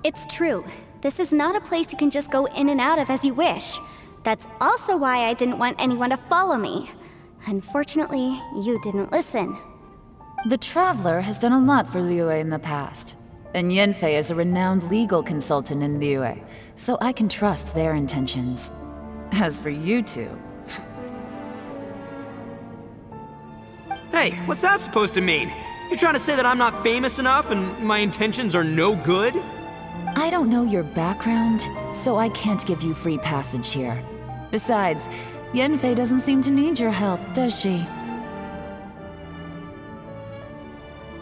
It's true. This is not a place you can just go in and out of as you wish. That's also why I didn't want anyone to follow me. Unfortunately, you didn't listen. The Traveler has done a lot for Liyue in the past. And Yanfei is a renowned legal consultant in Liyue, so I can trust their intentions. As for you two... Hey, what's that supposed to mean? You trying to say that I'm not famous enough and my intentions are no good? I don't know your background, so I can't give you free passage here. Besides, Yanfei doesn't seem to need your help, does she?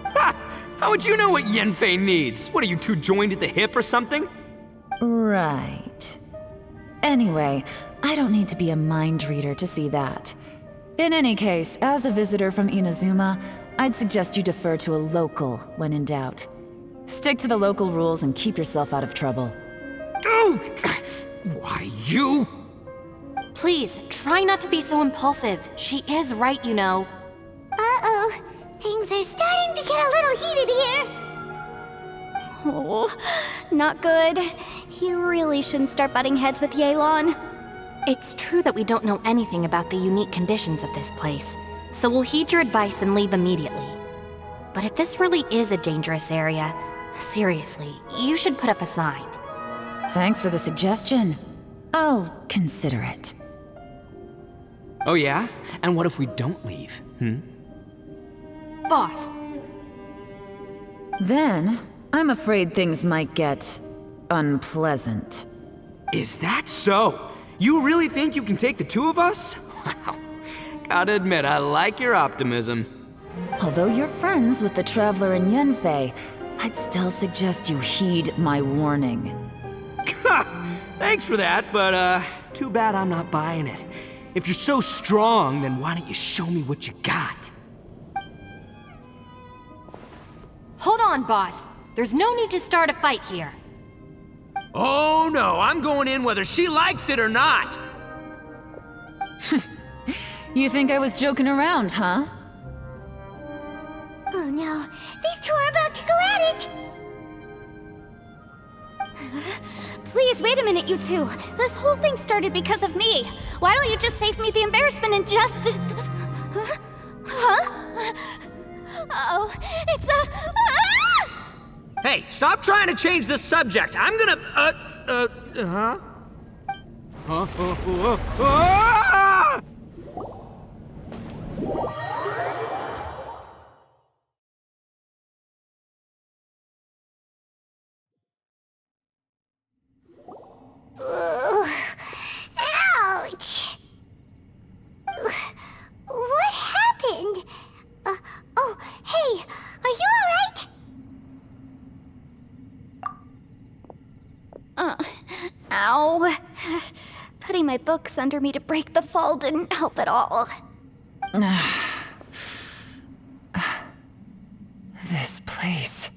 Ha! How would you know what Yanfei needs? What, are you two joined at the hip or something? Right. Anyway, I don't need to be a mind reader to see that. In any case, as a visitor from Inazuma, I'd suggest you defer to a local when in doubt. Stick to the local rules and keep yourself out of trouble. Oh! Why, you? Please, try not to be so impulsive. She is right, you know. Uh-oh. Things are starting to get a little heated here. Oh, not good. You really shouldn't start butting heads with Yelan. It's true that we don't know anything about the unique conditions of this place, so we'll heed your advice and leave immediately. But if this really is a dangerous area, seriously, you should put up a sign. Thanks for the suggestion. I'll consider it. Oh yeah? And what if we don't leave? Boss, Then, I'm afraid things might get... unpleasant. Is that so? You really think you can take the two of us? Wow. Gotta admit, I like your optimism. Although you're friends with the Traveler and Yanfei, I'd still suggest you heed my warning. Thanks for that, but too bad I'm not buying it. If you're so strong, then why don't you show me what you got? hold on, boss. There's no need to start a fight here. Oh no, I'm going in whether she likes it or not. You think I was joking around, huh? Oh no, these two are about to go at it! Please, wait a minute, you two. This whole thing started because of me. Why don't you just save me the embarrassment and just... Huh? Uh-oh, it's a... Ah! Hey, stop trying to change the subject. I'm gonna, huh? Ah! Ouch! What happened? Oh, hey, are you alright? Ow. Putting my books under me to break the fall didn't help at all. This place...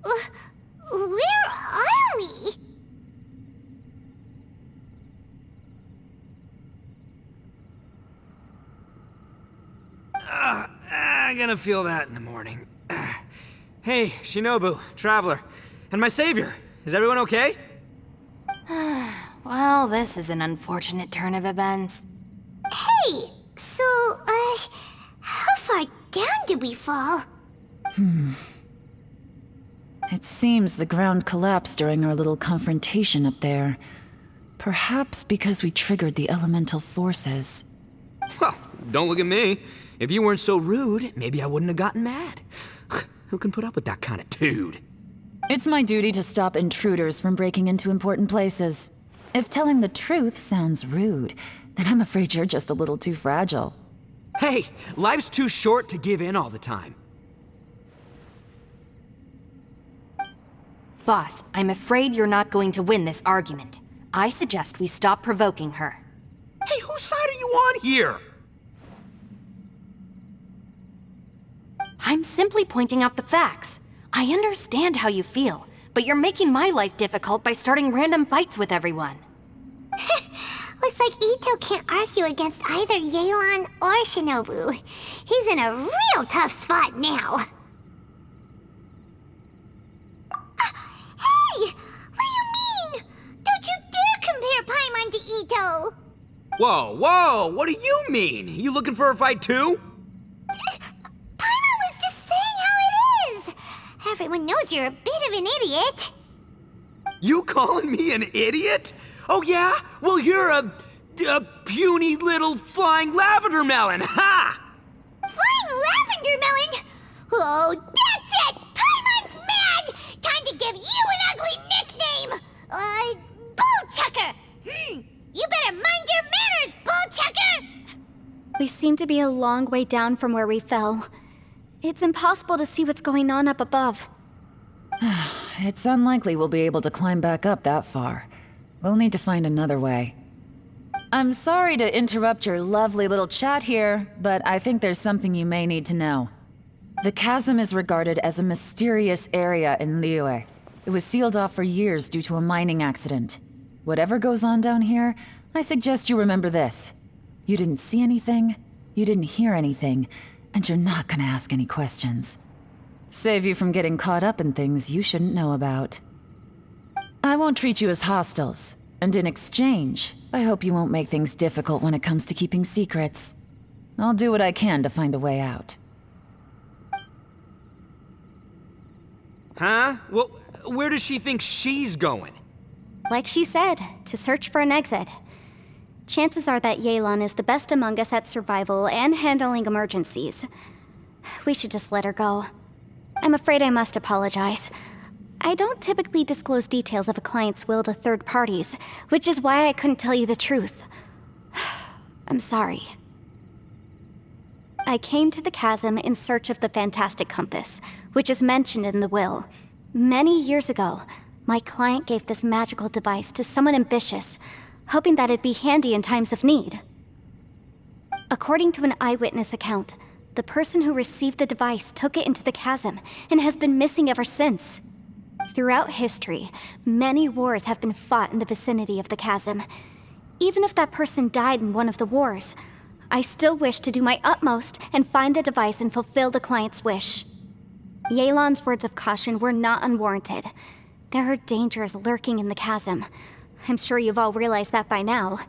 Where are we? I'm gonna feel that in the morning. Hey, Shinobu, Traveler, and my savior. Is everyone okay? Well, this is an unfortunate turn of events. Hey, so, how far down did we fall? It seems the ground collapsed during our little confrontation up there. Perhaps because we triggered the elemental forces. Well, don't look at me. If you weren't so rude, maybe I wouldn't have gotten mad. Who can put up with that kind of dude? It's my duty to stop intruders from breaking into important places. If telling the truth sounds rude, then I'm afraid you're just a little too fragile. Hey, life's too short to give in all the time. Boss, I'm afraid you're not going to win this argument. I suggest we stop provoking her. Hey, whose side are you on here? I'm simply pointing out the facts. I understand how you feel, but you're making my life difficult by starting random fights with everyone. Looks like Ito can't argue against either Yelan or Shinobu. He's in a real tough spot now. Hey! whoa! What do you mean? You looking for a fight too? Paimon was just saying how it is. Everyone knows you're a bit of an idiot. You calling me an idiot? Oh yeah? Well, you're a puny little flying lavender melon, ha! Flying lavender melon? Oh, that's it! Paimon's mad! Time to give you an ugly nickname! Bullchucker! You better mind your manners, Bullchucker! We seem to be a long way down from where we fell. It's impossible to see what's going on up above. It's unlikely we'll be able to climb back up that far. We'll need to find another way. I'm sorry to interrupt your lovely little chat here, but I think there's something you may need to know. The chasm is regarded as a mysterious area in Liyue. It was sealed off for years due to a mining accident. Whatever goes on down here, I suggest you remember this. You didn't see anything, you didn't hear anything, and you're not gonna ask any questions. Save you from getting caught up in things you shouldn't know about. I won't treat you as hostiles, and in exchange, I hope you won't make things difficult when it comes to keeping secrets. I'll do what I can to find a way out. Huh? Well, where does she think she's going? Like she said, to search for an exit. Chances are that Yelan is the best among us at survival and handling emergencies. We should just let her go. I'm afraid I must apologize. I don't typically disclose details of a client's will to third parties, which is why I couldn't tell you the truth. I'm sorry. I came to the chasm in search of the fantastic compass, which is mentioned in the will. Many years ago, my client gave this magical device to someone ambitious, hoping that it'd be handy in times of need. According to an eyewitness account, the person who received the device took it into the chasm and has been missing ever since. Throughout history, many wars have been fought in the vicinity of the chasm. Even if that person died in one of the wars, I still wish to do my utmost and find the device and fulfill the client's wish. Yelan's words of caution were not unwarranted. There are dangers lurking in the chasm. I'm sure you've all realized that by now.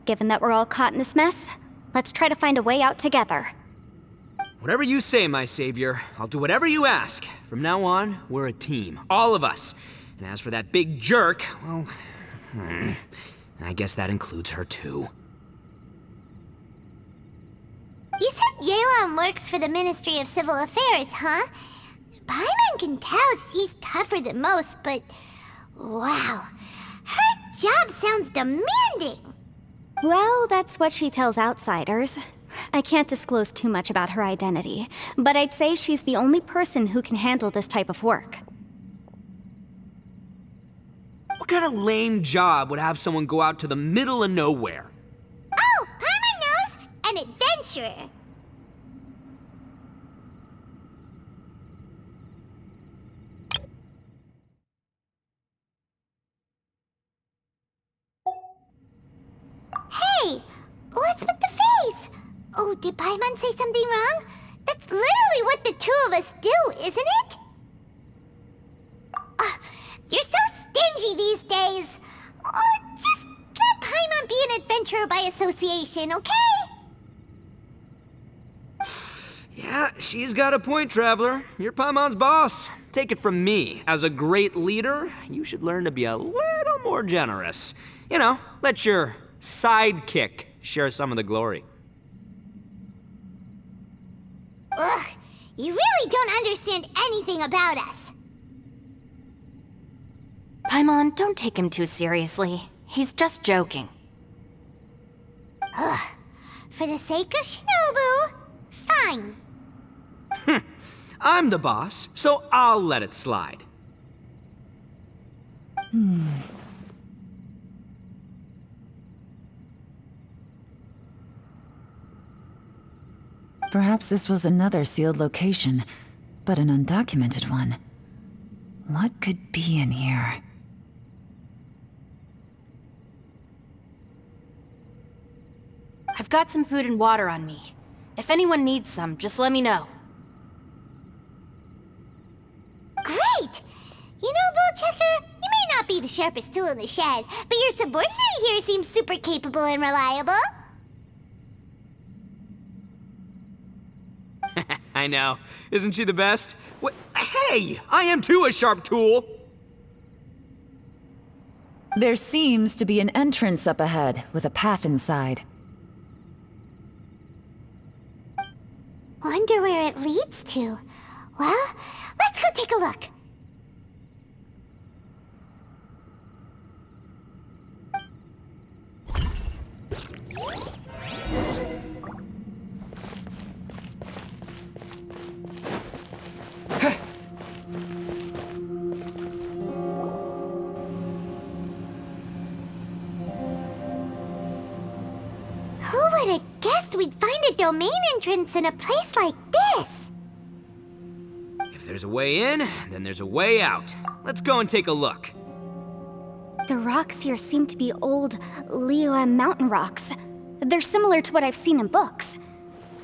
Given that we're all caught in this mess, let's try to find a way out together. Whatever you say, my savior. I'll do whatever you ask. From now on, we're a team. All of us. And as for that big jerk, well, I guess that includes her too. You said Yelan works for the Ministry of Civil Affairs, huh? Paimon can tell she's tougher than most, but wow, her job sounds demanding. Well, that's what she tells outsiders. I can't disclose too much about her identity, but I'd say she's the only person who can handle this type of work. What kind of lame job would have someone go out to the middle of nowhere? Oh, Paimon knows! An adventurer. Hey, what's with the face? Oh, did Paimon say something wrong? That's literally what the two of us do, isn't it? You're so stingy these days. Oh, just let Paimon be an adventurer by association, okay? Yeah, she's got a point, Traveler. You're Paimon's boss. Take it from me. As a great leader, you should learn to be a little more generous. You know, let your sidekick share some of the glory. Ugh, you really don't understand anything about us. Paimon, don't take him too seriously. He's just joking. Ugh, for the sake of Shinobu, fine. I'm the boss, so I'll let it slide. Perhaps this was another sealed location, but an undocumented one. What could be in here? I've got some food and water on me. If anyone needs some, just let me know. Great! You know, Bullchecker, you may not not be the sharpest tool in the shed, but your subordinate here seems super capable and reliable. I know. Isn't she the best? What? Hey! I am too a sharp tool! There seems to be an entrance up ahead, with a path inside. Wonder where it leads to. Well, let's go take a look. Who would have guessed we'd find a domain entrance in a place like this? If there's a way in, then there's a way out. Let's go and take a look. The rocks here seem to be old Liyue mountain rocks. They're similar to what I've seen in books.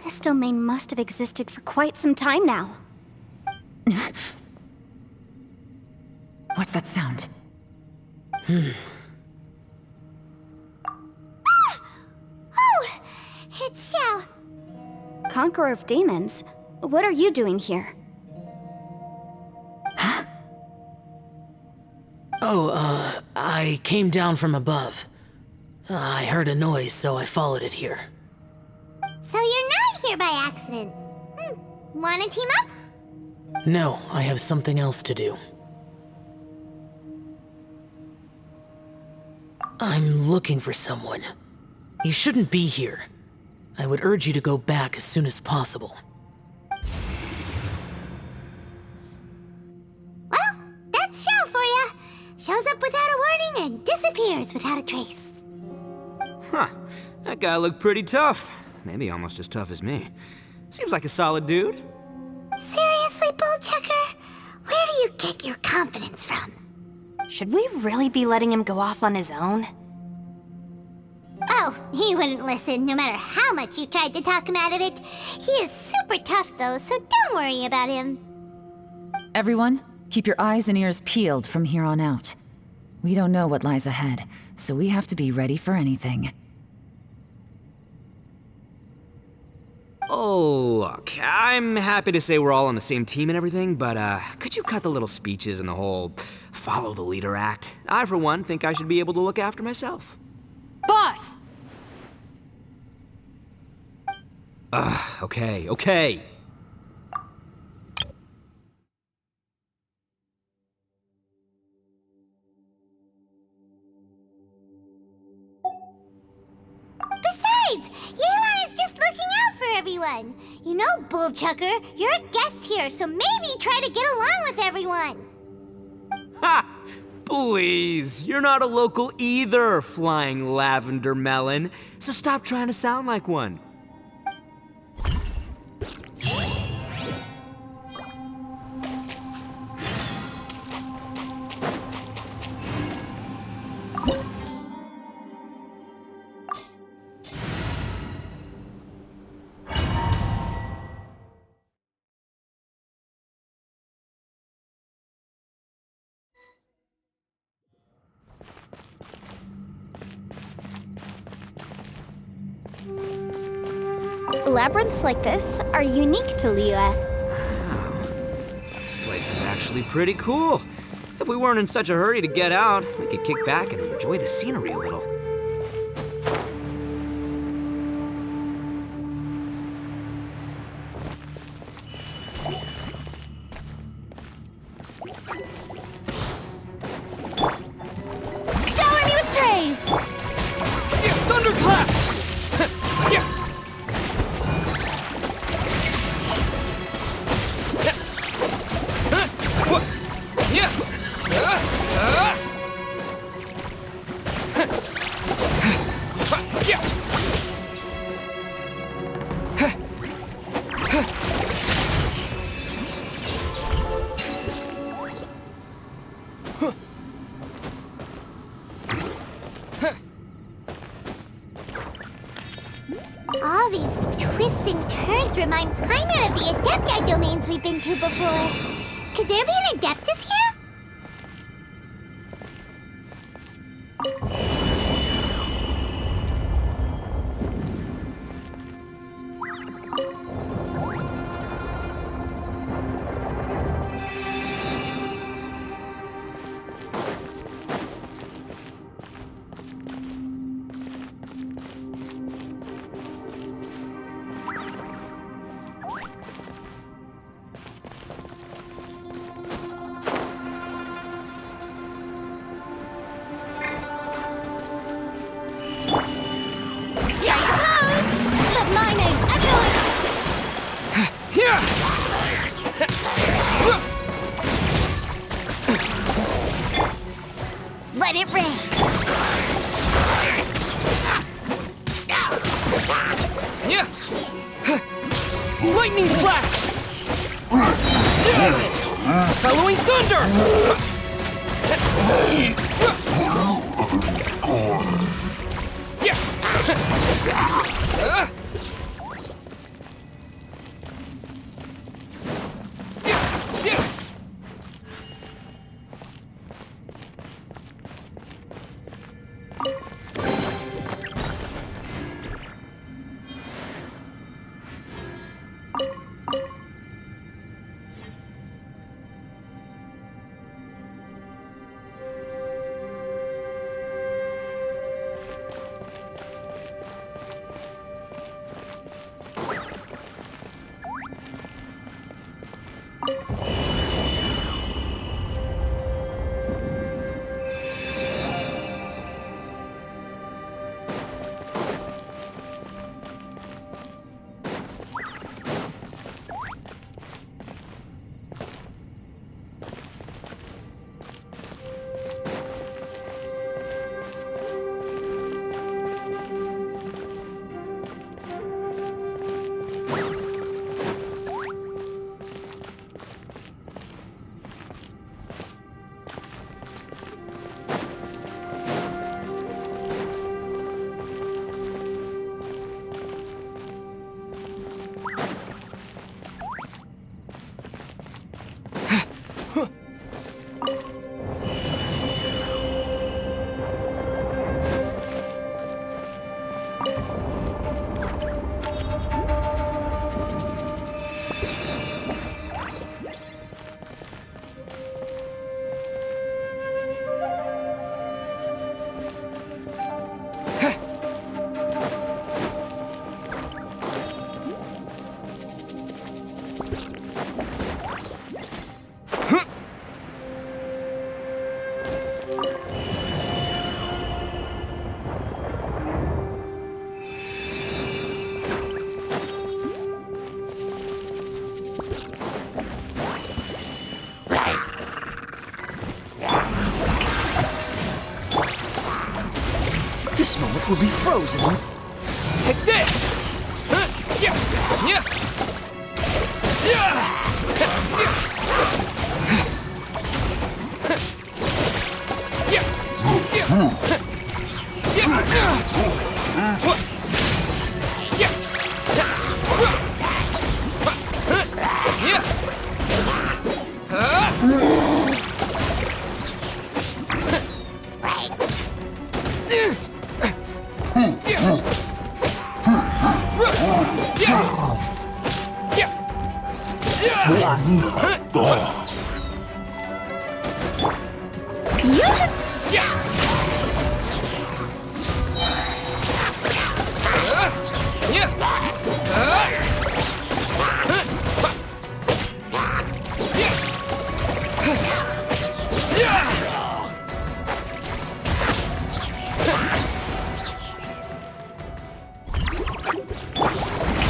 This domain must have existed for quite some time now. What's that sound? Oh, it's Xiao. Conqueror of Demons, what are you doing here? Oh, I came down from above. I heard a noise, so I followed it here. So you're not here by accident. Wanna team up? No, I have something else to do. I'm looking for someone. You shouldn't be here. I would urge you to go back as soon as possible. Well, that's Xiao for ya. Shows up without a warning and disappears without a trace. Huh. That guy looked pretty tough. Maybe almost as tough as me. Seems like a solid dude. Seriously, Bullchucker? Where do you get your confidence from? Should we really be letting him go off on his own? Oh, he wouldn't listen no matter how much you tried to talk him out of it. He is super tough though, so don't worry about him. Everyone, keep your eyes and ears peeled from here on out. We don't know what lies ahead, so we have to be ready for anything. Oh, look, I'm happy to say we're all on the same team and everything, but could you cut the little speeches and the whole follow the leader act? I, for one, think I should be able to look after myself. Boss! Okay. Besides, Yelan is just looking out for everyone. You know, Bullchucker, you're a guest here, so maybe try to get along with everyone. Ha! Please, you're not a local either, flying lavender melon, so stop trying to sound like one. Labyrinths like this are unique to Liyue. Wow. This place is actually pretty cool. If we weren't in such a hurry to get out, we could kick back and enjoy the scenery a little. Shower me with praise! Thunderclap! All these twists and turns remind Paimon of the Adepti domains we've been to before. Could there be an Adeptus here? Following thunder! This moment will be frozen. Take this!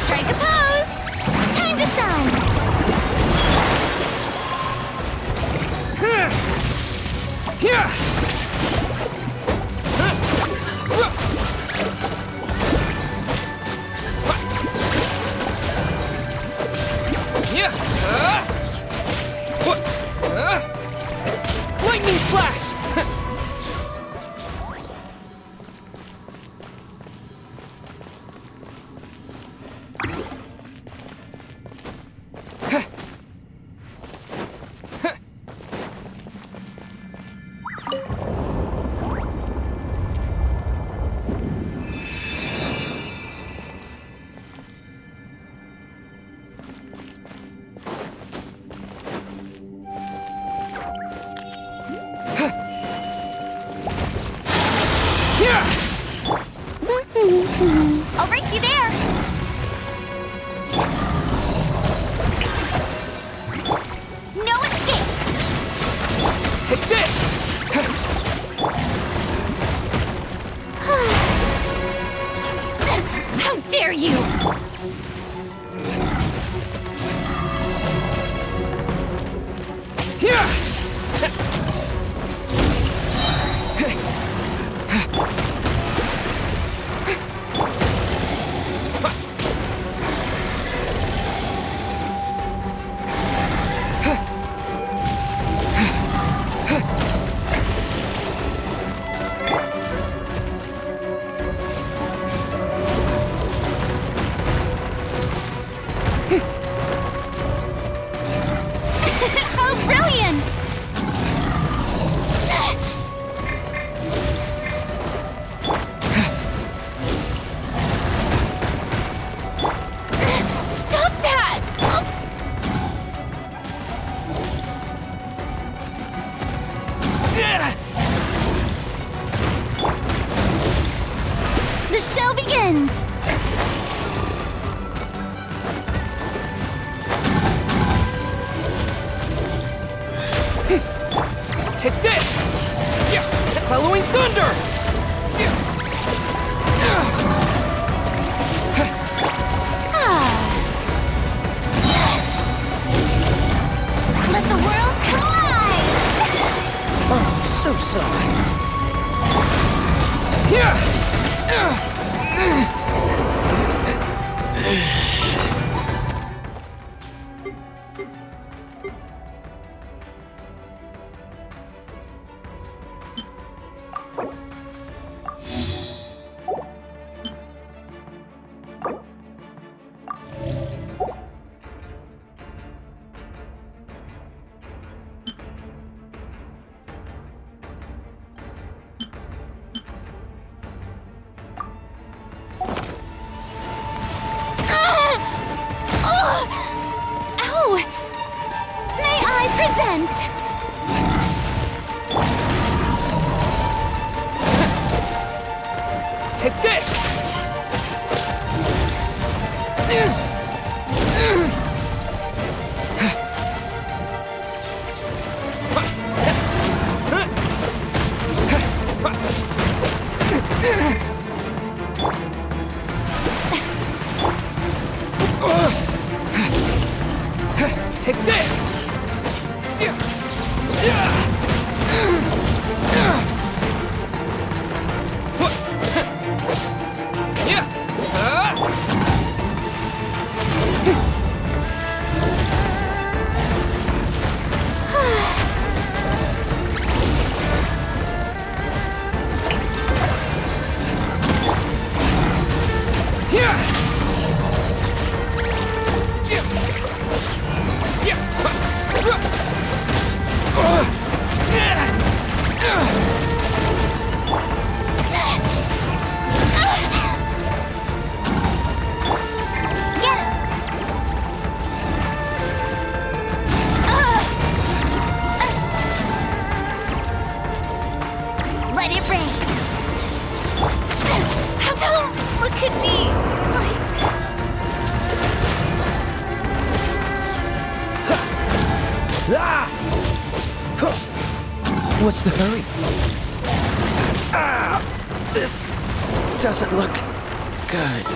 Strike a pose! Time to shine! Lightning slash! I'll race you there! No escape! Take this! How dare you! begins! Take this! Bellowing thunder! Let the world collide! Oh, so sorry. Ow! May I present? Take this! Take this! Let it rain! Don't look at me like What's the hurry? This doesn't look good.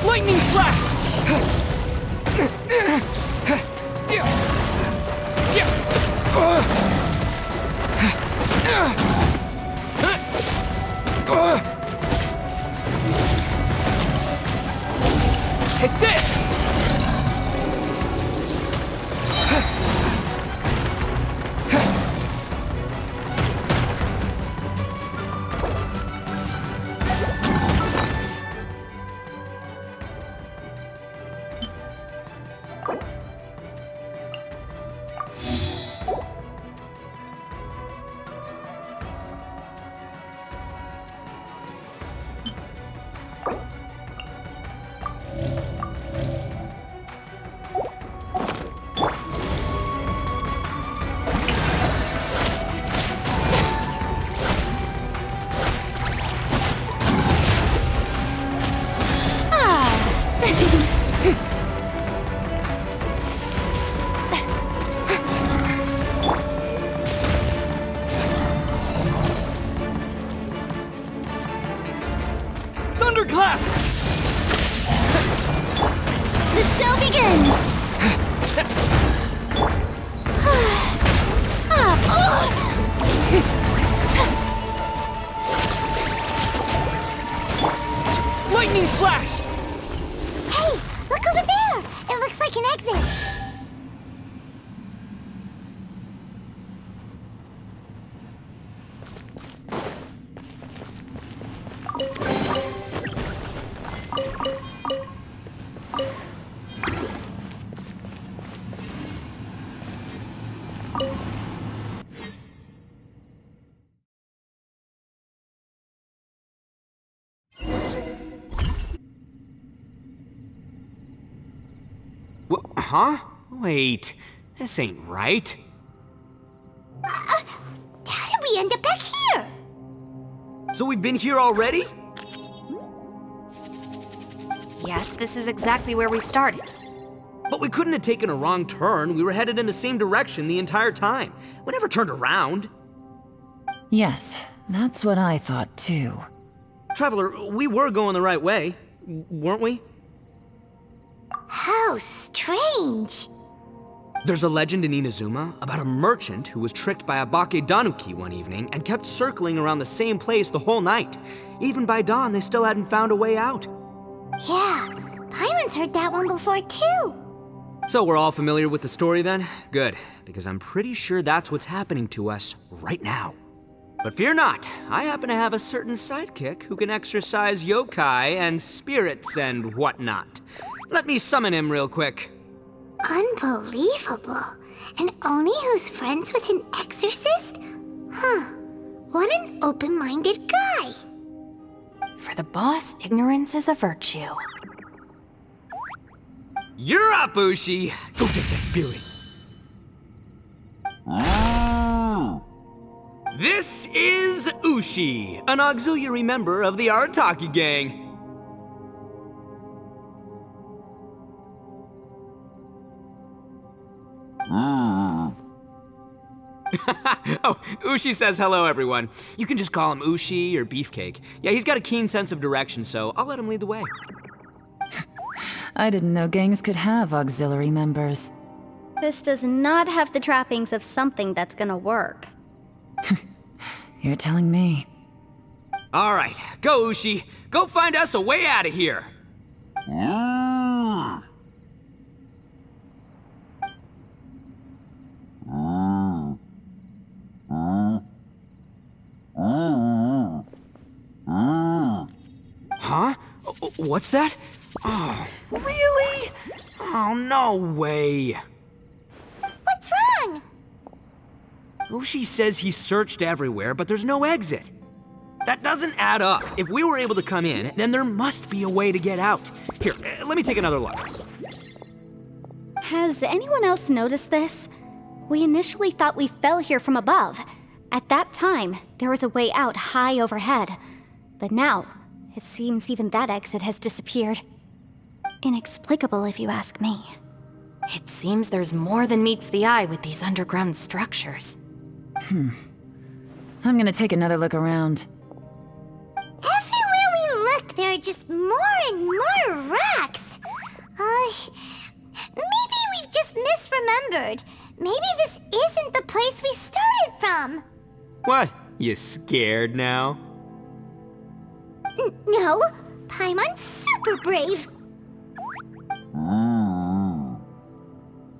Lightning flash! Take this! Thunderclap! the show begins! Huh? Wait, this ain't right. How did we end up back here? So we've been here already? Yes, this is exactly where we started. But we couldn't have taken a wrong turn. We were headed in the same direction the entire time. We never turned around. Yes, that's what I thought too. Traveler, we were going the right way, weren't we? How strange. There's a legend in Inazuma about a merchant who was tricked by a Bakedanuki one evening and kept circling around the same place the whole night. Even by dawn, they still hadn't found a way out. Yeah, Paimon's heard that one before too. So we're all familiar with the story then? Good, because I'm pretty sure that's what's happening to us right now. But fear not, I happen to have a certain sidekick who can exercise yokai and spirits and whatnot. Let me summon him real quick. Unbelievable. And Oni who's friends with an exorcist? Huh. What an open-minded guy. For the boss, ignorance is a virtue. You're up, Ushi! Go get that spirit. This is Ushi, an auxiliary member of the Arataki gang. Oh, Ushi says hello, everyone. You can just call him Ushi or Beefcake. Yeah, he's got a keen sense of direction, so I'll let him lead the way. I didn't know gangs could have auxiliary members. This does not have the trappings of something that's gonna work. You're telling me. All right, go, Ushi. Go find us a way out of here. Huh? What's that? Oh, really? Oh, no way. What's wrong? Ushi says he searched everywhere, but there's no exit. That doesn't add up. If we were able to come in, then there must be a way to get out. Here, let me take another look. Has anyone else noticed this? We initially thought we fell here from above. At that time, there was a way out high overhead. But now, it seems even that exit has disappeared. Inexplicable, if you ask me. It seems there's more than meets the eye with these underground structures. I'm gonna take another look around. Everywhere we look, there are just more and more rocks. Maybe we've just misremembered. Maybe this isn't the place we started from. What? You scared now? No, Paimon's super brave.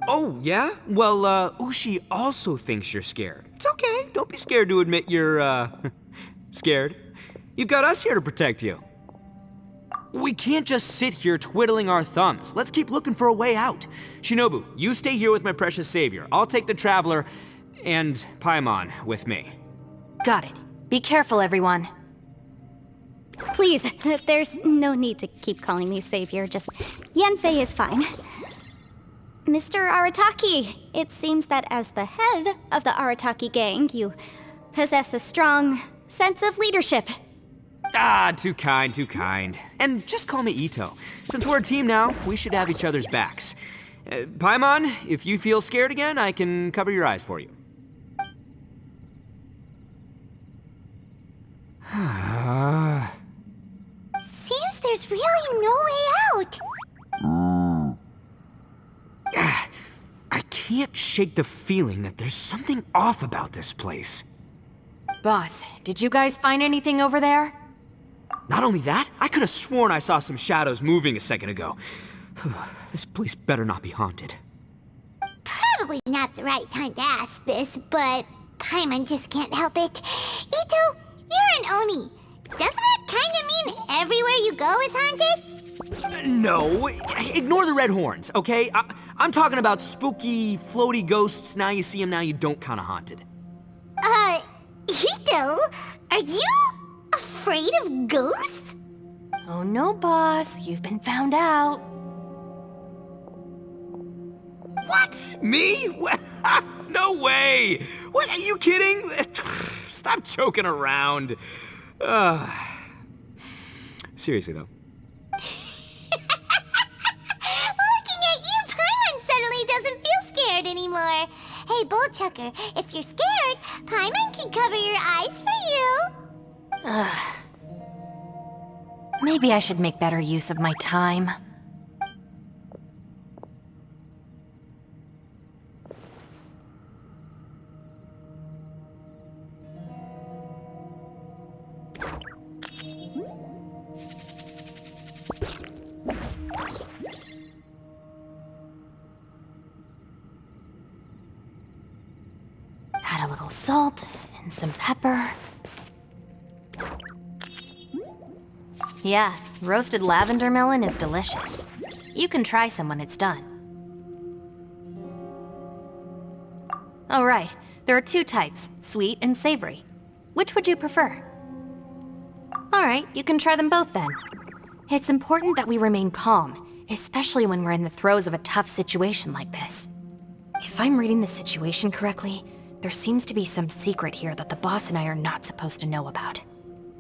Oh, yeah? Well, Ushi also thinks you're scared. It's okay. Don't be scared to admit you're, scared. You've got us here to protect you. We can't just sit here twiddling our thumbs. Let's keep looking for a way out. Shinobu, you stay here with my precious savior. I'll take the Traveler and Paimon with me. Got it. Be careful, everyone. Please, there's no need to keep calling me savior. Just Yanfei is fine. Mr. Arataki, it seems that as the head of the Arataki gang, you possess a strong sense of leadership. Ah, too kind, too kind. And just call me Ito. Since we're a team now, we should have each other's backs. Paimon, if you feel scared again, I can cover your eyes for you. Seems there's really no way out. I can't shake the feeling that there's something off about this place. Boss, did you guys find anything over there? Not only that, I could have sworn I saw some shadows moving a second ago. This place better not be haunted. Probably not the right time to ask this, but Paimon just can't help it. Ito, you're an Oni. Doesn't it kind of mean everywhere you go is haunted? No, ignore the red horns, okay? I'm talking about spooky, floaty ghosts, now you see them, now you don't kind of haunted. Ito, are you afraid of ghosts? Oh no, boss. You've been found out. What? Me? No way! What, are you kidding? Stop joking around. Seriously, though. Looking at you, Paimon suddenly doesn't feel scared anymore. Hey, Bullchucker, if you're scared, Paimon can cover your eyes for you. Maybe I should make better use of my time. Add a little salt and some pepper. Yeah, roasted lavender melon is delicious. You can try some when it's done. Oh right, there are two types, sweet and savory. Which would you prefer? Alright, you can try them both then. It's important that we remain calm, especially when we're in the throes of a tough situation like this. If I'm reading the situation correctly, there seems to be some secret here that the boss and I are not supposed to know about.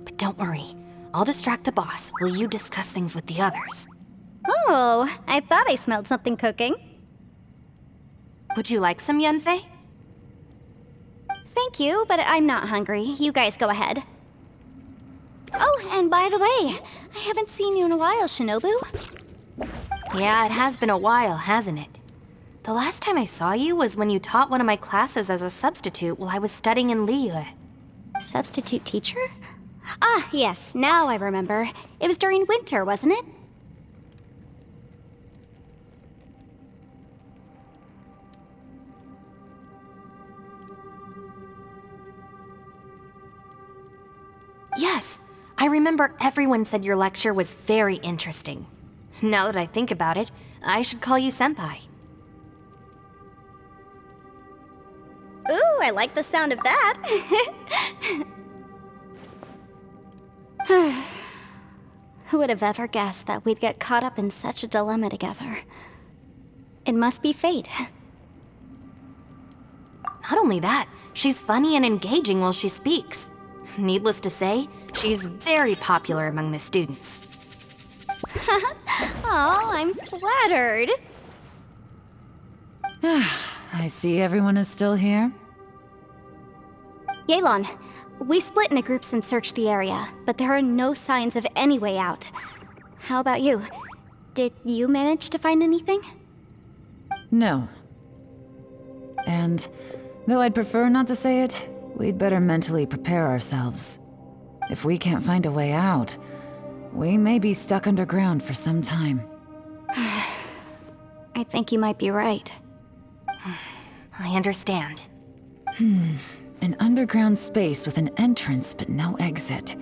But don't worry, I'll distract the boss while you discuss things with the others. Oh, I thought I smelled something cooking. Would you like some Yunfei? Thank you, but I'm not hungry. You guys go ahead. Oh, and by the way, I haven't seen you in a while, Shinobu. Yeah, it has been a while, hasn't it? The last time I saw you was when you taught one of my classes as a substitute while I was studying in Liyue. Substitute teacher? Ah, yes, now I remember. It was during winter, wasn't it? Yes, I remember everyone said your lecture was very interesting. Now that I think about it, I should call you Senpai. Ooh, I like the sound of that. Who would have ever guessed that we'd get caught up in such a dilemma together? It must be fate. Not only that, she's funny and engaging while she speaks. Needless to say, she's very popular among the students. Oh, I'm flattered. I see everyone is still here. Yelan, we split into groups and searched the area, but there are no signs of any way out. How about you? Did you manage to find anything? No. And though I'd prefer not to say it, we'd better mentally prepare ourselves. If we can't find a way out, we may be stuck underground for some time. I think you might be right. I understand. An underground space with an entrance but no exit.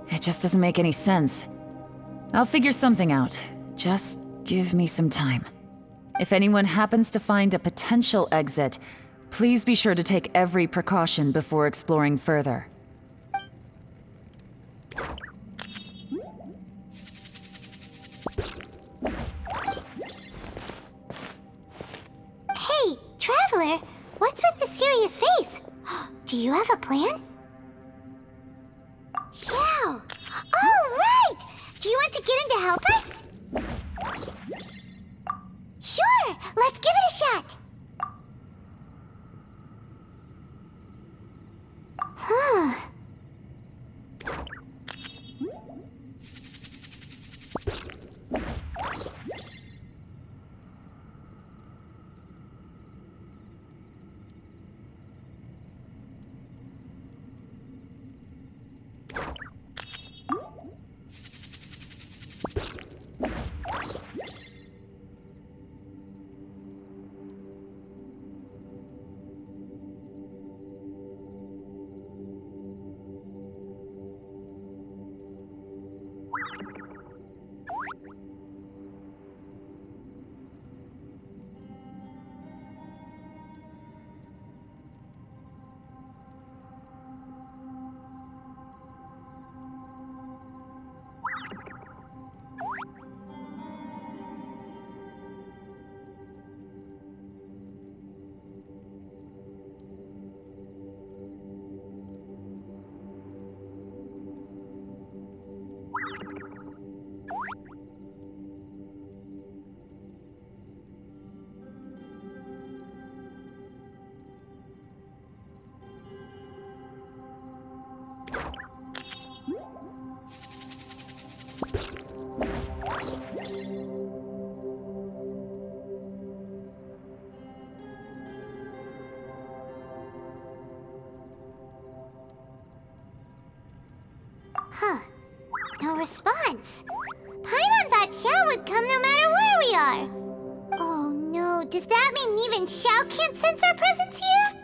It just doesn't make any sense. I'll figure something out. Just give me some time. If anyone happens to find a potential exit, please be sure to take every precaution before exploring further. Hey, Traveler, what's with the serious face? Do you have a plan? Yeah. Oh, right! Do you want to get in to help us? Sure, let's give it a shot. Huh. Huh. No response. Paimon thought Xiao would come no matter where we are. Oh no, does that mean even Xiao can't sense our presence here?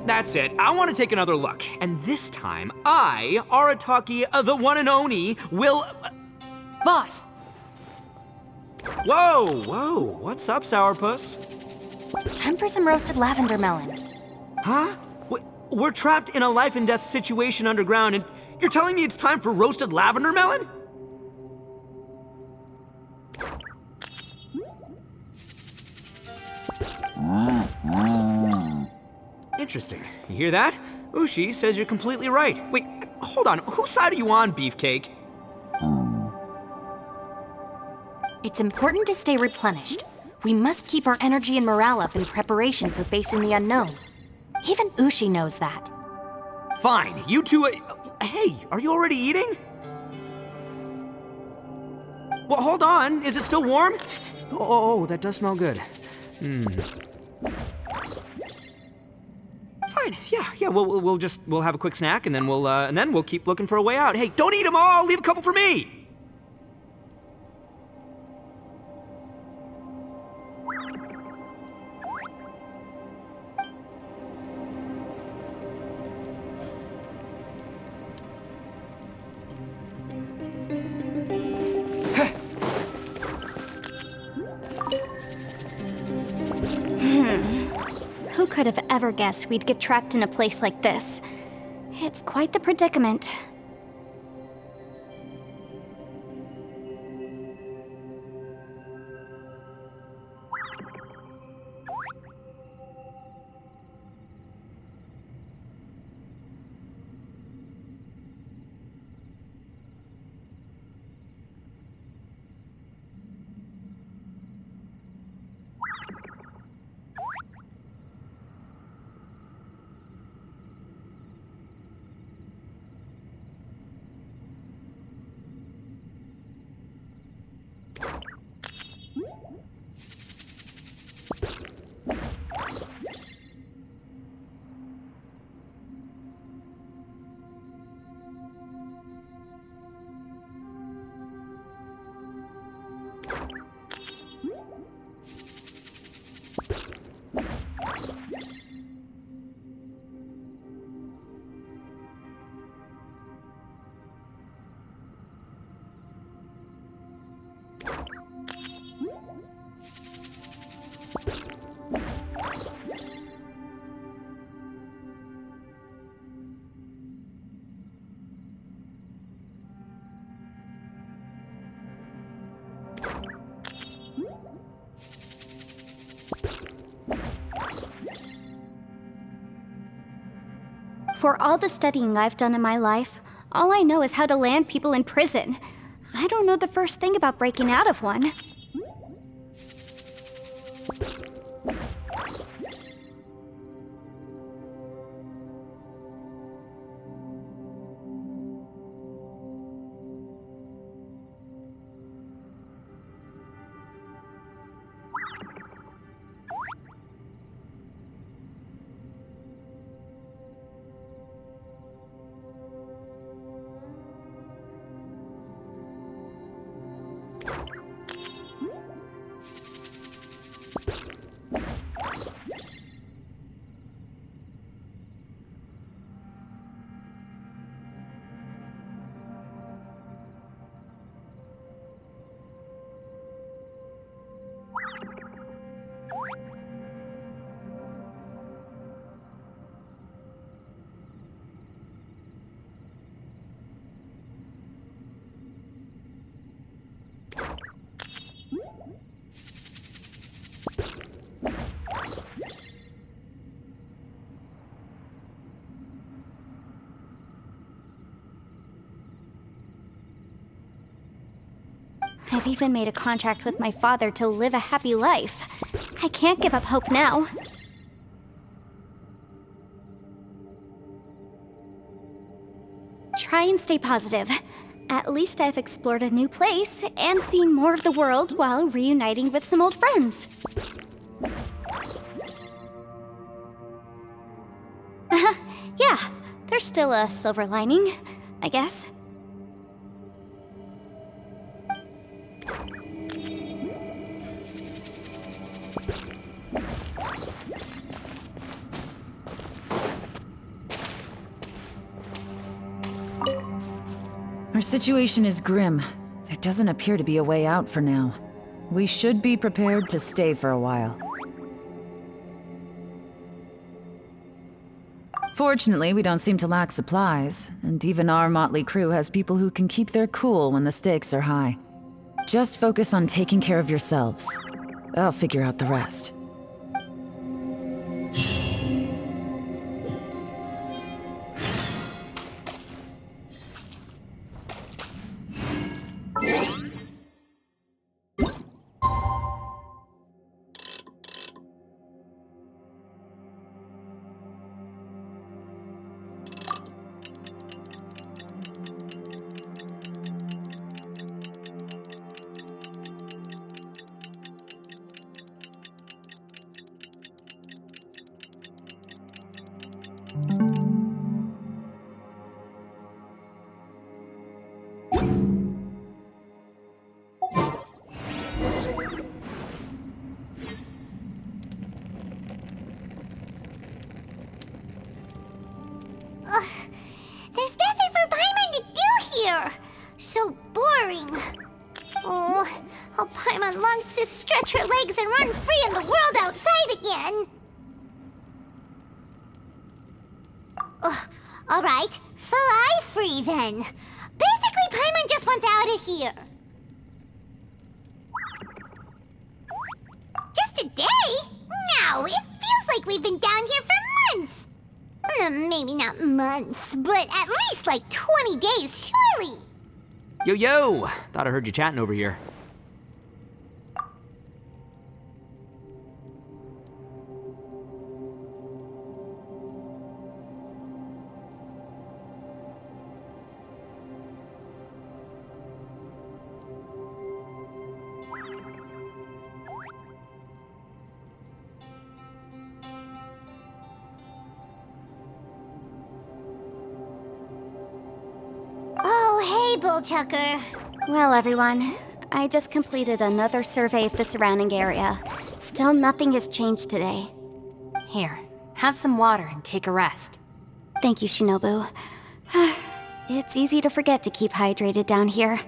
That's it. I want to take another look. And this time, I, Arataki, the one and only, will... Boss! Whoa, whoa. What's up, Sourpuss? Time for some roasted lavender melon. Huh? We're trapped in a life and death situation underground, and you're telling me it's time for roasted lavender melon? Interesting. You hear that? Ushi says you're completely right. Wait, hold on. Whose side are you on, Beefcake? It's important to stay replenished. We must keep our energy and morale up in preparation for facing the unknown. Even Ushi knows that. Fine. You two... hey, are you already eating? Well, hold on. Is it still warm? Oh, that does smell good. Fine. Yeah. We'll have a quick snack, and then we'll keep looking for a way out. Hey, don't eat them all. Leave a couple for me. Who could have ever guessed we'd get trapped in a place like this? It's quite the predicament. For all the studying I've done in my life, all I know is how to land people in prison. I don't know the first thing about breaking out of one. I've even made a contract with my father to live a happy life. I can't give up hope now. Try and stay positive. At least I've explored a new place and seen more of the world while reuniting with some old friends. Yeah, there's still a silver lining, I guess. Our situation is grim. There doesn't appear to be a way out for now. We should be prepared to stay for a while. Fortunately, we don't seem to lack supplies, and even our motley crew has people who can keep their cool when the stakes are high. Just focus on taking care of yourselves. I'll figure out the rest. There's nothing for Paimon to do here. So boring. Oh, how Paimon longs to stretch her legs and run free in the world outside again. Alright, fly free then. Basically, Paimon just wants out of here. Just a day? No, it feels like we've been down here for months. Maybe not months, but at least like 20 days, surely. Yo! Thought I heard you chatting over here. Oh, hey, Bullchucker. Well, everyone, I just completed another survey of the surrounding area. Still nothing has changed today. Here, have some water and take a rest. Thank you, Shinobu. It's easy to forget to keep hydrated down here.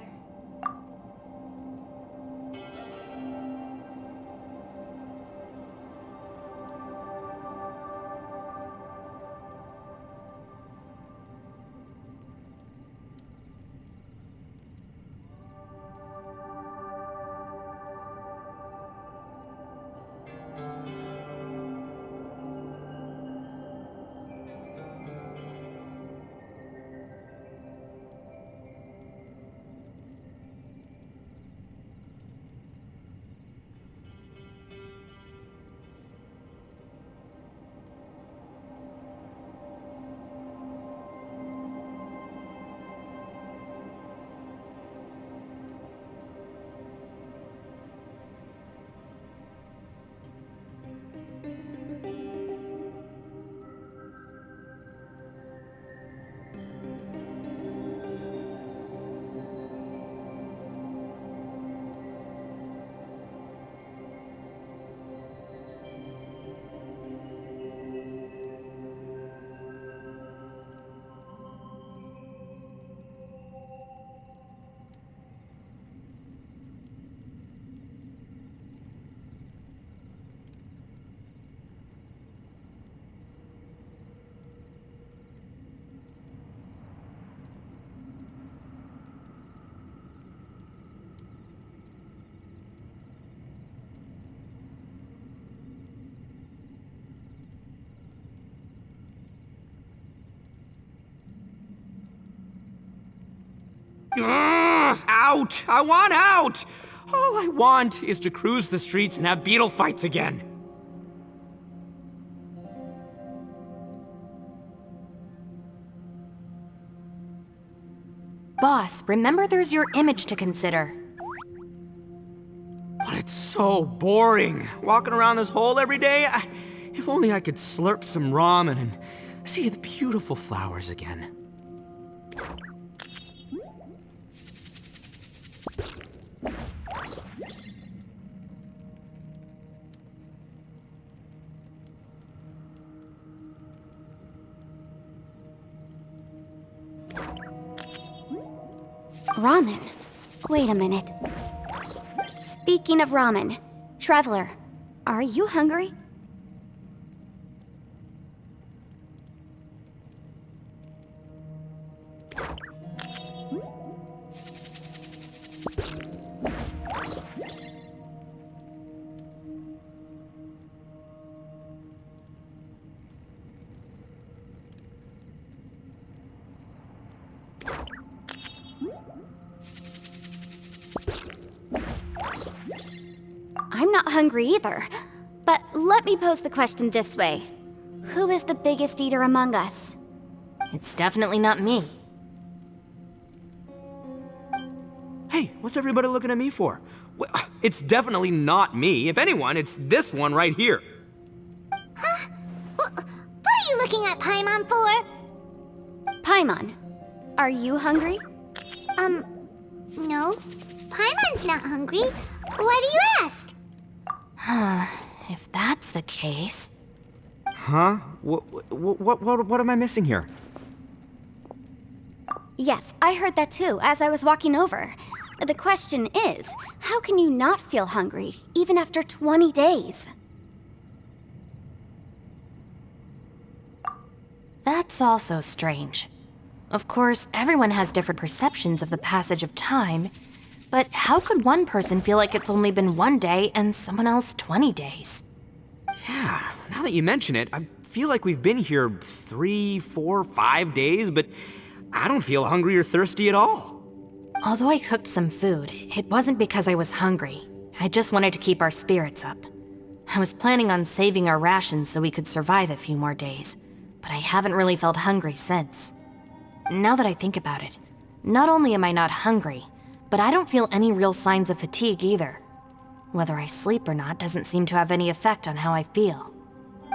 out! I want out! All I want is to cruise the streets and have beetle fights again. Boss, remember there's your image to consider. But it's so boring. Walking around this hole every day. If only I could slurp some ramen and see the beautiful flowers again. Ramen? Wait a minute. Speaking of ramen, Traveler, are you hungry? I'm not hungry either. But let me pose the question this way. Who is the biggest eater among us? It's definitely not me. Hey, what's everybody looking at me for? Well, it's definitely not me. If anyone, it's this one right here. Huh? What are you looking at Paimon for? Paimon, are you hungry? No. Paimon's not hungry. Why do you ask? If that's the case... Huh? What am I missing here? Yes, I heard that too, as I was walking over. The question is, how can you not feel hungry, even after 20 days? That's also strange. Of course, everyone has different perceptions of the passage of time, but how could one person feel like it's only been 1 day and someone else 20 days? Yeah, now that you mention it, I feel like we've been here 3, 4, 5 days, but I don't feel hungry or thirsty at all. Although I cooked some food, it wasn't because I was hungry. I just wanted to keep our spirits up. I was planning on saving our rations so we could survive a few more days, but I haven't really felt hungry since. Now that I think about it, not only am I not hungry, but I don't feel any real signs of fatigue either. Whether I sleep or not doesn't seem to have any effect on how I feel.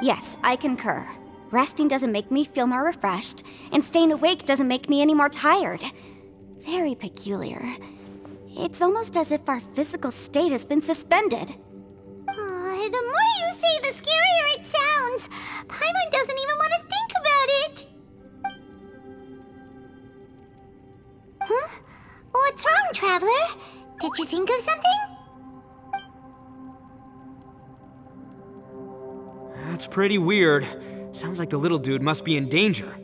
Yes, I concur. Resting doesn't make me feel more refreshed, and staying awake doesn't make me any more tired. Very peculiar. It's almost as if our physical state has been suspended. The more you say, the scarier it sounds. Paimon doesn't even want to think about it. Huh? What's wrong, Traveler? Did you think of something? That's pretty weird. Sounds like the little dude must be in danger.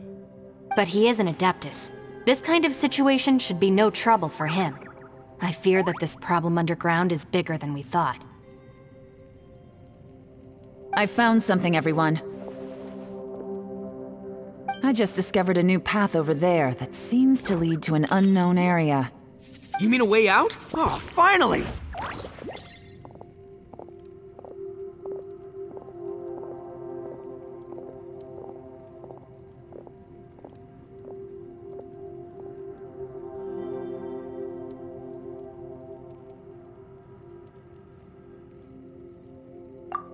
But he is an Adeptus. This kind of situation should be no trouble for him. I fear that this problem underground is bigger than we thought. I found something, everyone. I just discovered a new path over there that seems to lead to an unknown area. You mean a way out? Oh, finally!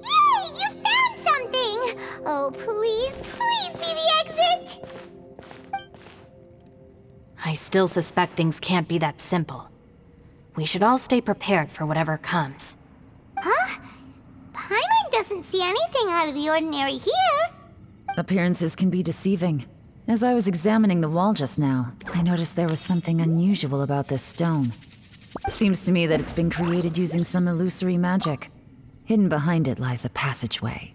Yay! You found something! Oh, please, please be the exit! I still suspect things can't be that simple. We should all stay prepared for whatever comes. Huh? Paimon doesn't see anything out of the ordinary here. Appearances can be deceiving. As I was examining the wall just now, I noticed there was something unusual about this stone. Seems to me that it's been created using some illusory magic. Hidden behind it lies a passageway.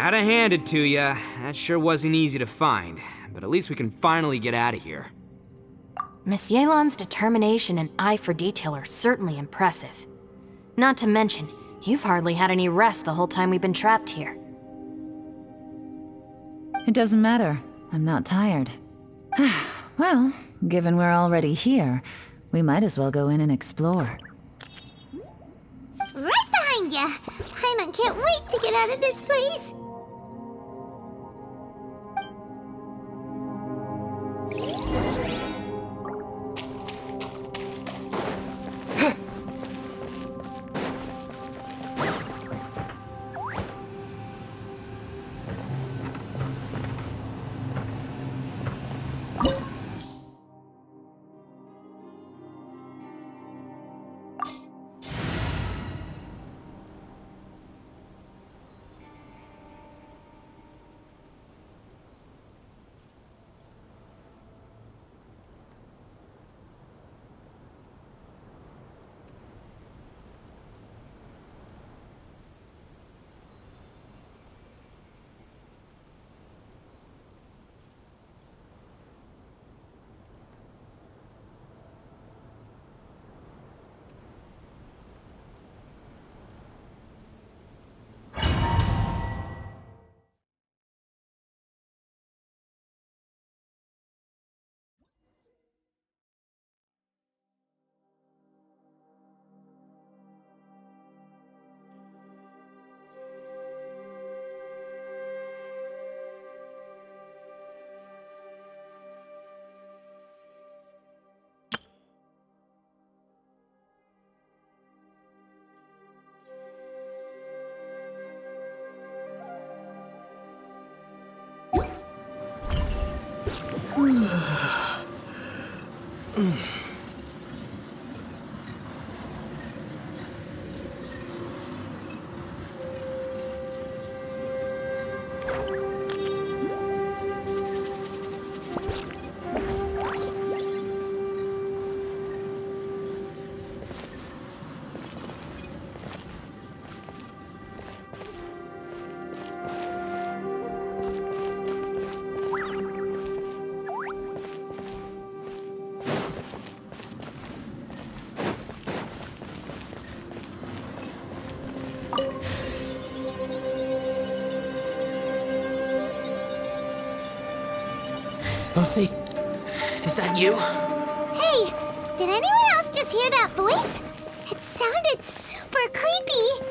Gotta hand it to ya. That sure wasn't easy to find. But at least we can finally get out of here. Miss Yelan's determination and eye for detail are certainly impressive. Not to mention, you've hardly had any rest the whole time we've been trapped here. It doesn't matter. I'm not tired. Well, given we're already here, we might as well go in and explore. Right behind ya! Paimon can't wait to get out of this place! Lucy, is that you? Hey, did anyone else just hear that voice? It sounded super creepy.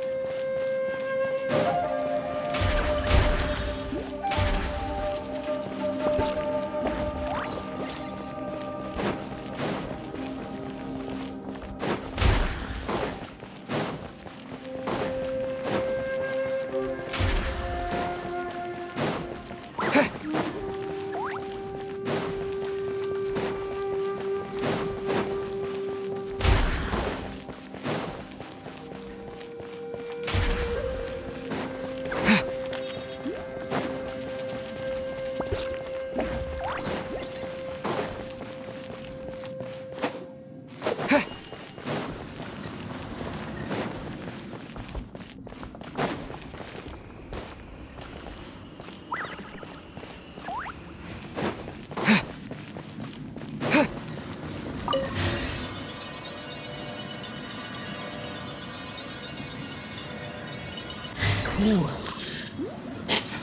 No. This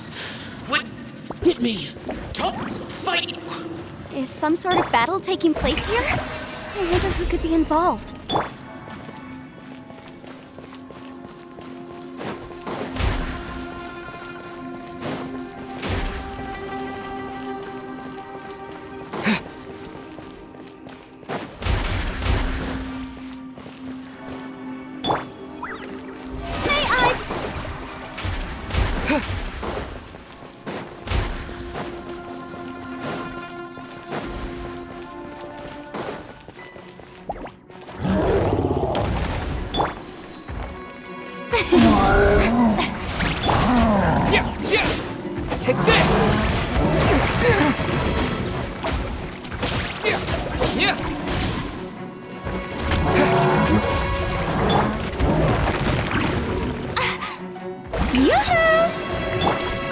would get me. Top fight. Is some sort of battle taking place here? I wonder who could be involved. Take this! Yoo-hoo!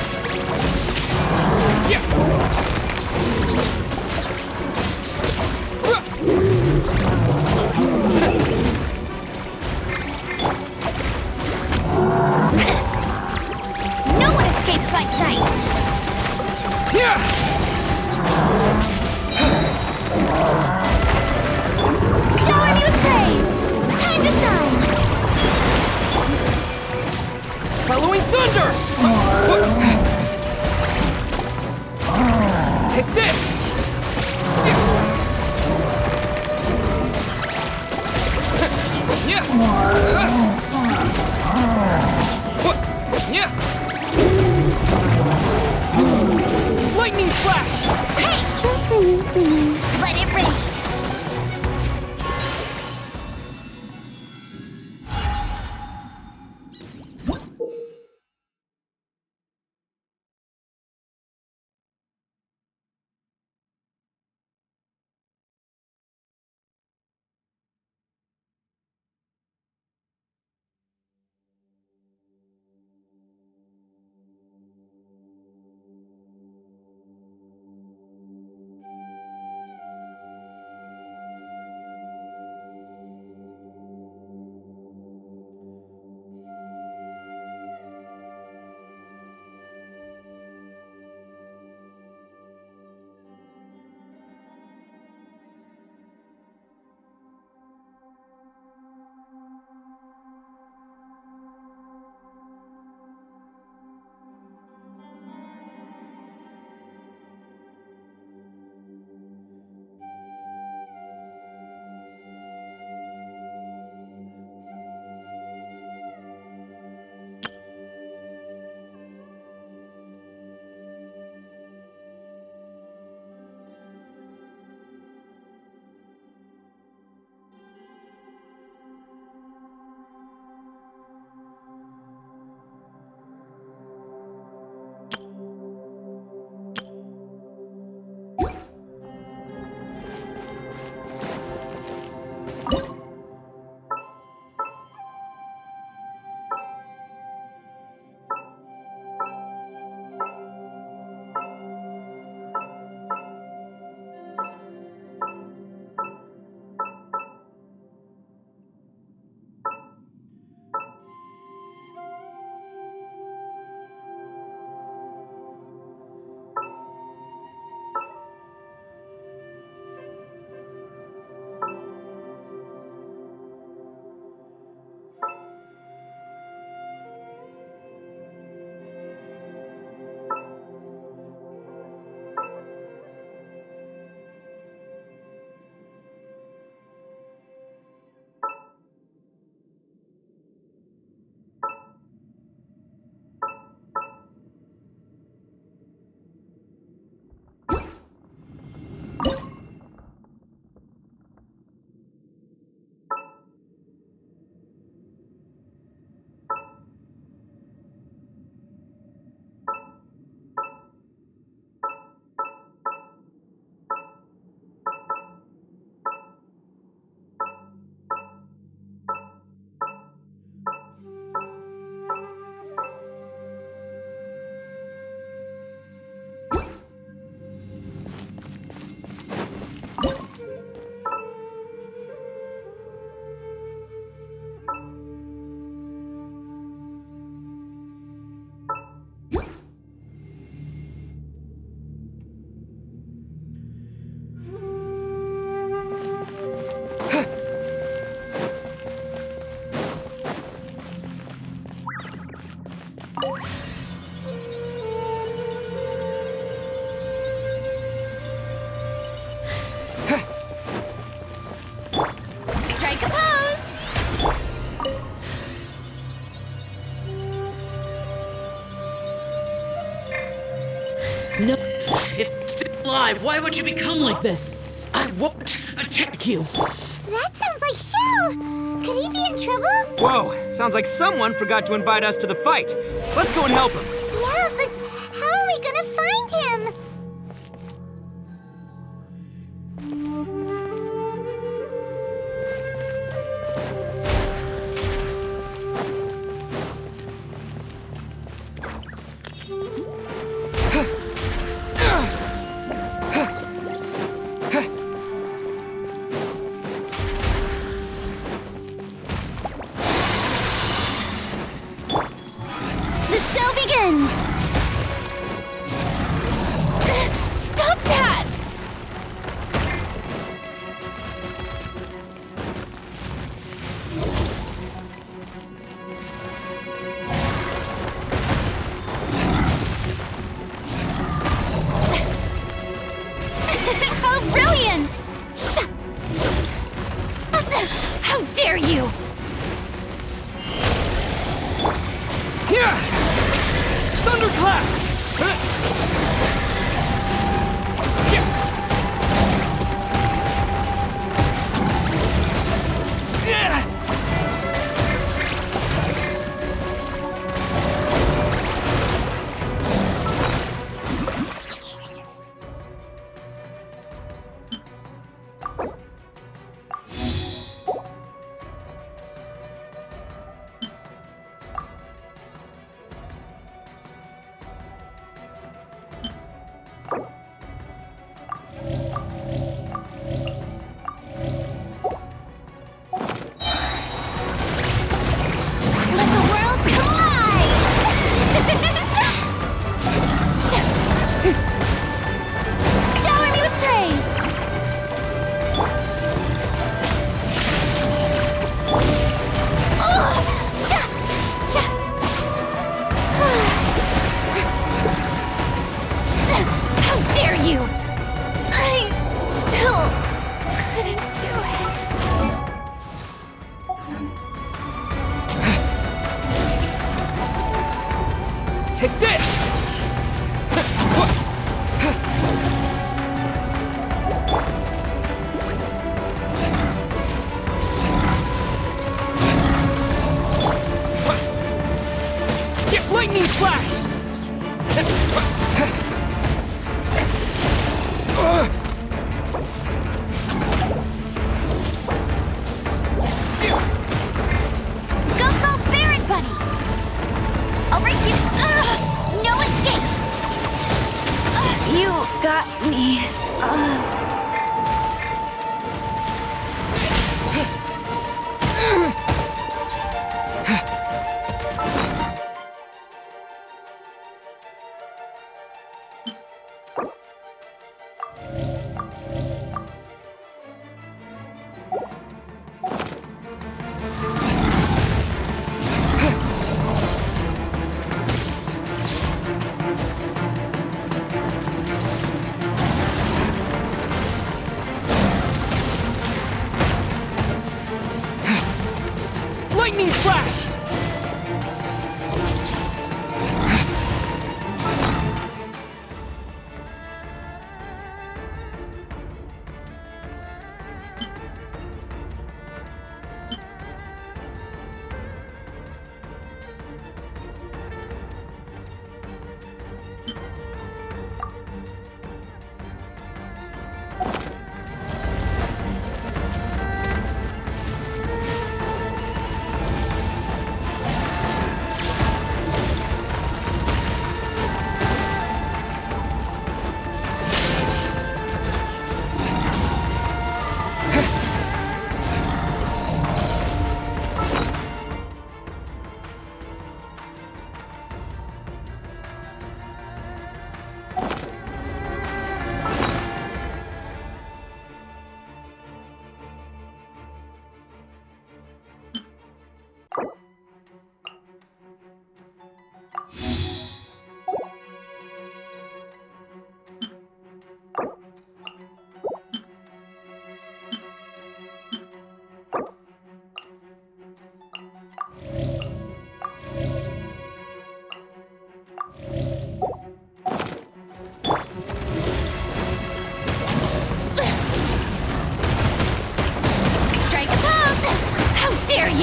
alive! Why would you become like this? I won't attack you! That sounds like Shell. Could he be in trouble? Whoa, sounds like someone forgot to invite us to the fight. Let's go and help him. Yeah, but how are we gonna find him? The show begins!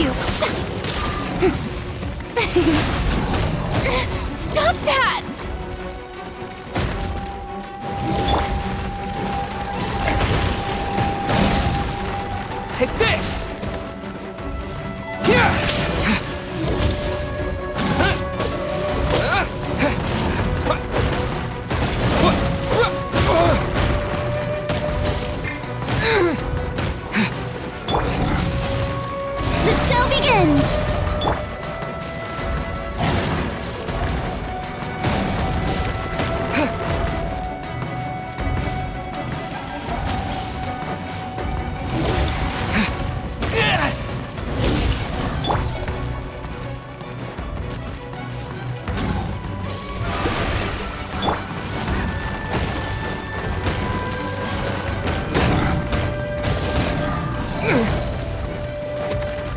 you! Stop that! Take this! The show begins!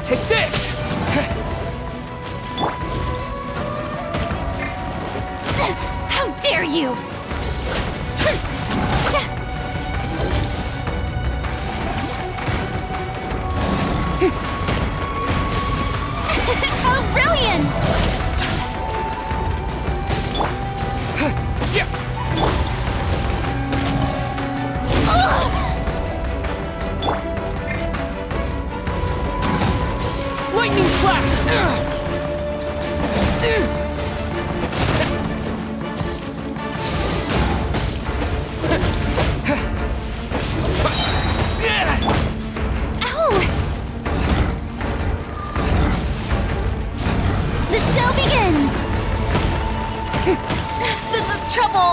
Take this! How dare you! Oh, brilliant! Lightning flash! Ow! The show begins! This is trouble!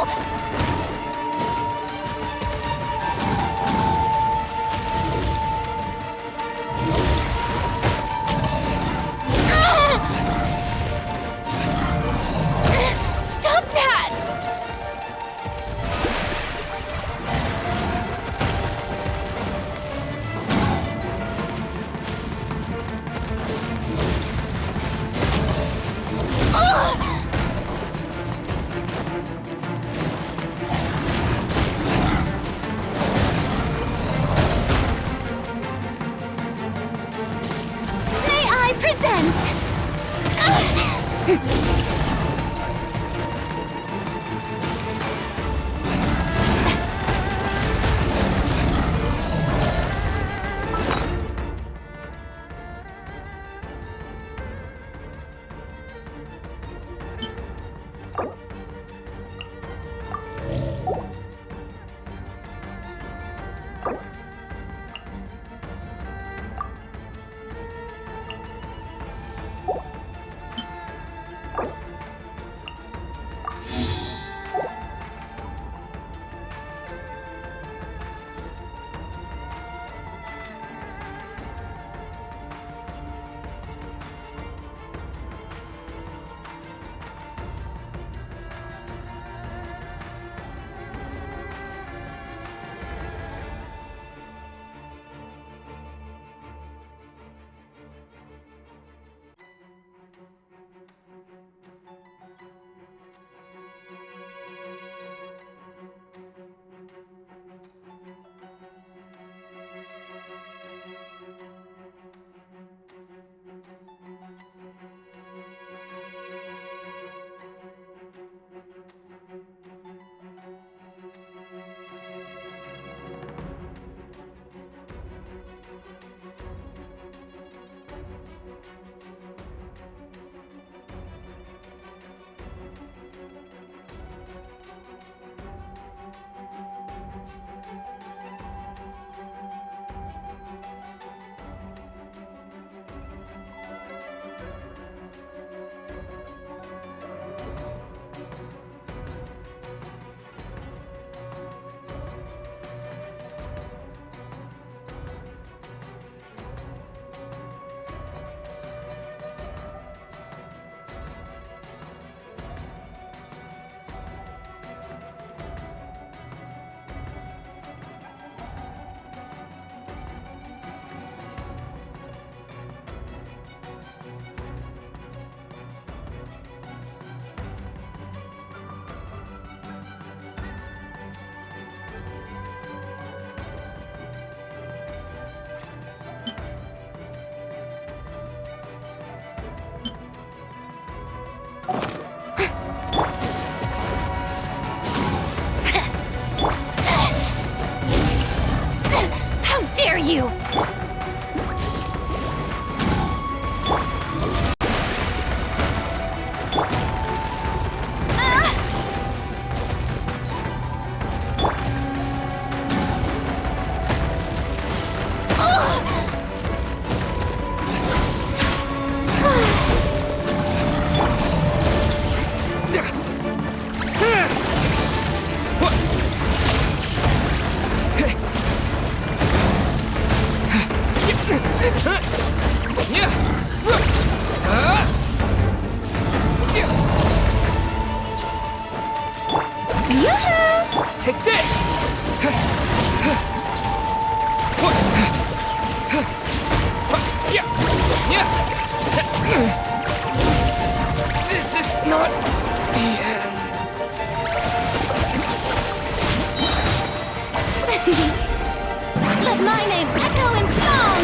dare you! Take this! This is not the end. Let my name echo in song!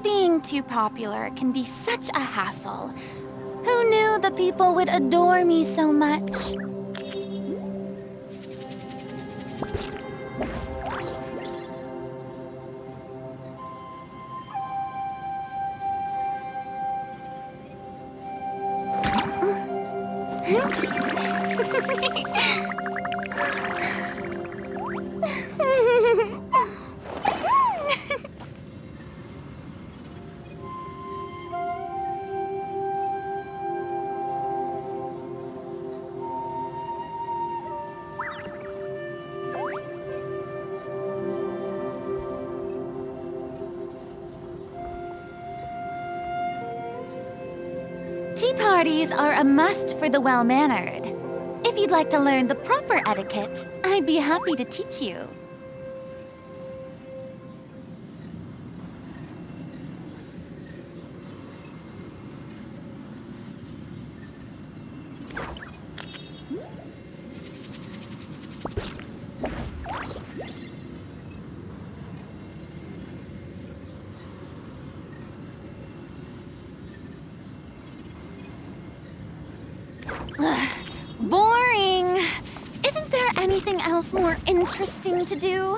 Being too popular can be such a hassle. Who knew the people would adore me so much? Tea parties are a must for the well-mannered. If you'd like to learn the proper etiquette, I'd be happy to teach you. Boring! Isn't there anything else more interesting to do?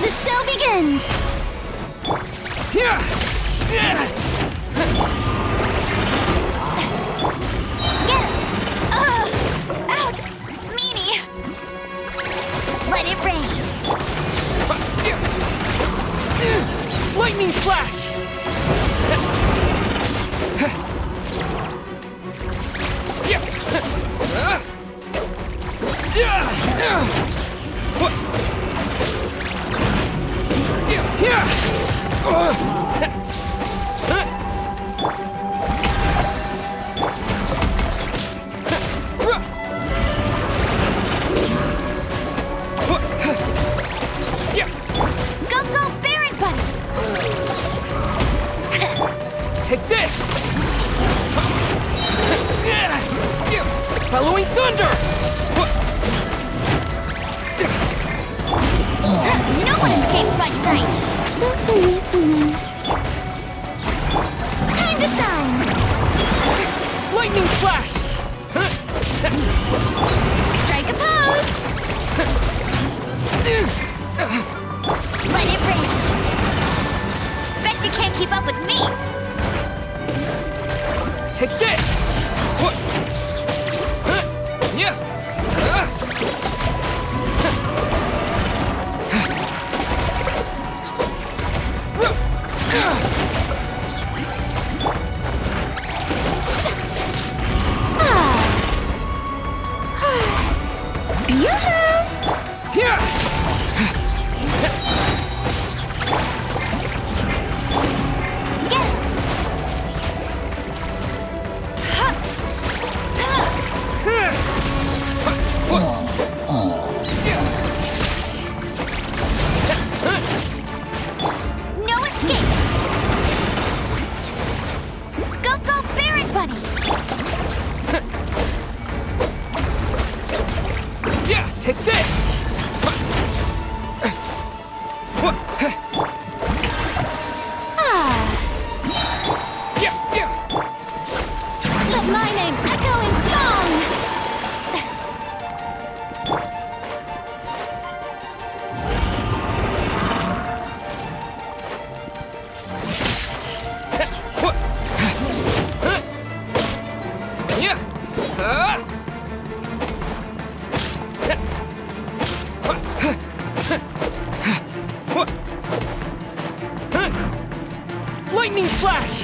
The show begins! Get it! Ouch! Meanie! Let it rain! Lightning flash! Go, go, Baron Bunny! Take this! Halloween thunder! No one escapes my sight! Time to shine! Lightning flash! Strike a pose! Let it rain! Bet you can't keep up with me! Take this! No escape! Go, go, Baron Bunny! Take this! Let my name echo in song! Lightning flash!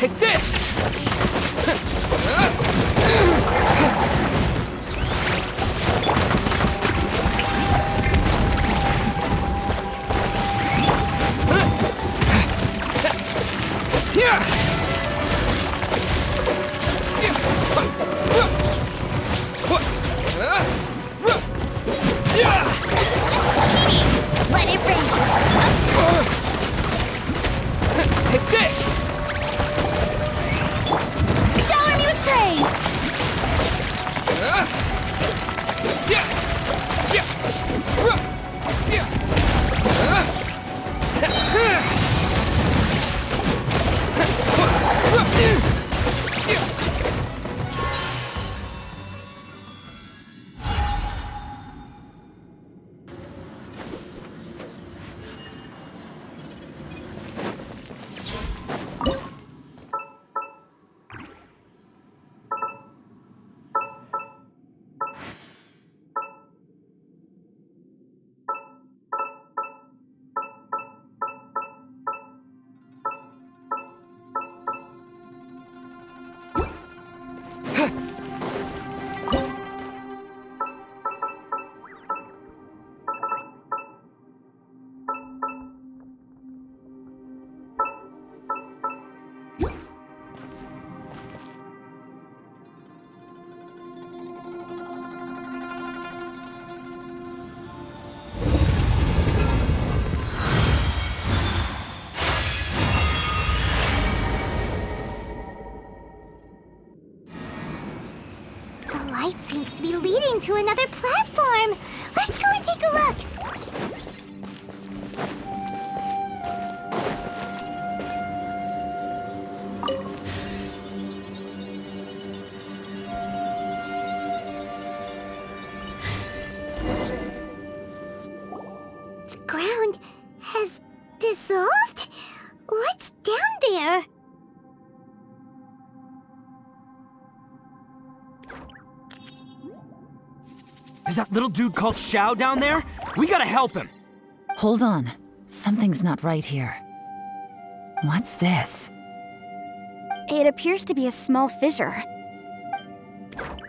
Take this! Let it rain. Take this! Shower me with praise. leading to another platform. Let's go and take a look. The ground has dissolved? What's down there? Is that little dude called Xiao down there? We gotta help him. Hold on. Something's not right here. What's this? It appears to be a small fissure.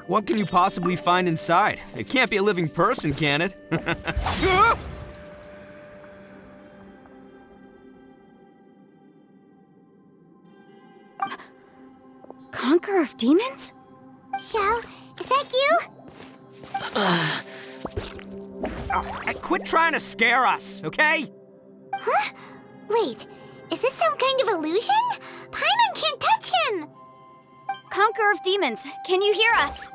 What can you possibly find inside? It can't be a living person, can it? Conqueror of demons? Xiao, is that you? Quit trying to scare us, okay? Huh? Wait, is this some kind of illusion? Paimon can't touch him! Conqueror of demons, can you hear us?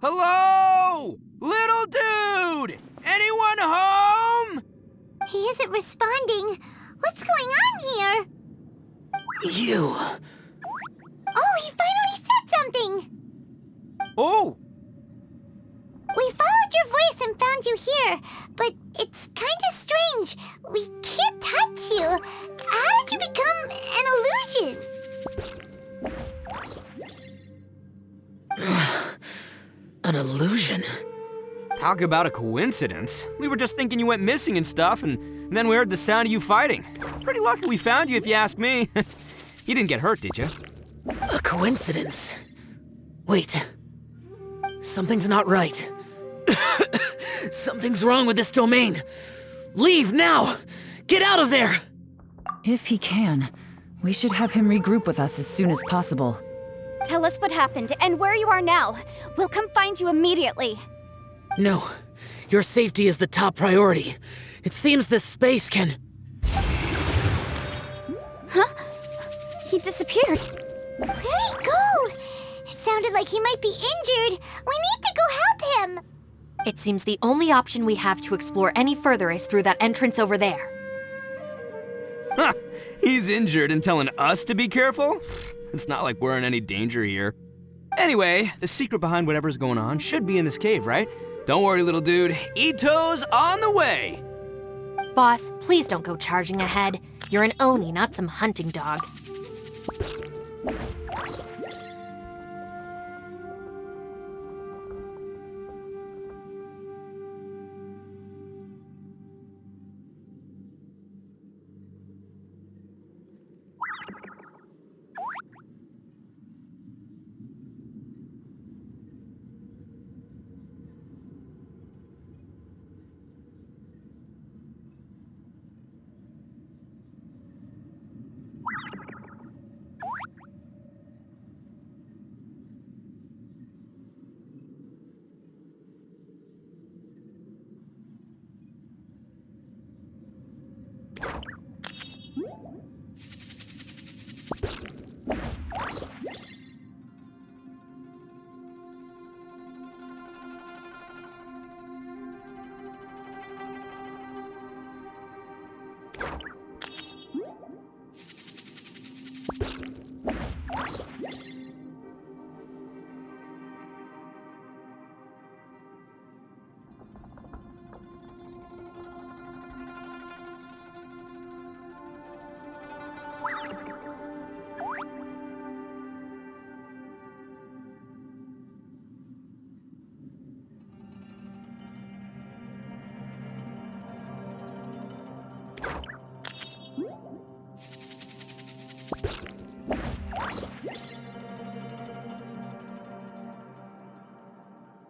Hello? Little dude! Anyone home? He isn't responding. What's going on here? You. Oh, he finally said something! Oh, We followed your voice and found you here, but it's kinda strange. We can't touch you. How did you become an illusion? An illusion? talk about a coincidence. We were just thinking you went missing and stuff, and then we heard the sound of you fighting. Pretty lucky we found you, if you ask me. You didn't get hurt, did you? A coincidence? Wait. Something's not right. Something's wrong with this domain. Leave now! Get out of there! If he can, we should have him regroup with us as soon as possible. Tell us what happened and where you are now. We'll come find you immediately. No. Your safety is the top priority. It seems this space can... Huh? He disappeared. Where'd he go? It sounded like he might be injured. We need to go help him. It seems the only option we have to explore any further is through that entrance over there. Huh, he's injured and telling us to be careful? It's not like we're in any danger here. Anyway, the secret behind whatever's going on should be in this cave, right? Don't worry, little dude. Ito's on the way! Boss, please don't go charging ahead. You're an Oni, not some hunting dog.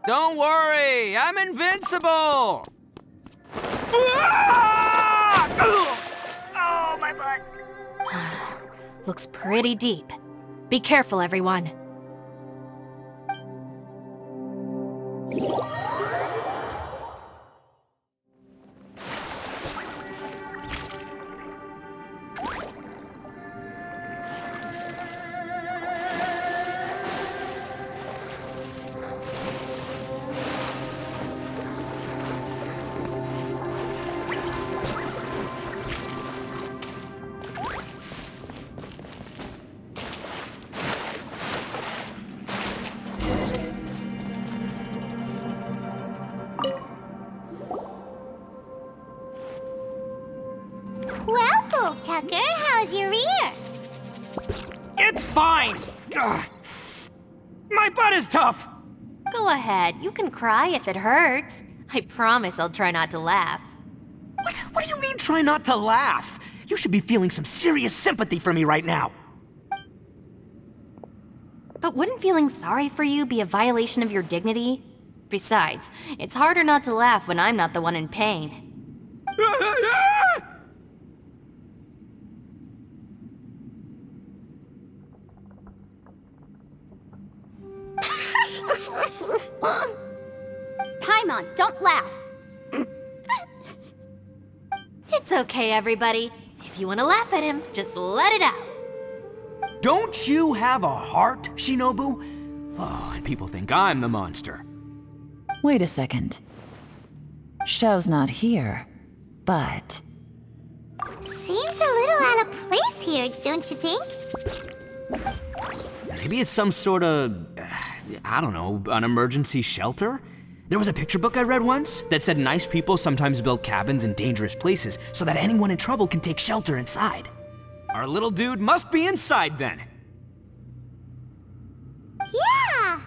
Don't worry, I'm invincible! Ah! Oh, my butt! Looks pretty deep. Be careful, everyone. Well, Bull Tucker, how's your ear? It's fine! Ugh. My butt is tough! Go ahead, you can cry if it hurts. I promise I'll try not to laugh. What do you mean, try not to laugh? You should be feeling some serious sympathy for me right now. But wouldn't feeling sorry for you be a violation of your dignity? Besides, it's harder not to laugh when I'm not the one in pain. Paimon, don't laugh. It's okay, everybody. If you want to laugh at him, just let it out. Don't you have a heart, Shinobu? Oh, and people think I'm the monster. Wait a second. Xiao's not here, but... Seems a little out of place here, don't you think? Maybe it's some sort of, I don't know, an emergency shelter? There was a picture book I read once that said nice people sometimes build cabins in dangerous places so that anyone in trouble can take shelter inside. Our little dude must be inside then. Yeah!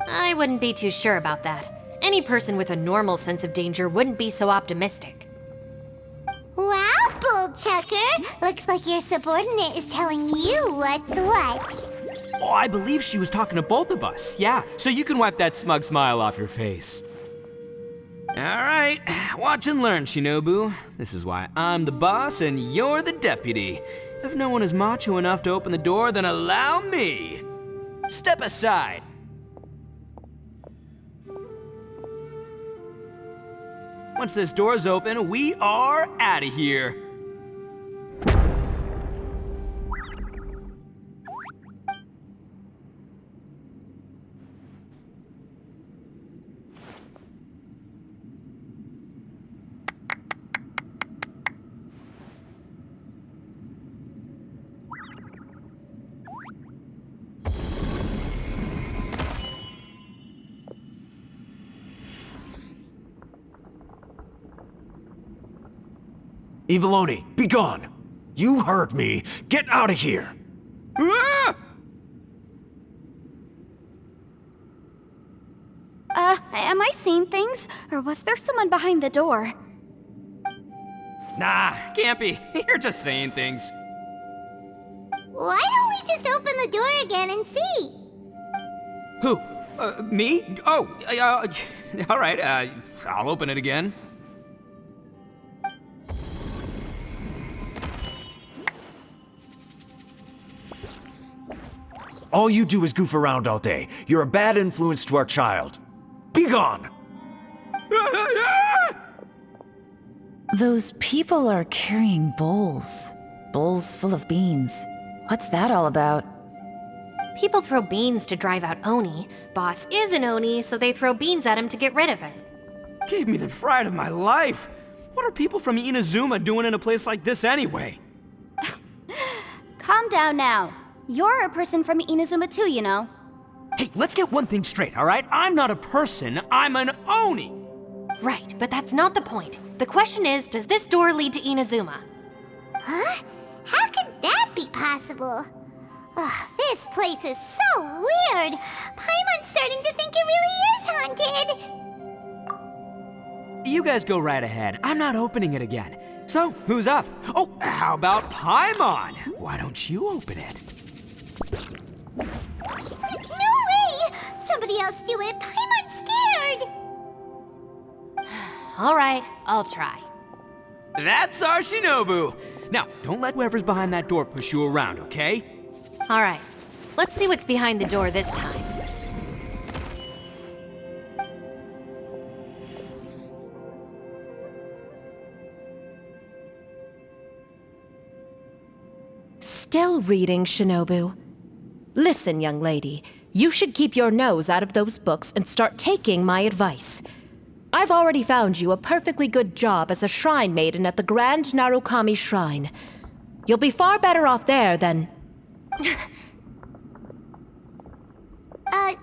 I wouldn't be too sure about that. Any person with a normal sense of danger wouldn't be so optimistic. Wow, Bull Tucker! Looks like your subordinate is telling you what's what. Oh, I believe she was talking to both of us. Yeah, so you can wipe that smug smile off your face. All right, watch and learn, Shinobu. This is why I'm the boss and you're the deputy. If no one is macho enough to open the door, then allow me. Step aside. Once this door's open, we are out of here. Eviloni, be gone! You heard me! Get out of here! Ah! Am I seeing things? Or was there someone behind the door? Nah, can't be. You're just saying things. Why don't we just open the door again and see? Who? Me? Oh, all right, I'll open it again. All you do is goof around all day. You're a bad influence to our child. Be gone! Those people are carrying bowls. Bowls full of beans. What's that all about? People throw beans to drive out Oni. Boss is an Oni, so they throw beans at him to get rid of him. Gave me the fright of my life. What are people from Inazuma doing in a place like this anyway? Calm down now. You're a person from Inazuma too, you know. Hey, let's get one thing straight, all right? I'm not a person, I'm an Oni! Right, but that's not the point. The question is, does this door lead to Inazuma? Huh? How could that be possible? Ugh, this place is so weird. Paimon's starting to think it really is haunted. You guys go right ahead. I'm not opening it again. So, who's up? Oh, how about Paimon? Why don't you open it? No way! Somebody else else do it. Paimon's scared. Alright, I'll try. That's our Shinobu! Now, don't let whoever's behind that door push you around, okay? Alright, let's see what's behind the door this time. Still reading, Shinobu. Listen, young lady, you should keep your nose out of those books and start taking my advice. I've already found you a perfectly good job as a shrine maiden at the Grand Narukami Shrine. You'll be far better off there than...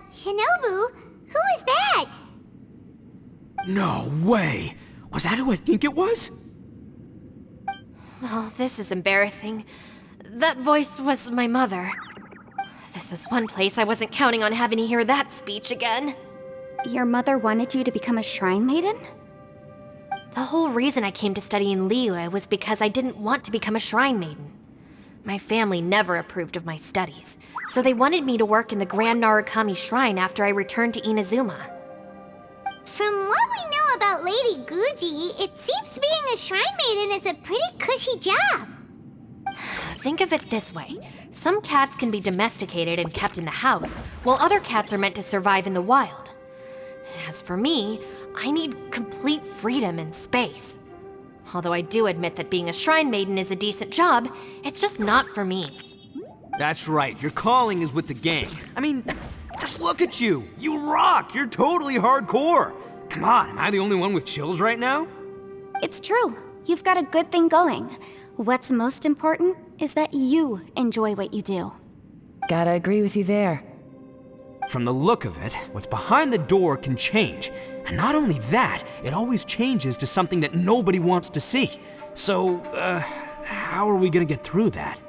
Shinobu? Who is that? No way! Was that who I think it was? Oh, this is embarrassing. That voice was my mother. This is one place I wasn't counting on having to hear that speech again. Your mother wanted you to become a shrine maiden? The whole reason I came to study in Liyue was because I didn't want to become a shrine maiden. My family never approved of my studies, so they wanted me to work in the Grand Narukami Shrine after I returned to Inazuma. From what we know about Lady Guji, it seems being a shrine maiden is a pretty cushy job. Think of it this way. Some cats can be domesticated and kept in the house, while other cats are meant to survive in the wild. As for me, I need complete freedom and space. Although I do admit that being a shrine maiden is a decent job, it's just not for me. That's right, your calling is with the gang. I mean, just look at you. You rock, you're totally hardcore. Come on, am I the only one with chills right now? It's true. You've got a good thing going. What's most important is that you enjoy what you do. Gotta agree with you there. From the look of it, what's behind the door can change. And not only that, it always changes to something that nobody wants to see. So, how are we gonna get through that?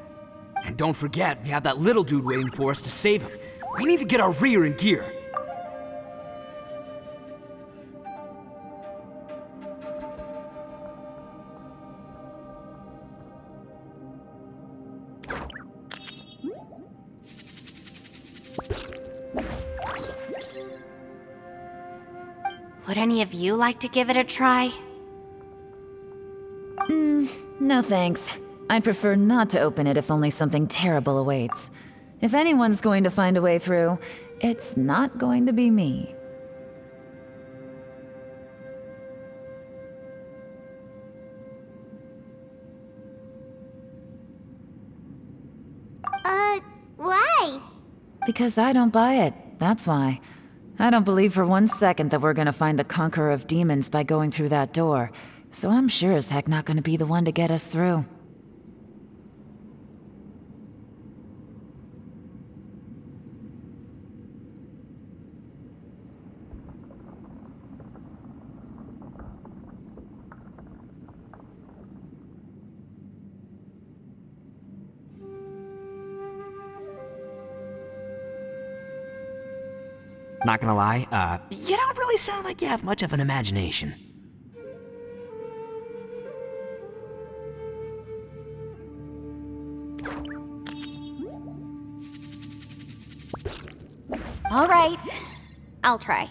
And don't forget, we have that little dude waiting for us to save him. We need to get our rear in gear. Would any of you like to give it a try? No thanks. I'd prefer not to open it if only something terrible awaits. If anyone's going to find a way through, it's not going to be me. Why? Because I don't buy it, that's why. I don't believe for one second that we're gonna find the Conqueror of Demons by going through that door, so I'm sure as heck not gonna be the one to get us through. Not gonna lie, you don't really sound like you have much of an imagination. All right, I'll try.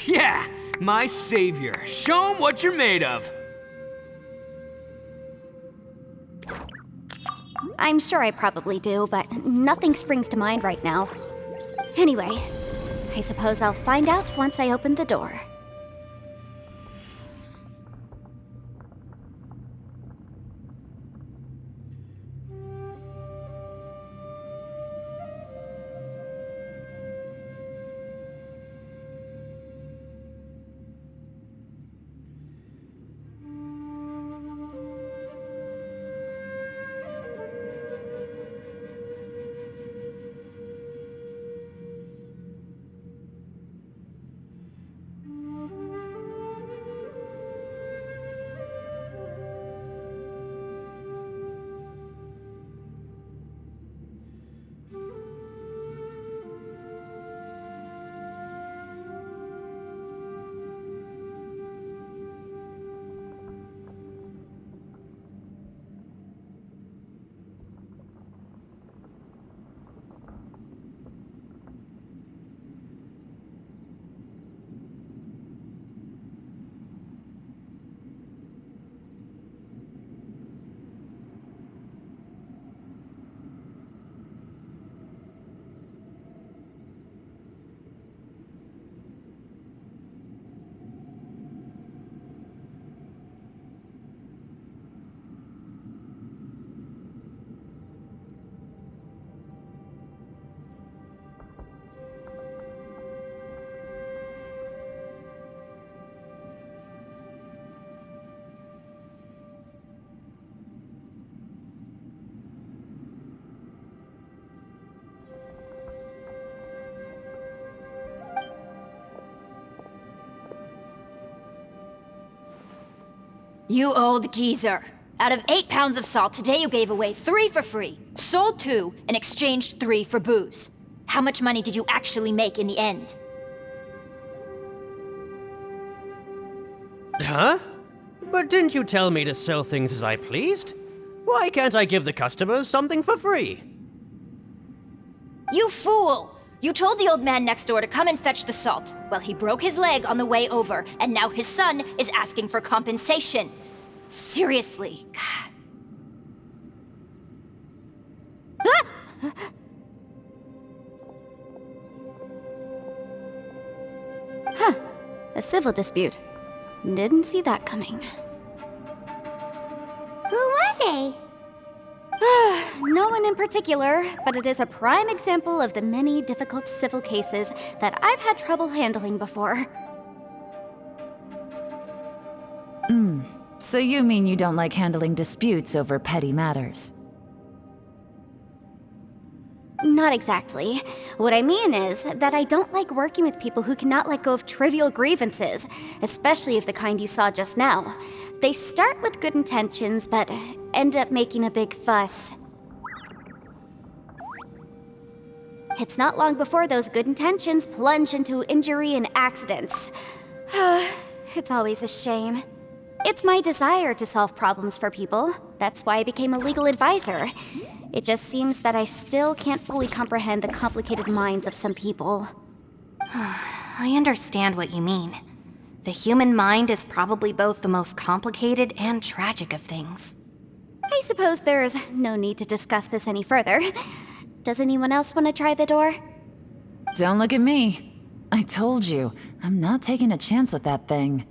Yeah, my savior. Show 'em what you're made of. I'm sure I probably do, but nothing springs to mind right now. Anyway, I suppose I'll find out once I open the door. You old geezer. Out of 8 pounds of salt, today you gave away 3 for free, sold 2, and exchanged 3 for booze. How much money did you actually make in the end? Huh? But didn't you tell me to sell things as I pleased? Why can't I give the customers something for free? You fool! You told the old man next door to come and fetch the salt. Well, he broke his leg on the way over, and now his son is asking for compensation. Seriously. Huh. A civil dispute. Didn't see that coming. Who were they? No one in particular, but it is a prime example of the many difficult civil cases that I've had trouble handling before. So you mean you don't like handling disputes over petty matters? Not exactly. What I mean is that I don't like working with people who cannot let go of trivial grievances, especially of the kind you saw just now. They start with good intentions, but end up making a big fuss. It's not long before those good intentions plunge into injury and accidents. It's always a shame. It's my desire to solve problems for people. That's why I became a legal advisor. It just seems that I still can't fully comprehend the complicated minds of some people. I understand what you mean. The human mind is probably both the most complicated and tragic of things. I suppose there's no need to discuss this any further. Does anyone else want to try the door? Don't look at me. I told you, I'm not taking a chance with that thing.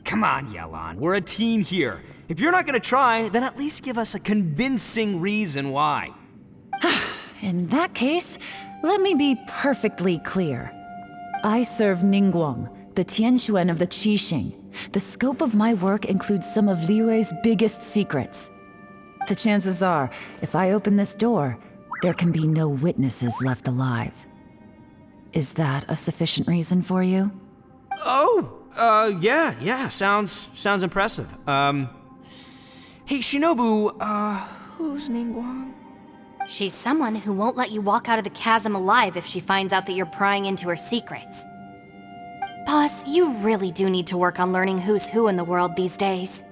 Come on, Yelan. We're a team here. If you're not gonna try, then at least give us a convincing reason why. In that case, let me be perfectly clear. I serve Ningguang, the Tianxuan of the Qixing. The scope of my work includes some of Liyue's biggest secrets. The chances are, if I open this door, there can be no witnesses left alive. Is that a sufficient reason for you? Yeah, sounds impressive. Hey, Shinobu, who's Ningguang? She's someone who won't let you walk out of the chasm alive if she finds out that you're prying into her secrets. Boss, you really do need to work on learning who's who in the world these days.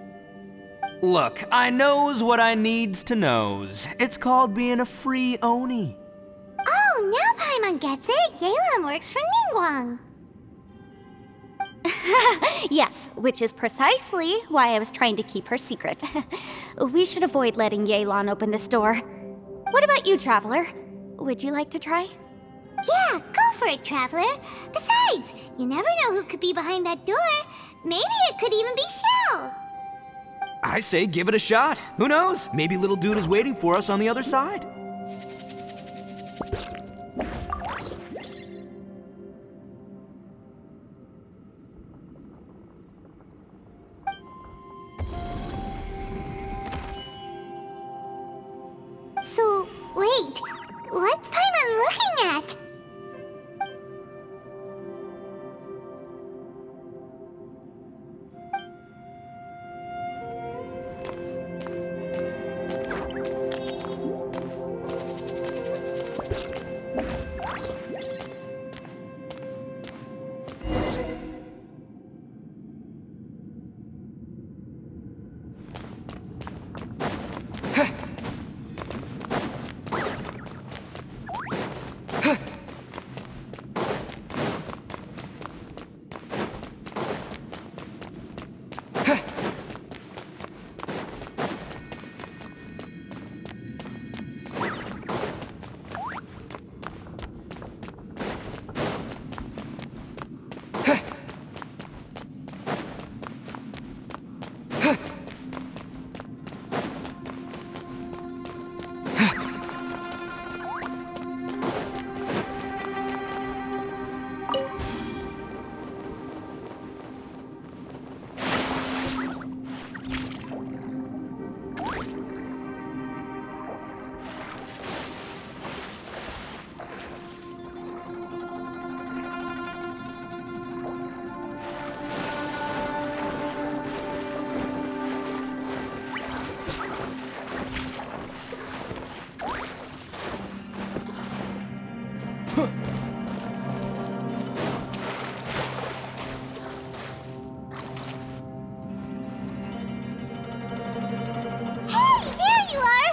Look, I knows what I needs to knows. It's called being a free Oni. Oh, now Paimon gets it. Yelan works for Ningguang. Yes, which is precisely why I was trying to keep her secret. We should avoid letting Yelan open this door. What about you, Traveler? Would you like to try? Yeah, go for it, Traveler. Besides, you never know who could be behind that door. Maybe it could even be Shell. I say give it a shot. Who knows? Maybe little dude is waiting for us on the other side. So, wait. What's Paimon looking at? Hey, there you are!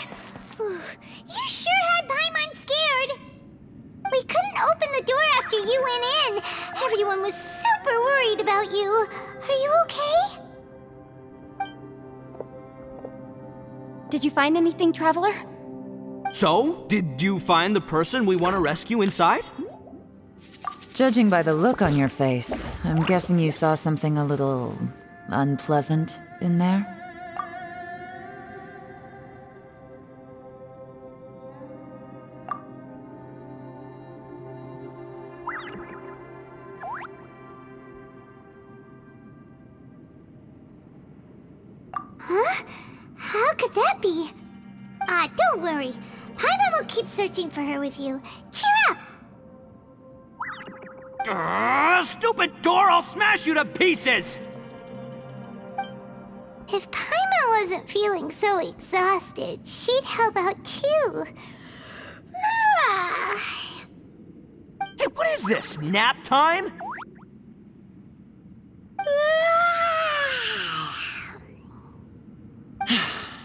Whew, you sure had Paimon scared. We couldn't open the door after you went in. Everyone was super worried about you. Are you okay? Did you find anything, Traveler? So, did you find the person we want to rescue inside? Judging by the look on your face, I'm guessing you saw something a little unpleasant in there? Huh? How could that be? Don't worry. Paimon will keep searching for her with you. Cheer up! Stupid door! I'll smash you to pieces! If Paimon wasn't feeling so exhausted, she'd help out too. Hey, what is this? Nap time?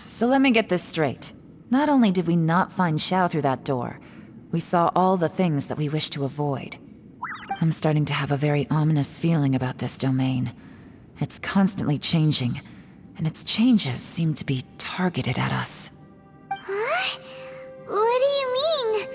So let me get this straight. Not only did we not find Xiao through that door, we saw all the things that we wish to avoid. I'm starting to have a very ominous feeling about this domain. It's constantly changing, and its changes seem to be targeted at us. Huh? What do you mean?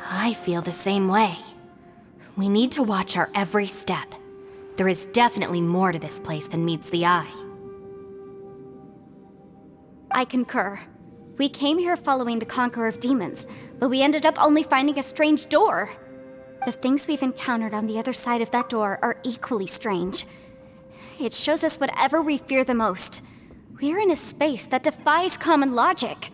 I feel the same way. We need to watch our every step. There is definitely more to this place than meets the eye. I concur. We came here following the Conqueror of Demons, but we ended up only finding a strange door. The things we've encountered on the other side of that door are equally strange. It shows us whatever we fear the most. We're in a space that defies common logic.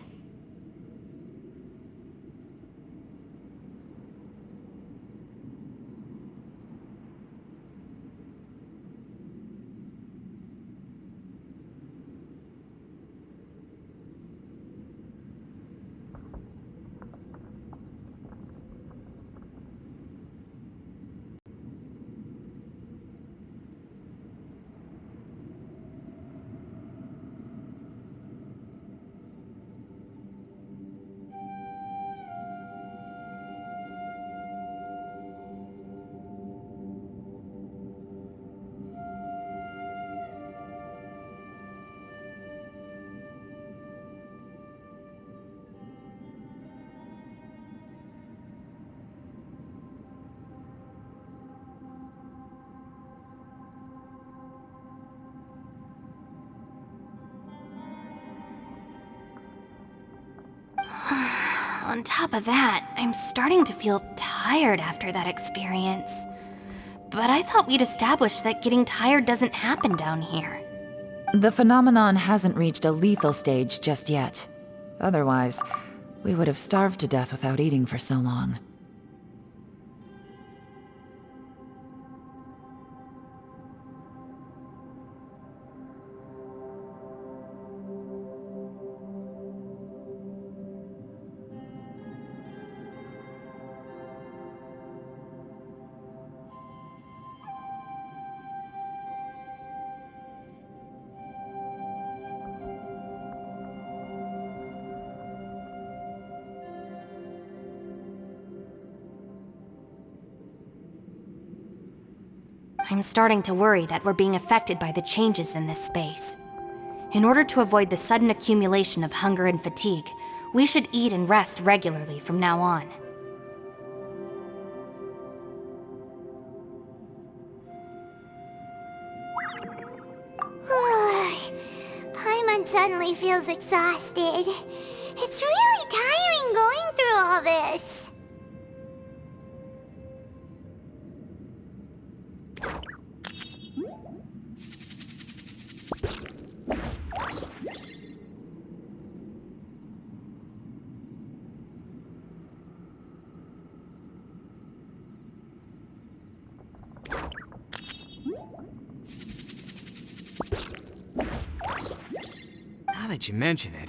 On top of that, I'm starting to feel tired after that experience. But I thought we'd established that getting tired doesn't happen down here. The phenomenon hasn't reached a lethal stage just yet. Otherwise, we would have starved to death without eating for so long. I'm starting to worry that we're being affected by the changes in this space. In order to avoid the sudden accumulation of hunger and fatigue, we should eat and rest regularly from now on. Paimon suddenly feels exhausted. It's really tiring going through all this. Now that you mention it,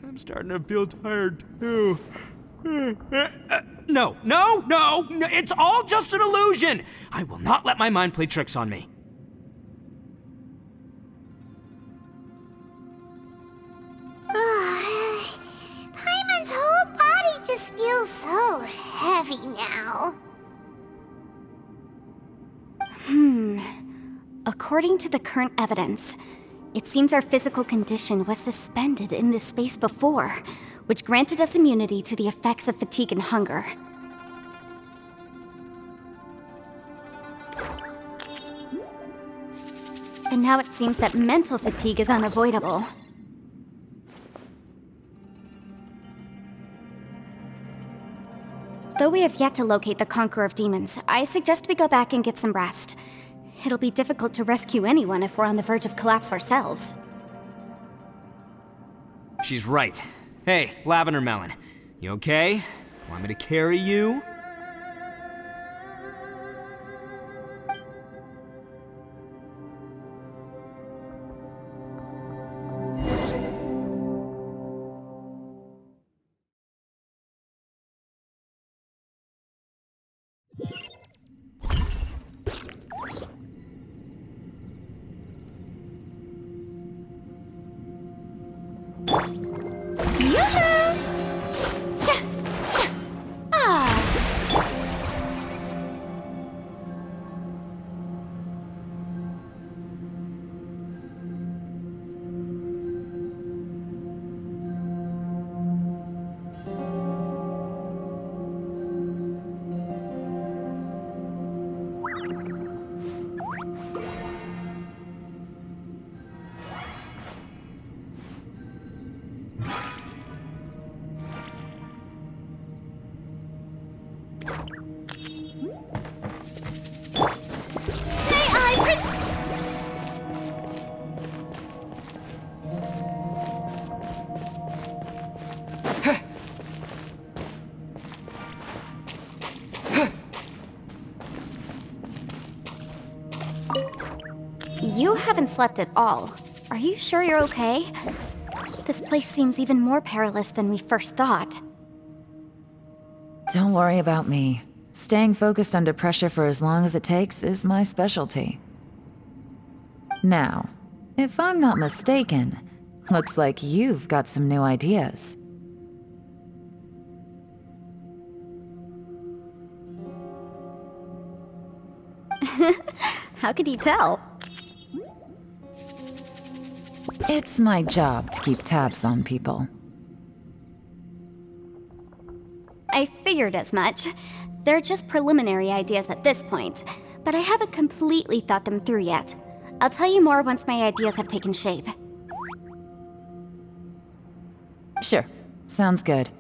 I'm starting to feel tired too. No, it's all just an illusion! I will not let my mind play tricks on me. Paimon's whole body just feels so heavy now. According to the current evidence, it seems our physical condition was suspended in this space before, which granted us immunity to the effects of fatigue and hunger. And now it seems that mental fatigue is unavoidable. Though we have yet to locate the Conqueror of Demons, I suggest we go back and get some rest. It'll be difficult to rescue anyone if we're on the verge of collapse ourselves. She's right. Hey, Lavender Melon, you okay? Want me to carry you? You haven't slept at all. Are you sure you're okay? This place seems even more perilous than we first thought. Don't worry about me. Staying focused under pressure for as long as it takes is my specialty. Now, if I'm not mistaken, looks like you've got some new ideas. How could you tell? It's my job to keep tabs on people. I figured as much. They're just preliminary ideas at this point, but I haven't completely thought them through yet. I'll tell you more once my ideas have taken shape. Sure, sounds good.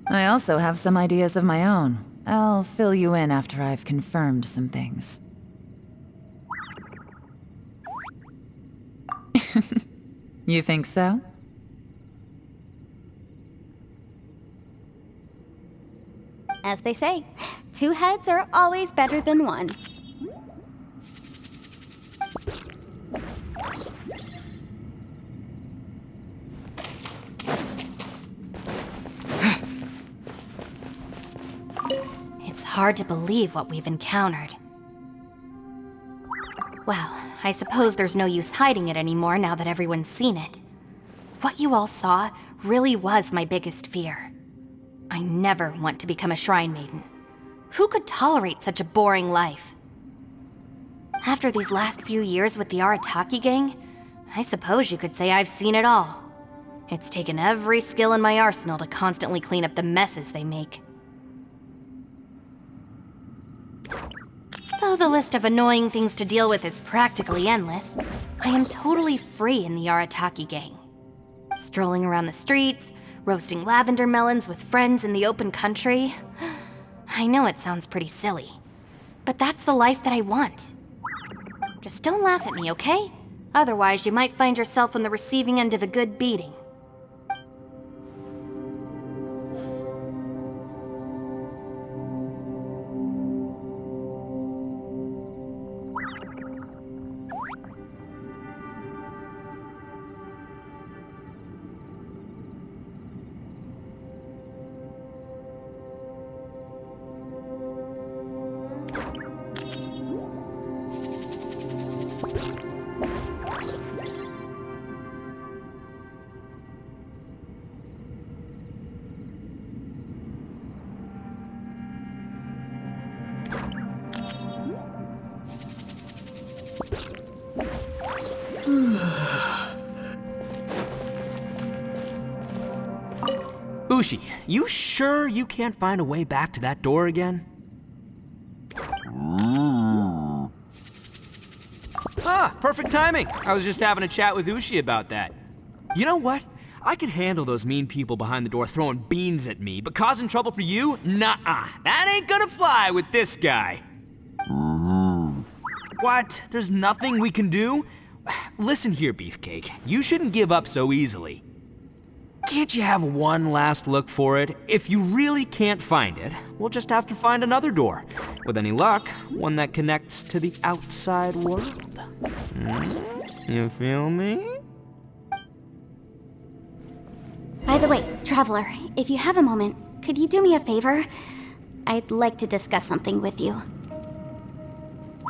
I also have some ideas of my own. I'll fill you in after I've confirmed some things. You think so? As they say, 2 heads are always better than 1. It's hard to believe what we've encountered. Well, I suppose there's no use hiding it anymore now that everyone's seen it. What you all saw really was my biggest fear. I never want to become a Shrine Maiden. Who could tolerate such a boring life? After these last few years with the Arataki gang, I suppose you could say I've seen it all. It's taken every skill in my arsenal to constantly clean up the messes they make. Though the list of annoying things to deal with is practically endless, I am totally free in the Arataki gang. Strolling around the streets, roasting lavender melons with friends in the open country. I know it sounds pretty silly, but that's the life that I want. Just don't laugh at me, okay? Otherwise, you might find yourself on the receiving end of a good beating. Ushi, you sure you can't find a way back to that door again? Ah, perfect timing. I was just having a chat with Ushi about that. You know what? I can handle those mean people behind the door throwing beans at me, but causing trouble for you? Nuh-uh. That ain't gonna fly with this guy. What? There's nothing we can do? Listen here, Beefcake. You shouldn't give up so easily. Can't you have one last look for it? If you really can't find it, we'll just have to find another door. With any luck, one that connects to the outside world. You feel me? By the way, Traveler, if you have a moment, could you do me a favor? I'd like to discuss something with you.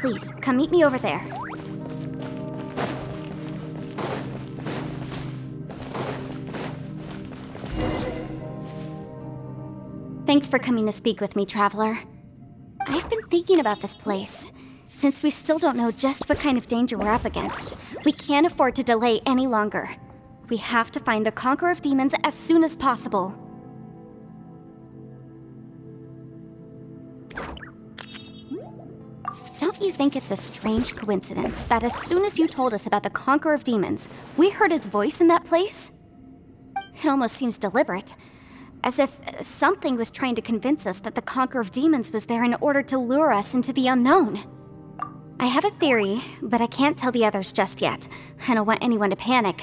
Please, come meet me over there. Thanks for coming to speak with me, Traveler. I've been thinking about this place. Since we still don't know just what kind of danger we're up against, we can't afford to delay any longer. We have to find the Conqueror of Demons as soon as possible. Don't you think it's a strange coincidence that as soon as you told us about the Conqueror of Demons, we heard his voice in that place? It almost seems deliberate. As if something was trying to convince us that the Conqueror of Demons was there in order to lure us into the unknown. I have a theory, but I can't tell the others just yet. I don't want anyone to panic.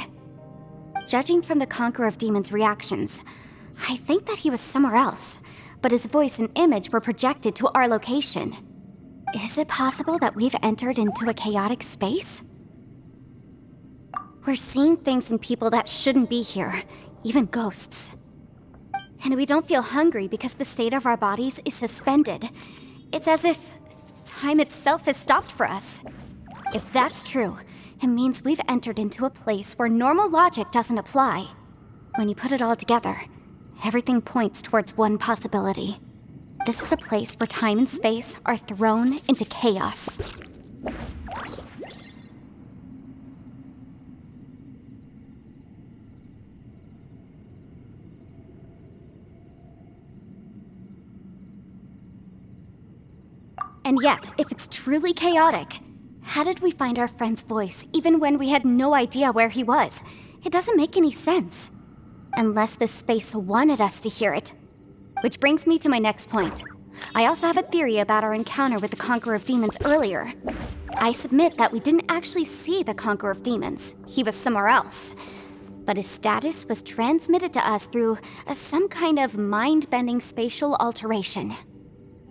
Judging from the Conqueror of Demons' reactions, I think that he was somewhere else, but his voice and image were projected to our location. Is it possible that we've entered into a chaotic space? We're seeing things and people that shouldn't be here, even ghosts. And we don't feel hungry because the state of our bodies is suspended. It's as if time itself has stopped for us. If that's true, it means we've entered into a place where normal logic doesn't apply. When you put it all together, everything points towards one possibility. This is a place where time and space are thrown into chaos. And yet, if it's truly chaotic, how did we find our friend's voice even when we had no idea where he was? It doesn't make any sense. Unless this space wanted us to hear it. Which brings me to my next point. I also have a theory about our encounter with the Conqueror of Demons earlier. I submit that we didn't actually see the Conqueror of Demons. He was somewhere else. But his status was transmitted to us through some kind of mind-bending spatial alteration.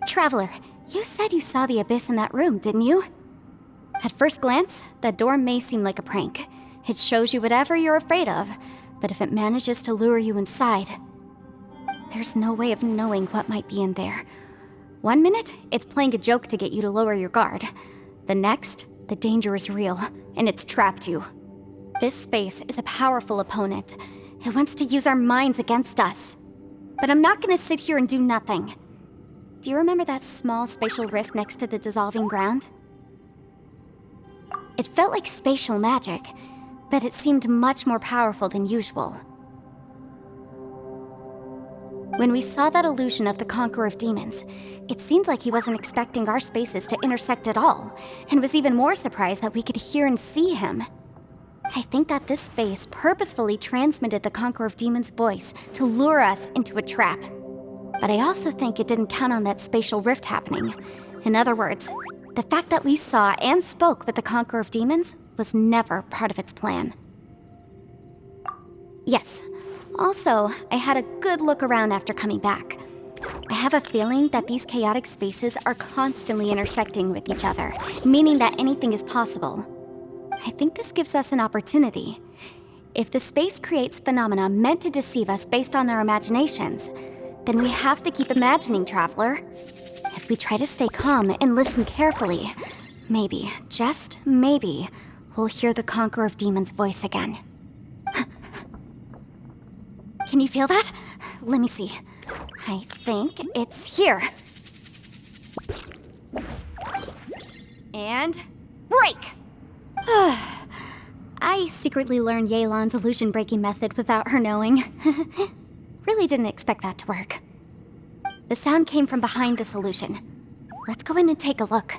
Traveler, you said you saw the abyss in that room, didn't you? At first glance, that door may seem like a prank. It shows you whatever you're afraid of, but if it manages to lure you inside, there's no way of knowing what might be in there. One minute, it's playing a joke to get you to lower your guard. The next, the danger is real, and it's trapped you. This space is a powerful opponent. It wants to use our minds against us. But I'm not gonna sit here and do nothing. Do you remember that small spatial rift next to the dissolving ground? It felt like spatial magic, but it seemed much more powerful than usual. When we saw that illusion of the Conqueror of Demons, it seemed like he wasn't expecting our spaces to intersect at all, and was even more surprised that we could hear and see him. I think that this space purposefully transmitted the Conqueror of Demons' voice to lure us into a trap. But I also think it didn't count on that spatial rift happening. In other words, the fact that we saw and spoke with the Conqueror of Demons was never part of its plan. Yes. Also, I had a good look around after coming back. I have a feeling that these chaotic spaces are constantly intersecting with each other, meaning that anything is possible. I think this gives us an opportunity. If the space creates phenomena meant to deceive us based on our imaginations, then we have to keep imagining, Traveler. If we try to stay calm and listen carefully, maybe, just maybe, we'll hear the Conqueror of Demons' voice again. Can you feel that? Let me see. I think it's here. And break! I secretly learned Yelan's illusion-breaking method without her knowing. Really didn't expect that to work. The sound came from behind this illusion. Let's go in and take a look.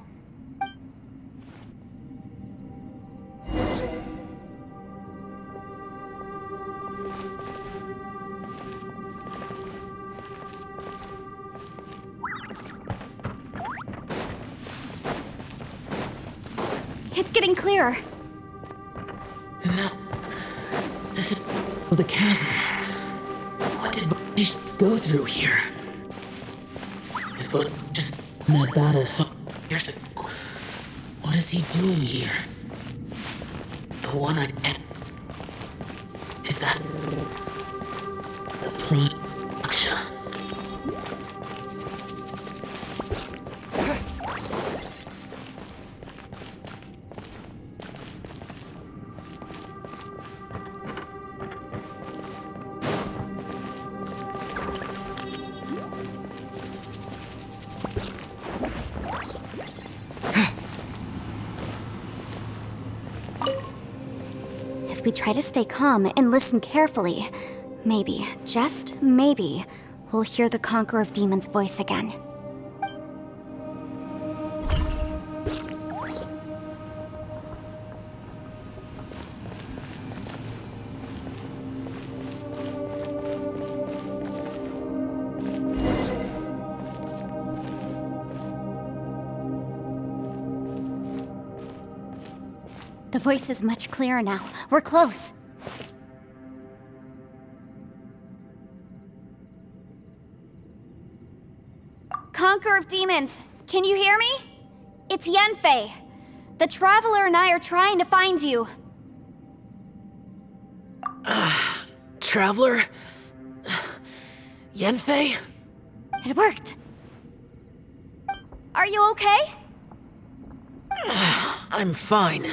It's getting clearer. No. This is the chasm. What did patients go through here? If it was just in that battle years ago, what is he doing here? The one I met. Is that the Praksha? If we try to stay calm and listen carefully, maybe, just maybe, we'll hear the Conqueror of Demons' voice again. The voice is much clearer now. We're close. Conqueror of Demons, can you hear me? It's Yenfei. The Traveler and I are trying to find you. Traveler? Yenfei? It worked. Are you okay? I'm fine.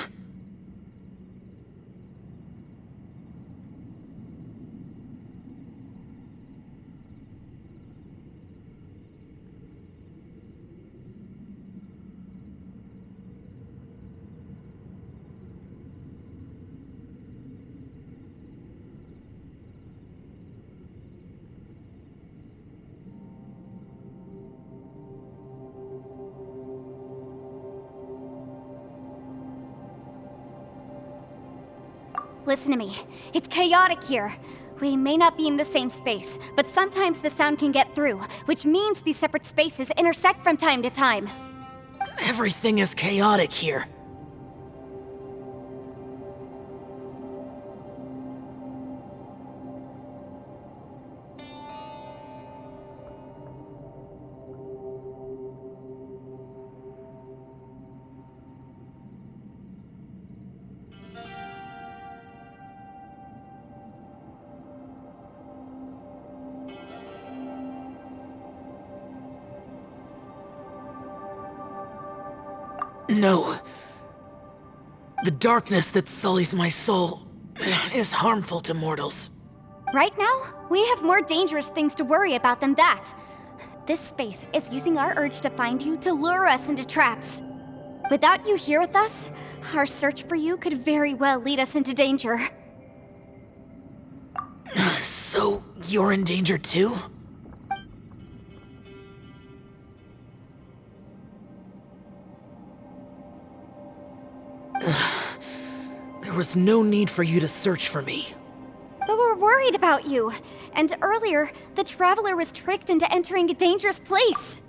Listen to me. It's chaotic here. We may not be in the same space, but sometimes the sound can get through, which means these separate spaces intersect from time to time. Everything is chaotic here. No. The darkness that sullies my soul is harmful to mortals. Right now, we have more dangerous things to worry about than that. This space is using our urge to find you to lure us into traps. Without you here with us, our search for you could very well lead us into danger. So, you're in danger too? There was no need for you to search for me. But we're worried about you. And earlier, the Traveler was tricked into entering a dangerous place.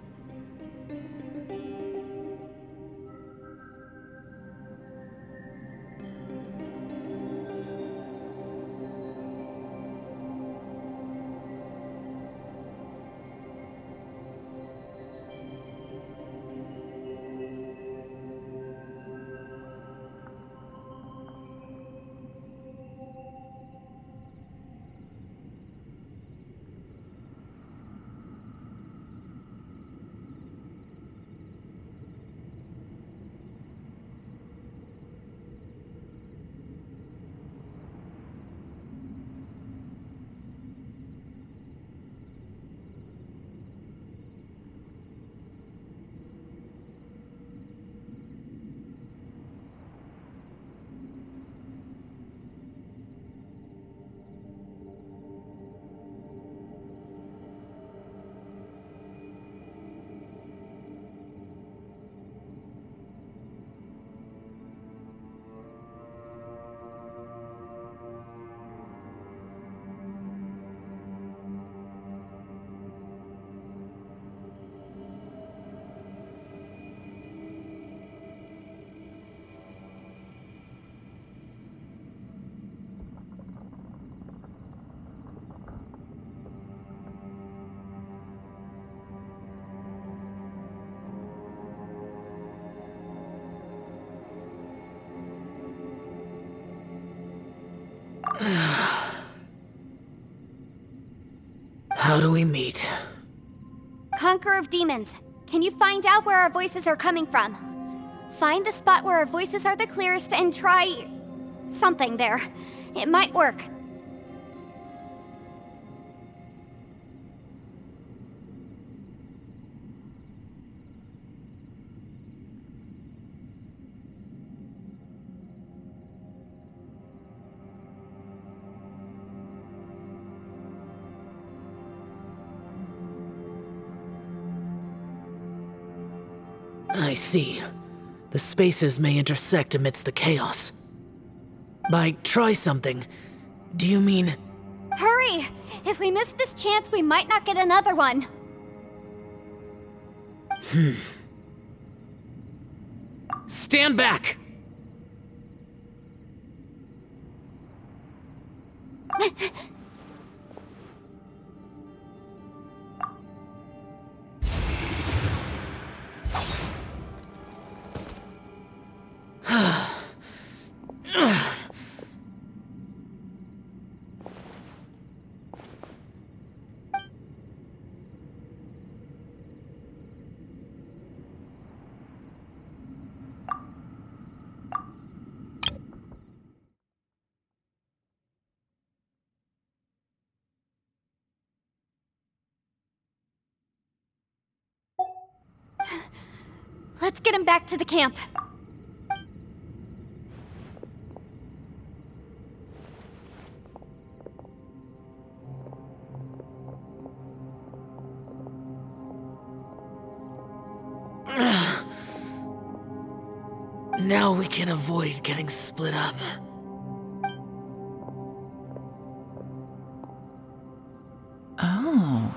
How do we meet? Conqueror of Demons, can you find out where our voices are coming from? Find the spot where our voices are the clearest and try something there. It might work. I see. The spaces may intersect amidst the chaos. By try something, do you mean... Hurry! If we miss this chance, we might not get another one. Stand back! Let's get him back to the camp. Now we can avoid getting split up. Oh.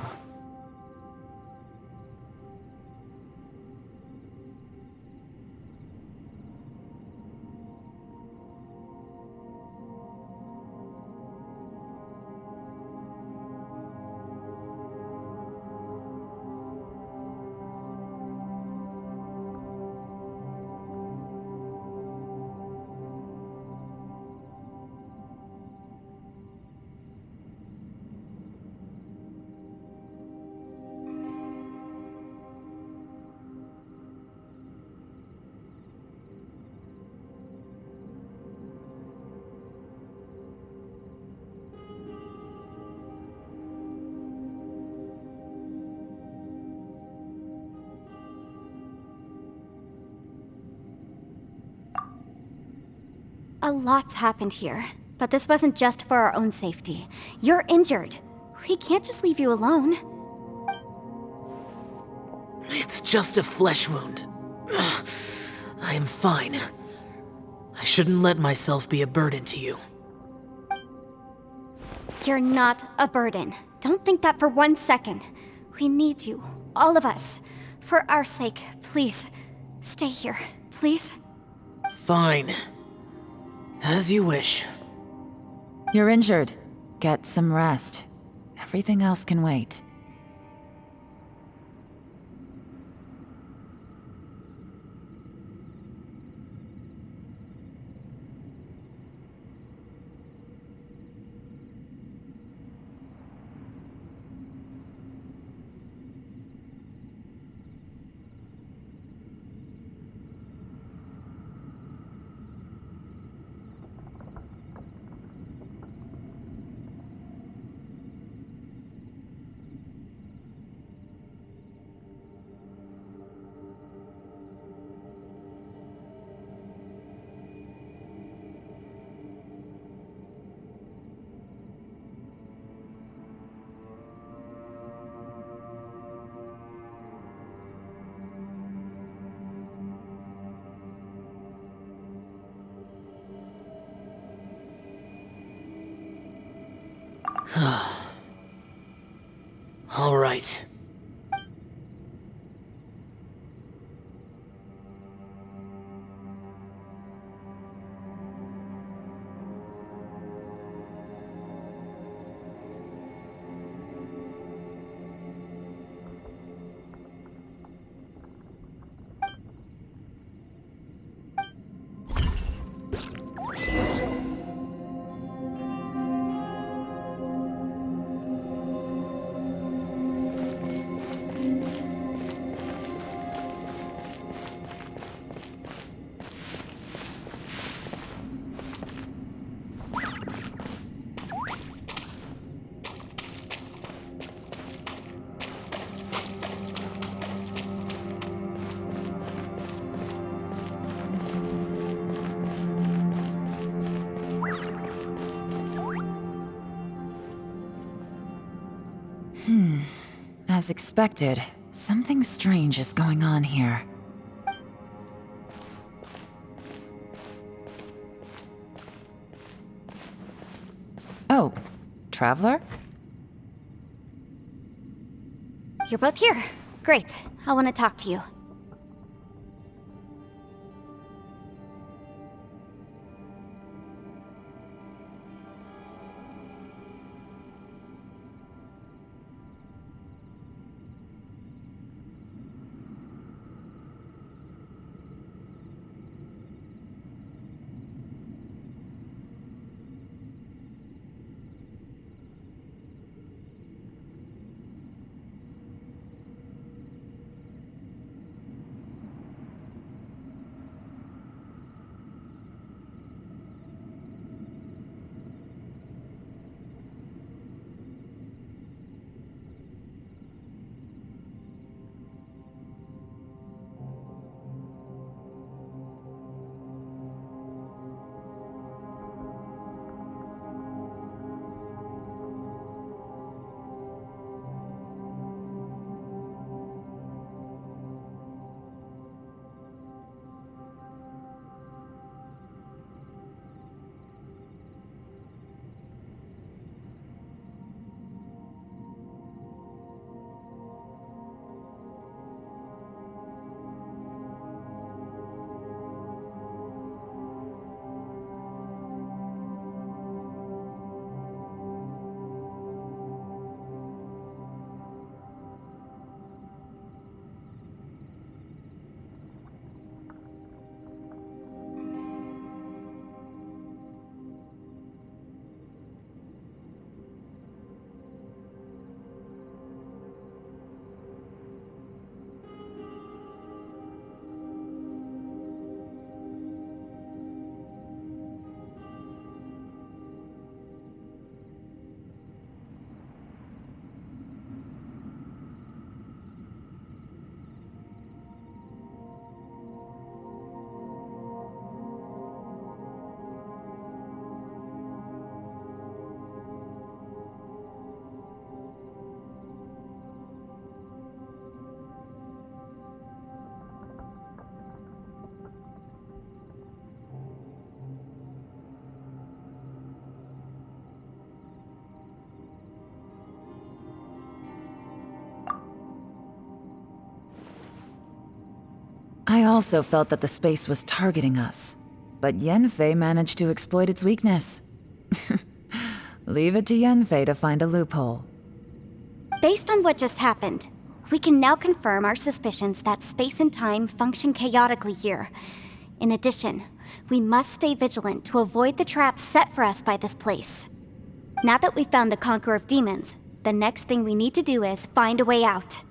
lot's happened here, but this wasn't just for our own safety. You're injured. We can't just leave you alone. It's just a flesh wound. I am fine. I shouldn't let myself be a burden to you. You're not a burden. Don't think that for 1 second. We need you, all of us. For our sake, please, stay here, please. Fine. As you wish. You're injured. Get some rest. Everything else can wait. All right. As expected, something strange is going on here. Oh, Traveler? You're both here. Great. I want to talk to you. I also felt that the space was targeting us, but Yenfei managed to exploit its weakness. Leave it to Yenfei to find a loophole. Based on what just happened, we can now confirm our suspicions that space and time function chaotically here. In addition, we must stay vigilant to avoid the traps set for us by this place. Now that we've found the Conqueror of Demons, the next thing we need to do is find a way out.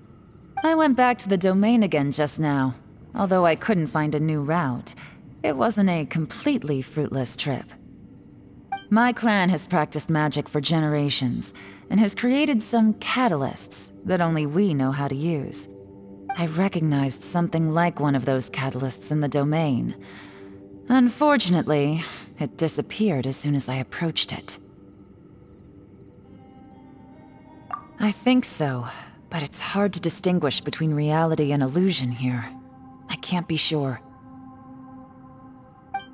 I went back to the domain again just now. Although I couldn't find a new route, it wasn't a completely fruitless trip. My clan has practiced magic for generations, and has created some catalysts that only we know how to use. I recognized something like one of those catalysts in the domain. Unfortunately, it disappeared as soon as I approached it. I think so, but it's hard to distinguish between reality and illusion here. I can't be sure.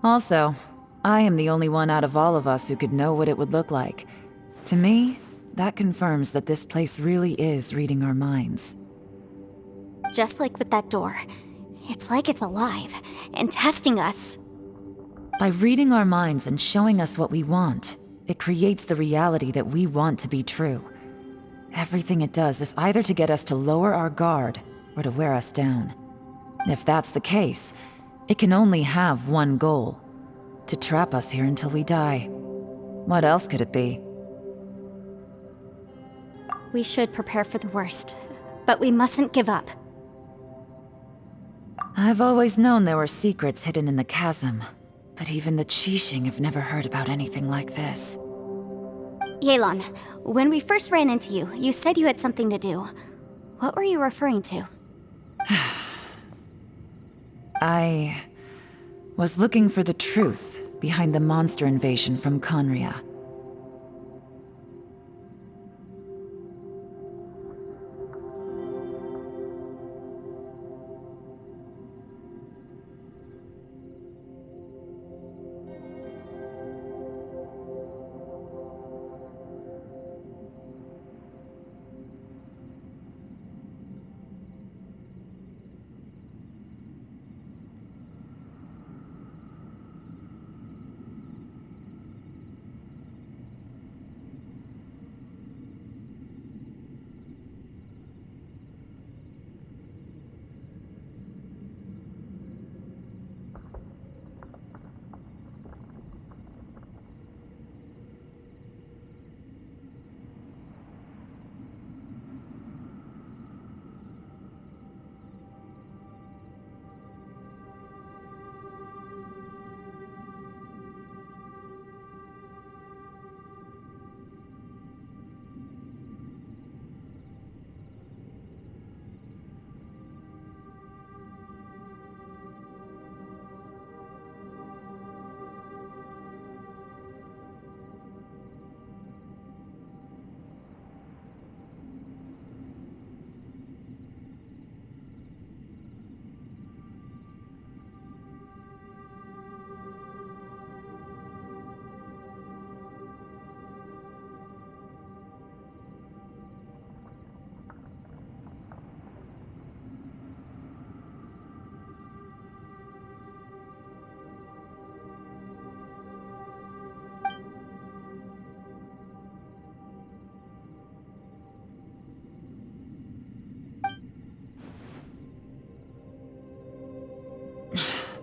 Also, I am the only one out of all of us who could know what it would look like. To me, that confirms that this place really is reading our minds. Just like with that door, it's like it's alive and testing us. By reading our minds and showing us what we want, it creates the reality that we want to be true. Everything it does is either to get us to lower our guard or to wear us down. If that's the case, it can only have one goal: to trap us here until we die. What else could it be? We should prepare for the worst, but we mustn't give up. I've always known there were secrets hidden in the chasm, but even the Qixing have never heard about anything like this. Yelan, when we first ran into you, you said you had something to do. What were you referring to? I was looking for the truth behind the monster invasion from Conria.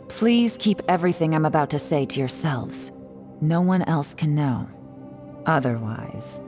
Please keep everything I'm about to say to yourselves. No one else can know. Otherwise...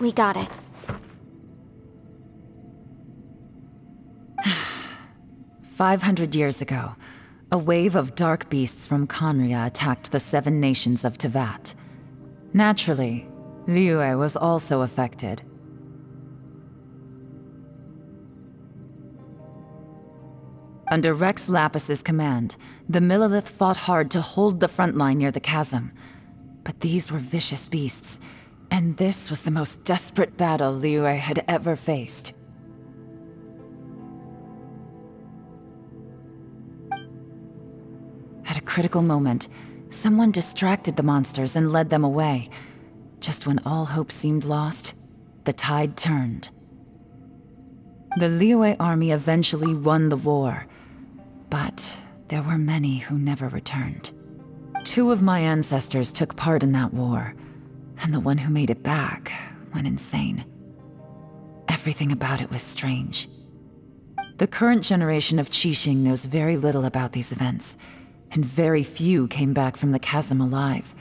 We got it. 500 years ago, a wave of dark beasts from Conria attacked the 7 nations of Tevat. Naturally, Liyue was also affected. Under Rex Lapis's command, the Millelith fought hard to hold the front line near the chasm. But these were vicious beasts, and this was the most desperate battle Liyue had ever faced. At a critical moment, someone distracted the monsters and led them away. Just when all hope seemed lost, the tide turned. The Liyue army eventually won the war, but there were many who never returned. 2 of my ancestors took part in that war, and the one who made it back went insane. Everything about it was strange. The current generation of Qixing knows very little about these events, and very few came back from the chasm alive.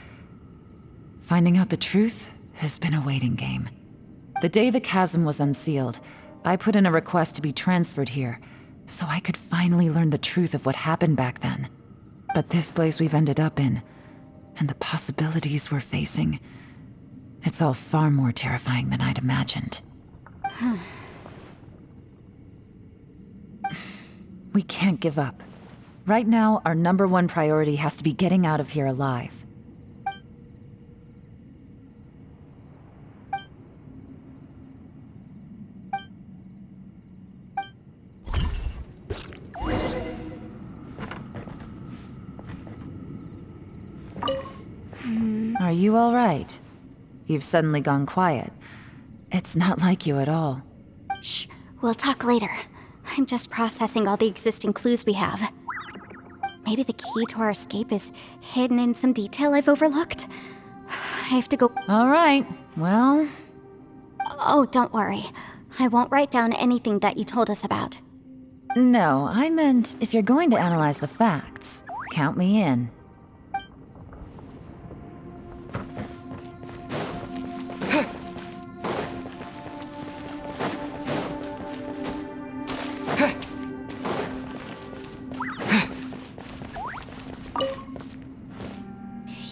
Finding out the truth has been a waiting game. The day the chasm was unsealed, I put in a request to be transferred here, so I could finally learn the truth of what happened back then. But this place we've ended up in, and the possibilities we're facing, it's all far more terrifying than I'd imagined. We can't give up. Right now, our #1 priority has to be getting out of here alive. Are you all right? You've suddenly gone quiet. It's not like you at all. Shh, we'll talk later. I'm just processing all the existing clues we have. Maybe the key to our escape is hidden in some detail I've overlooked. I have to go. All right, well... Oh, don't worry. I won't write down anything that you told us about. No, I meant if you're going to analyze the facts, count me in.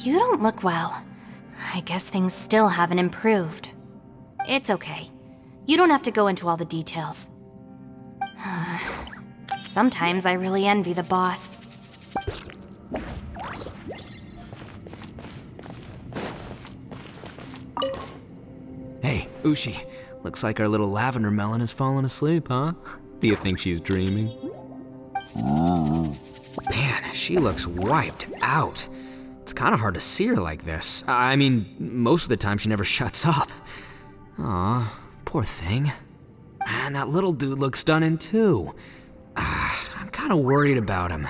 You don't look well. I guess things still haven't improved. It's okay. You don't have to go into all the details. Sometimes I really envy the boss. Hey, Ushi. Looks like our little lavender melon has fallen asleep, huh? Do you think she's dreaming? Man, she looks wiped out. It's kind of hard to see her like this. I mean, most of the time she never shuts up. Aw, poor thing. Man, that little dude looks stunning too. I'm kind of worried about him.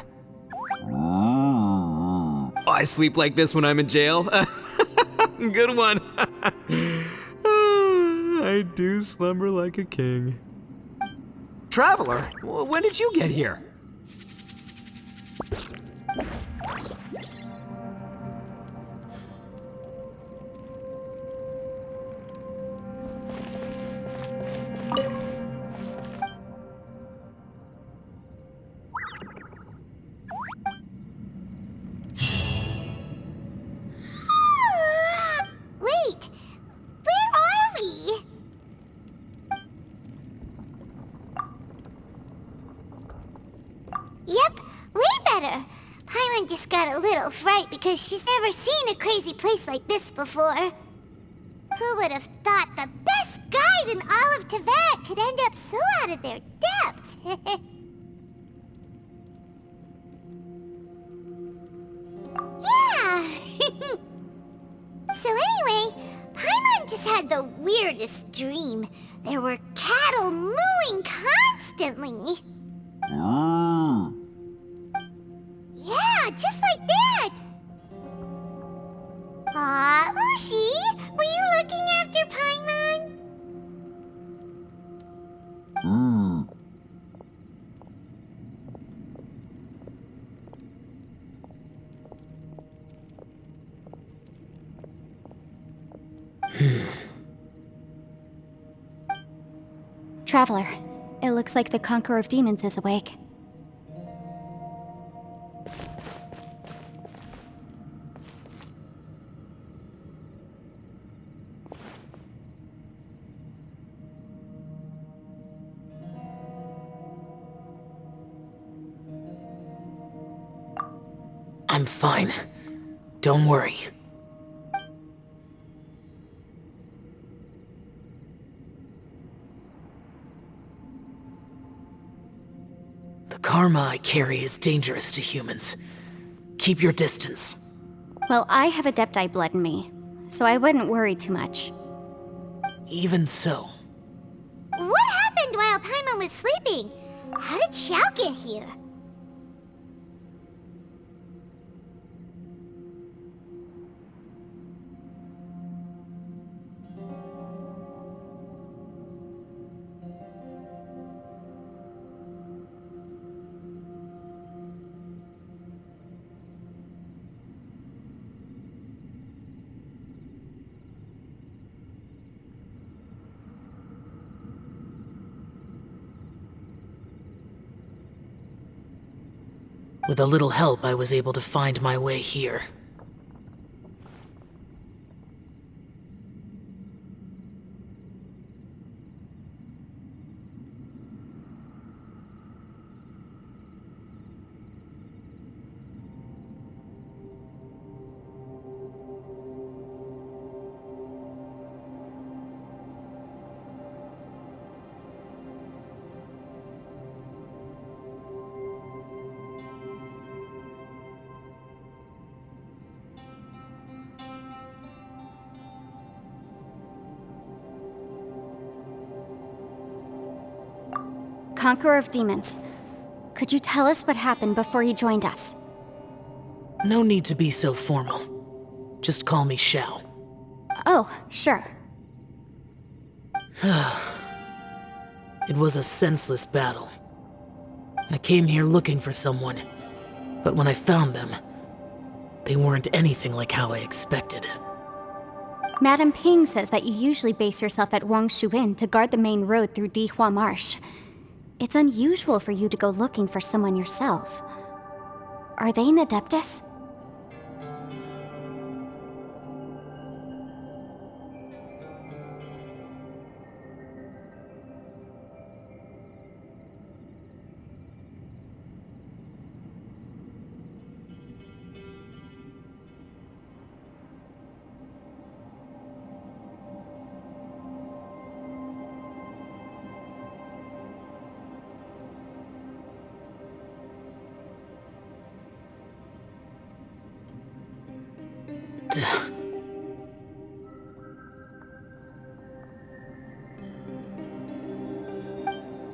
Oh, I sleep like this when I'm in jail. Good one. I do slumber like a king. Traveler, when did you get here? Wait, where are we? Yep, way better. Paimon just got a little fright because she's never seen a crazy place like this before. Who would have thought the best guide in all of Tibet could end up so out of their depth? Yeah! So anyway, Paimon just had the weirdest dream. There were cattle mooing constantly. Yeah, just like that. Aw, Ushi, were you looking after Paimon? Traveler, it looks like the Conqueror of Demons is awake. I'm fine. Don't worry. The karma I carry is dangerous to humans. Keep your distance. Well, I have Adepti blood in me, so I wouldn't worry too much. Even so, What happened while Paimon was sleeping? How did Xiao get here? with a little help, I was able to find my way here. Conqueror of Demons, could you tell us what happened before you joined us? No need to be so formal. Just call me Xiao. Oh, sure. It was a senseless battle. I came here looking for someone, but when I found them, they weren't anything like how I expected. Madame Ping says that you usually base yourself at Wangshu Inn to guard the main road through Dihua Marsh. It's unusual for you to go looking for someone yourself. Are they an Adeptus?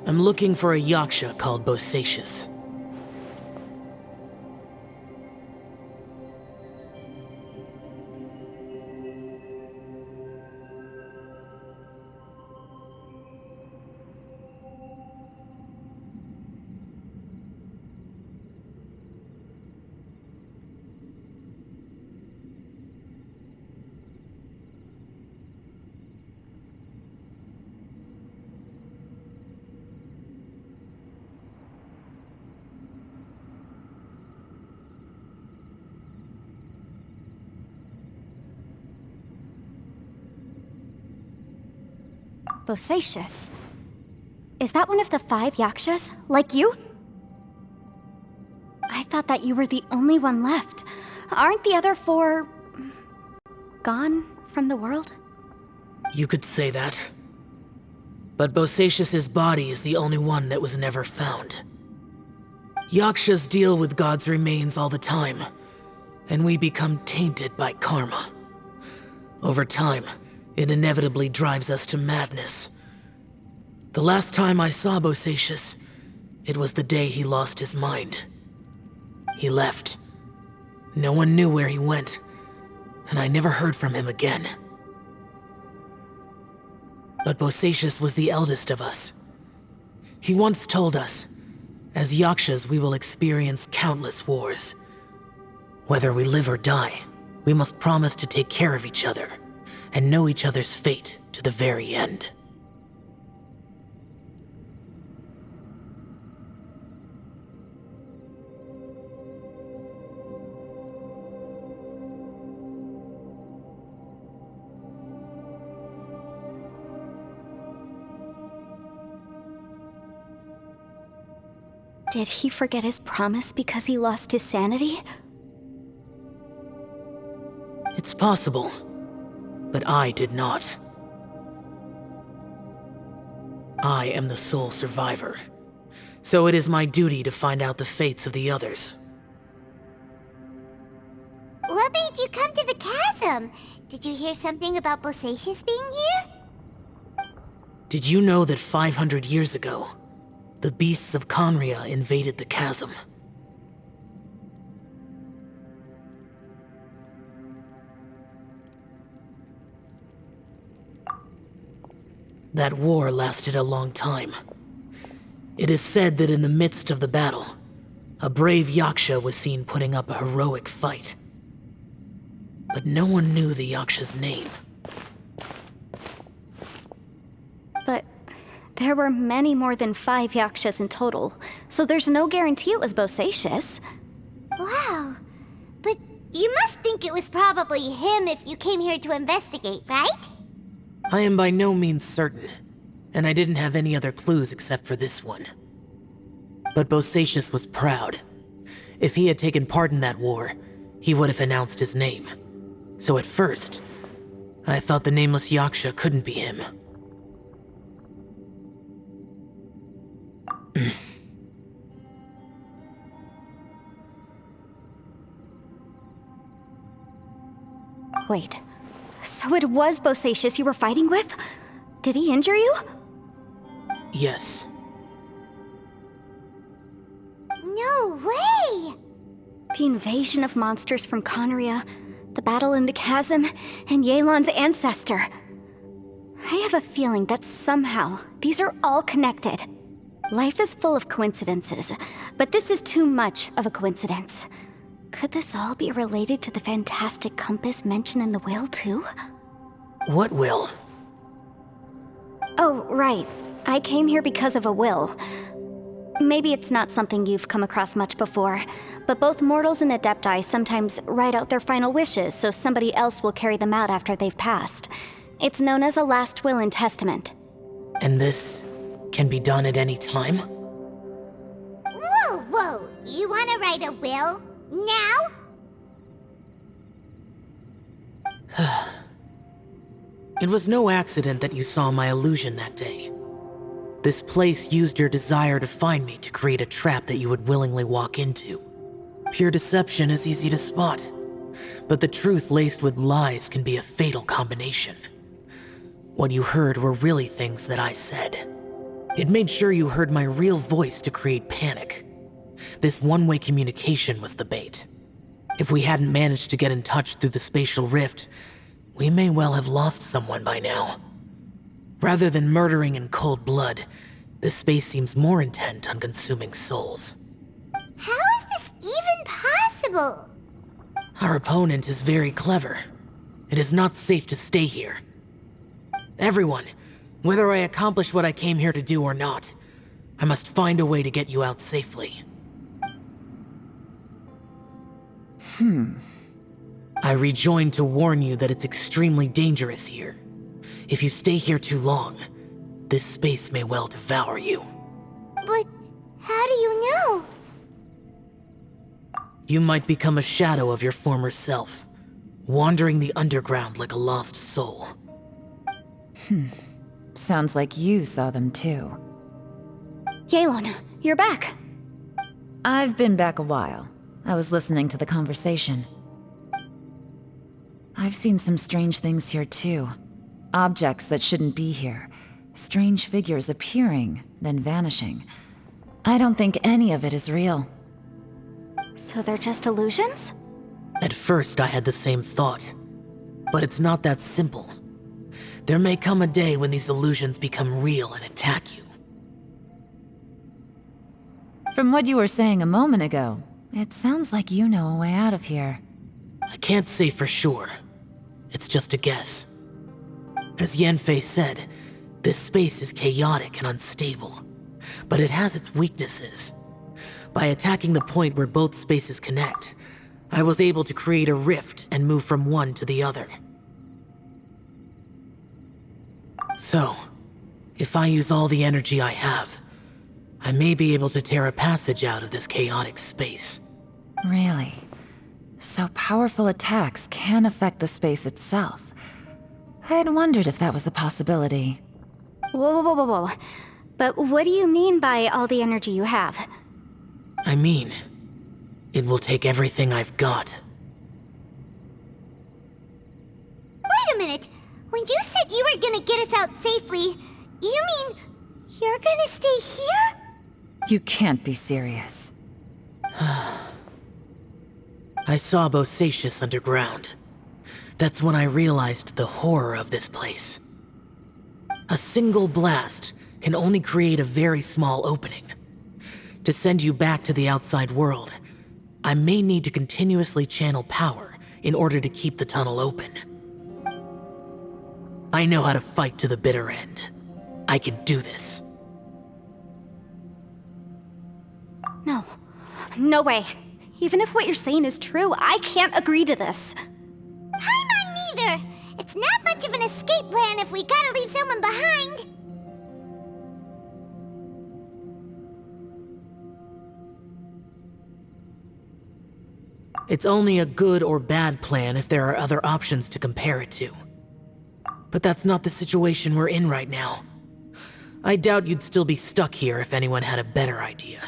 I'm looking for a yaksha called Bosacius. Bosacius? Is that one of the 5 yakshas, like you? I thought that you were the only one left. Aren't the other 4... gone from the world? You could say that. But Bosacius's body is the only one that was never found. Yakshas deal with God's remains all the time, and we become tainted by karma. Over time, it inevitably drives us to madness. The last time I saw Bosacius, it was the day he lost his mind. He left. No one knew where he went, and I never heard from him again. But Bosacius was the eldest of us. He once told us, as yakshas we will experience countless wars. Whether we live or die, we must promise to take care of each other, and know each other's fate to the very end. Did he forget his promise because he lost his sanity? It's possible, but I did not. I am the sole survivor, so it is my duty to find out the fates of the others. What made you come to the chasm? Did you hear something about Bosacius being here? Did you know that 500 years ago, the beasts of Conria invaded the chasm? That war lasted a long time. It is said that in the midst of the battle, a brave Yaksha was seen putting up a heroic fight. But no one knew the Yaksha's name. But there were many more than 5 Yakshas in total, so there's no guarantee it was Bosacius. Wow. But you must think it was probably him if you came here to investigate, right? I am by no means certain, and I didn't have any other clues except for this one. But Bosacius was proud. If he had taken part in that war, he would have announced his name. So at first, I thought the nameless Yaksha couldn't be him. Wait, so it was Bosacius you were fighting with? Did he injure you? Yes. No way! The invasion of monsters from Conria, the battle in the chasm, and Yelan's ancestor. I have a feeling that somehow these are all connected. Life is full of coincidences, but this is too much of a coincidence. Could this all be related to the fantastic compass mentioned in the will, too? What will? Oh, right. I came here because of a will. Maybe it's not something you've come across much before, but both mortals and adepti sometimes write out their final wishes so somebody else will carry them out after they've passed. It's known as a last will and testament. And this can be done at any time? Whoa, whoa! You wanna write a will? Now? It was no accident that you saw my illusion that day. This place used your desire to find me to create a trap that you would willingly walk into. Pure deception is easy to spot, but the truth laced with lies can be a fatal combination. What you heard were really things that I said. It made sure you heard my real voice to create panic. This one-way communication was the bait. If we hadn't managed to get in touch through the spatial rift, we may well have lost someone by now. Rather than murdering in cold blood, this space seems more intent on consuming souls. How is this even possible? Our opponent is very clever. It is not safe to stay here. Everyone, whether I accomplish what I came here to do or not, I must find a way to get you out safely. I rejoined to warn you that it's extremely dangerous here. If you stay here too long, this space may well devour you. But how do you know? You might become a shadow of your former self, wandering the underground like a lost soul. Sounds like you saw them too. Yelan, you're back. I've been back a while. I was listening to the conversation. I've seen some strange things here too. Objects that shouldn't be here. Strange figures appearing, then vanishing. I don't think any of it is real. So they're just illusions? At first, I had the same thought. But it's not that simple. There may come a day when these illusions become real and attack you. From what you were saying a moment ago, it sounds like you know a way out of here. I can't say for sure. It's just a guess. As Yanfei said, this space is chaotic and unstable, but it has its weaknesses. By attacking the point where both spaces connect, I was able to create a rift and move from one to the other. So, if I use all the energy I have, I may be able to tear a passage out of this chaotic space. Really? So powerful attacks can affect the space itself. I had wondered if that was a possibility. Whoa, whoa, whoa, whoa. But what do you mean by all the energy you have? I mean, it will take everything I've got. Wait a minute. When you said you were gonna get us out safely, you mean you're gonna stay here? You can't be serious. I saw Bosacius underground. That's when I realized the horror of this place. A single blast can only create a very small opening. To send you back to the outside world, I may need to continuously channel power in order to keep the tunnel open. I know how to fight to the bitter end. I can do this. No. No way. Even if what you're saying is true, I can't agree to this. Paimon neither. It's not much of an escape plan if we gotta leave someone behind. It's only a good or bad plan if there are other options to compare it to. But that's not the situation we're in right now. I doubt you'd still be stuck here if anyone had a better idea.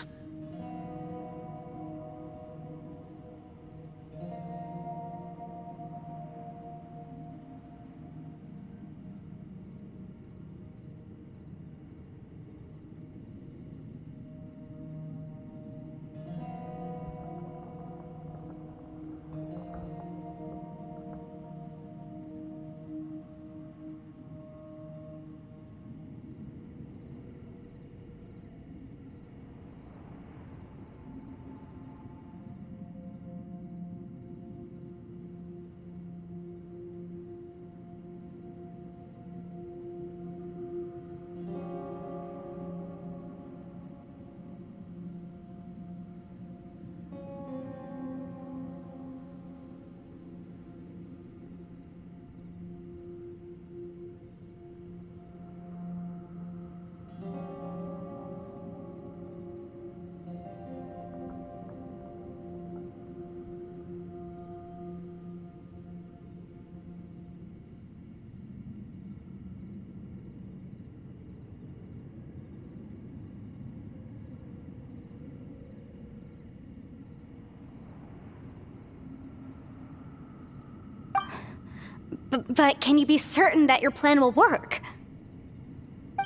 But can you be certain that your plan will work?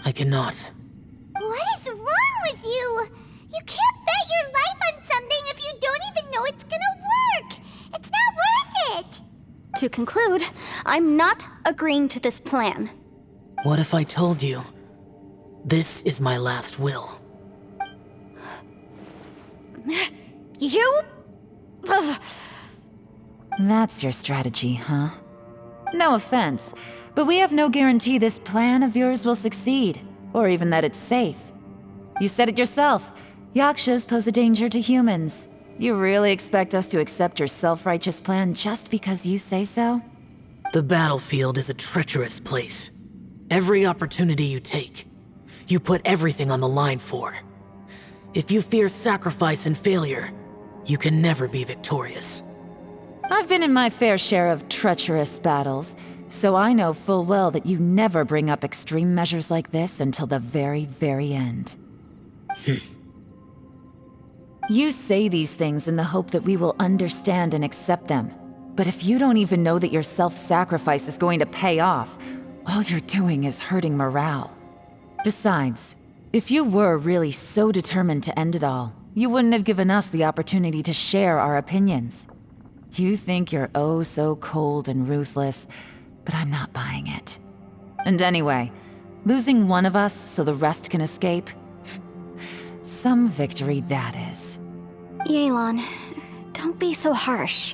I cannot. What is wrong with you? You can't bet your life on something if you don't even know it's gonna work. It's not worth it. To conclude, I'm not agreeing to this plan. What if I told you, this is my last will? You? Ugh. That's your strategy, huh? No offense, but we have no guarantee this plan of yours will succeed, or even that it's safe. You said it yourself. Yakshas pose a danger to humans. You really expect us to accept your self-righteous plan just because you say so? The battlefield is a treacherous place. Every opportunity you take, you put everything on the line for. If you fear sacrifice and failure, you can never be victorious. I've been in my fair share of treacherous battles, so I know full well that you never bring up extreme measures like this until the very, very end. You say these things in the hope that we will understand and accept them. But if you don't even know that your self-sacrifice is going to pay off, all you're doing is hurting morale. Besides, if you were really so determined to end it all, you wouldn't have given us the opportunity to share our opinions. You think you're oh so cold and ruthless, but I'm not buying it. And anyway, losing one of us so the rest can escape? Some victory that is. Yelan, don't be so harsh.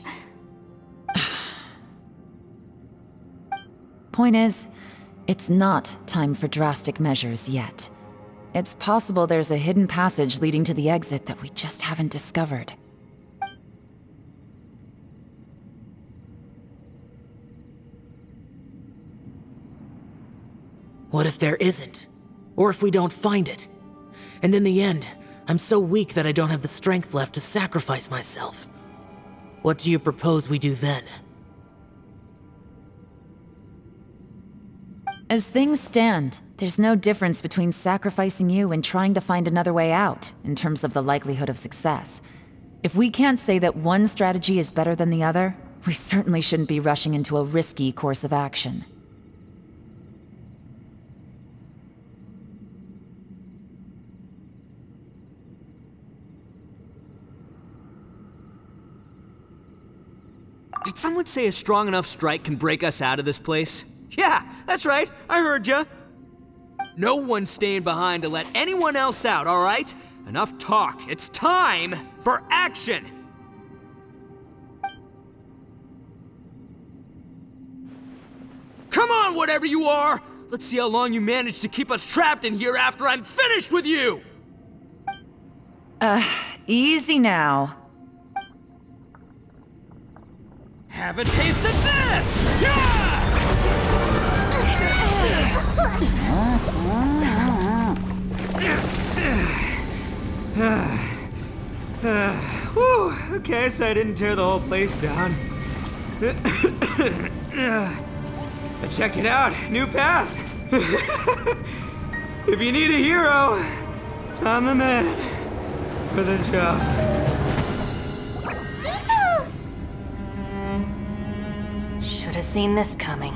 Point is, it's not time for drastic measures yet. It's possible there's a hidden passage leading to the exit that we just haven't discovered. What if there isn't? Or if we don't find it? And in the end, I'm so weak that I don't have the strength left to sacrifice myself. What do you propose we do then? As things stand, there's no difference between sacrificing you and trying to find another way out, in terms of the likelihood of success. If we can't say that one strategy is better than the other, we certainly shouldn't be rushing into a risky course of action. Did someone say a strong enough strike can break us out of this place? Yeah, that's right. I heard ya. No one's staying behind to let anyone else out, all right? Enough talk. It's time for action! Come on, whatever you are! Let's see how long you manage to keep us trapped in here after I'm finished with you! Easy now. Have a taste of this! Yeah! Whew, okay, so I didn't tear the whole place down. But check it out, new path. If you need a hero, I'm the man for the job. Should have seen this coming.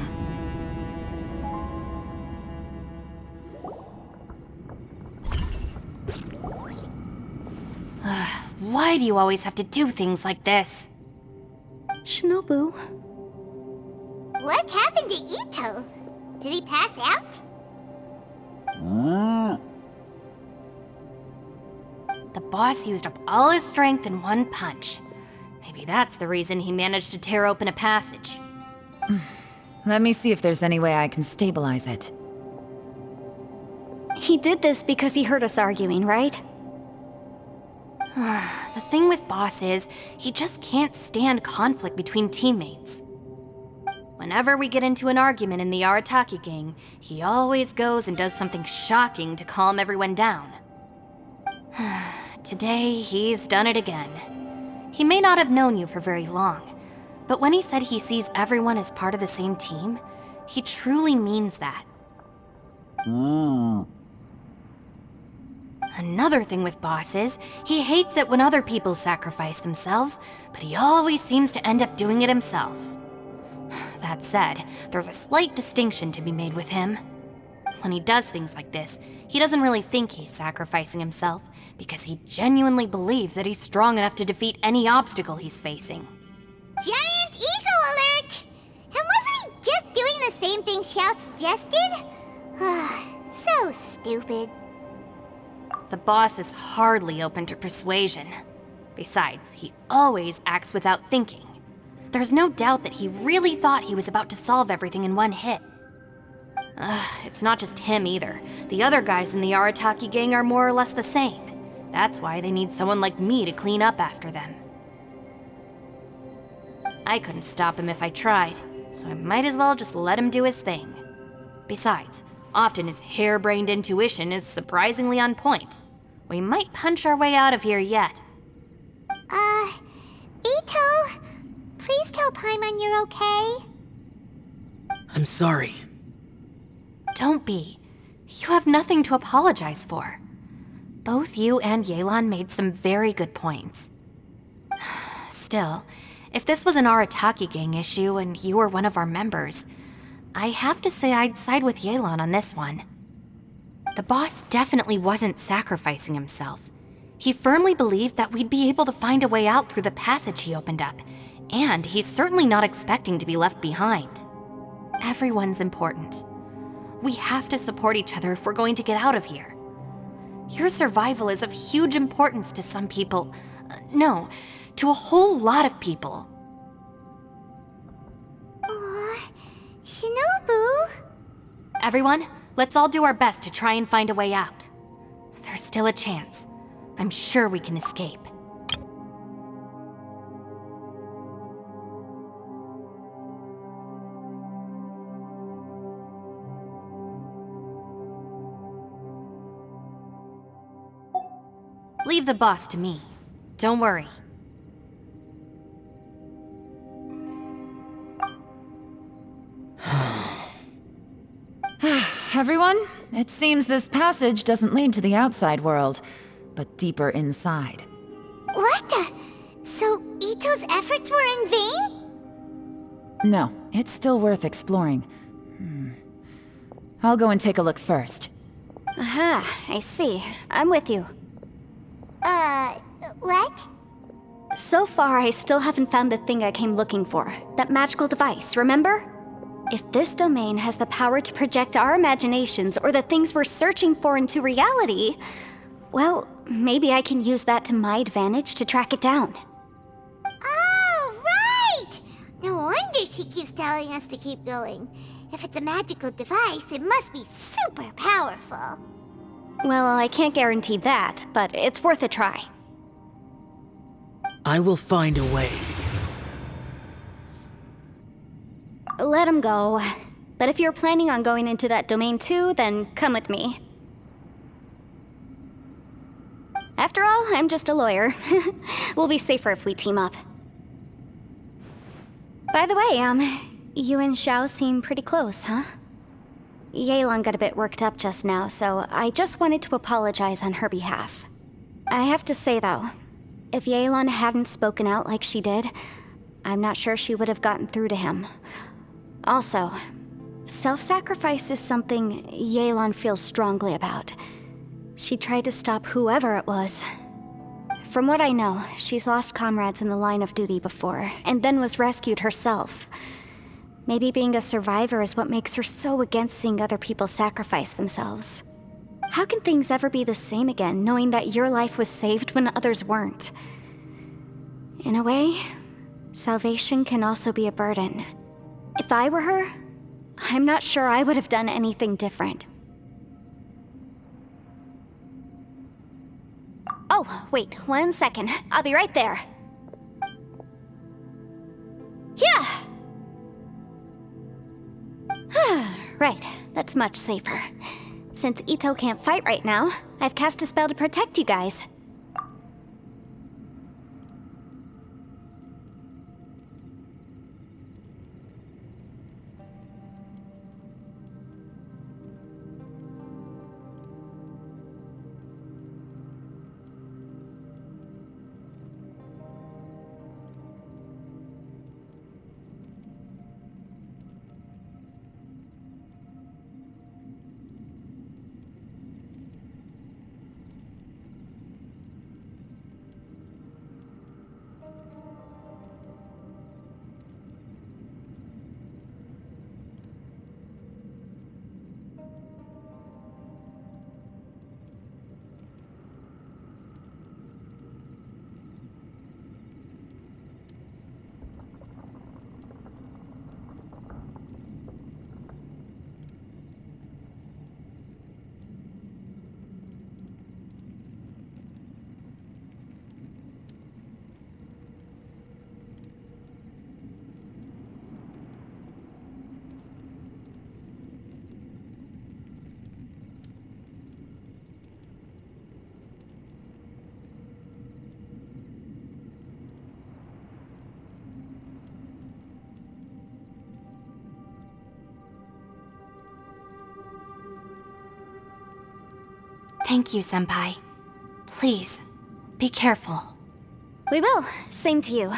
Why do you always have to do things like this? Shinobu, What happened to Ito? Did he pass out? The boss used up all his strength in one punch. Maybe that's the reason he managed to tear open a passage. Let me see if there's any way I can stabilize it. he did this because he heard us arguing, right? The thing with Boss is, he just can't stand conflict between teammates. Whenever we get into an argument in the Arataki gang, he always goes and does something shocking to calm everyone down. Today, he's done it again. He may not have known you for very long, but when he said he sees everyone as part of the same team, he truly means that. Another thing with Boss is, he hates it when other people sacrifice themselves, but he always seems to end up doing it himself. That said, there's a slight distinction to be made with him. When he does things like this, he doesn't really think he's sacrificing himself, because he genuinely believes that he's strong enough to defeat any obstacle he's facing. Giant ego alert! And wasn't he just doing the same thing Xiao suggested? So stupid. The boss is hardly open to persuasion. Besides, he always acts without thinking. There's no doubt that he really thought he was about to solve everything in one hit. It's not just him either. The other guys in the Arataki gang are more or less the same. That's why they need someone like me to clean up after them. I couldn't stop him if I tried, so I might as well just let him do his thing. Besides, often his harebrained intuition is surprisingly on point. We might punch our way out of here yet. Ito, please tell Paimon you're okay. I'm sorry. Don't be. You have nothing to apologize for. Both you and Yelan made some very good points. Still, if this was an Arataki gang issue and you were one of our members, I have to say I'd side with Yelan on this one. The boss definitely wasn't sacrificing himself. He firmly believed that we'd be able to find a way out through the passage he opened up, and he's certainly not expecting to be left behind. Everyone's important. We have to support each other if we're going to get out of here. Your survival is of huge importance to some people. No, to a whole lot of people. Aw, Shinobu. Everyone, let's all do our best to try and find a way out. There's still a chance. I'm sure we can escape. Leave the boss to me. Don't worry. Everyone, it seems this passage doesn't lead to the outside world, but deeper inside. What the? So Ito's efforts were in vain? No, it's still worth exploring. I'll go and take a look first. Aha, I see. I'm with you. What? So far, I still haven't found the thing I came looking for. That magical device, remember? If this domain has the power to project our imaginations or the things we're searching for into reality, well, maybe I can use that to my advantage to track it down. Oh, right! No wonder she keeps telling us to keep going. If it's a magical device, it must be super powerful. Well, I can't guarantee that, but it's worth a try. I will find a way. Let him go. But if you're planning on going into that domain too, then come with me. After all, I'm just a lawyer. We'll be safer if we team up. By the way, you and Xiao seem pretty close, huh? Yelan got a bit worked up just now, so I just wanted to apologize on her behalf. I have to say though, if Yelan hadn't spoken out like she did, I'm not sure she would have gotten through to him. Also, self-sacrifice is something Yelan feels strongly about. She tried to stop whoever it was. From what I know, she's lost comrades in the line of duty before, and then was rescued herself. Maybe being a survivor is what makes her so against seeing other people sacrifice themselves. How can things ever be the same again, knowing that your life was saved when others weren't? In a way, salvation can also be a burden. If I were her, I'm not sure I would have done anything different. Oh, wait, 1 second. I'll be right there. Yeah! Right, that's much safer. Since Ito can't fight right now, I've cast a spell to protect you guys. Thank you, Senpai. Please, be careful. We will. Same to you.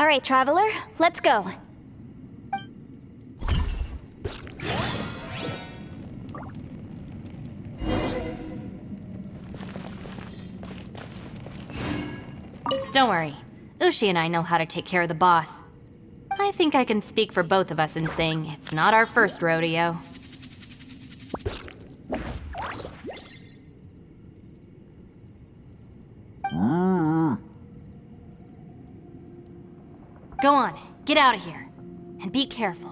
All right, Traveler, let's go. Don't worry. Ushi and I know how to take care of the boss. I think I can speak for both of us in saying it's not our first rodeo. Go on, get out of here. And be careful.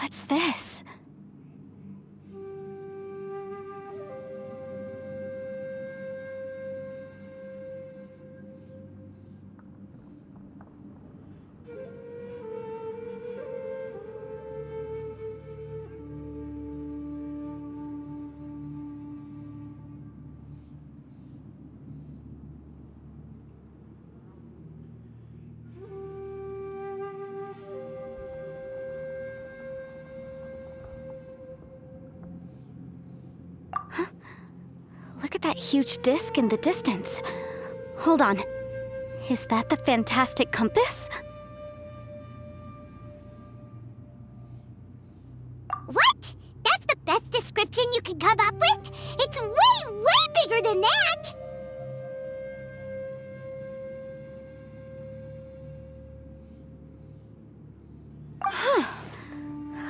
What's this? Look at that huge disc in the distance. Hold on. Is that the fantastic compass? What? That's the best description you can come up with? It's way, way bigger than that!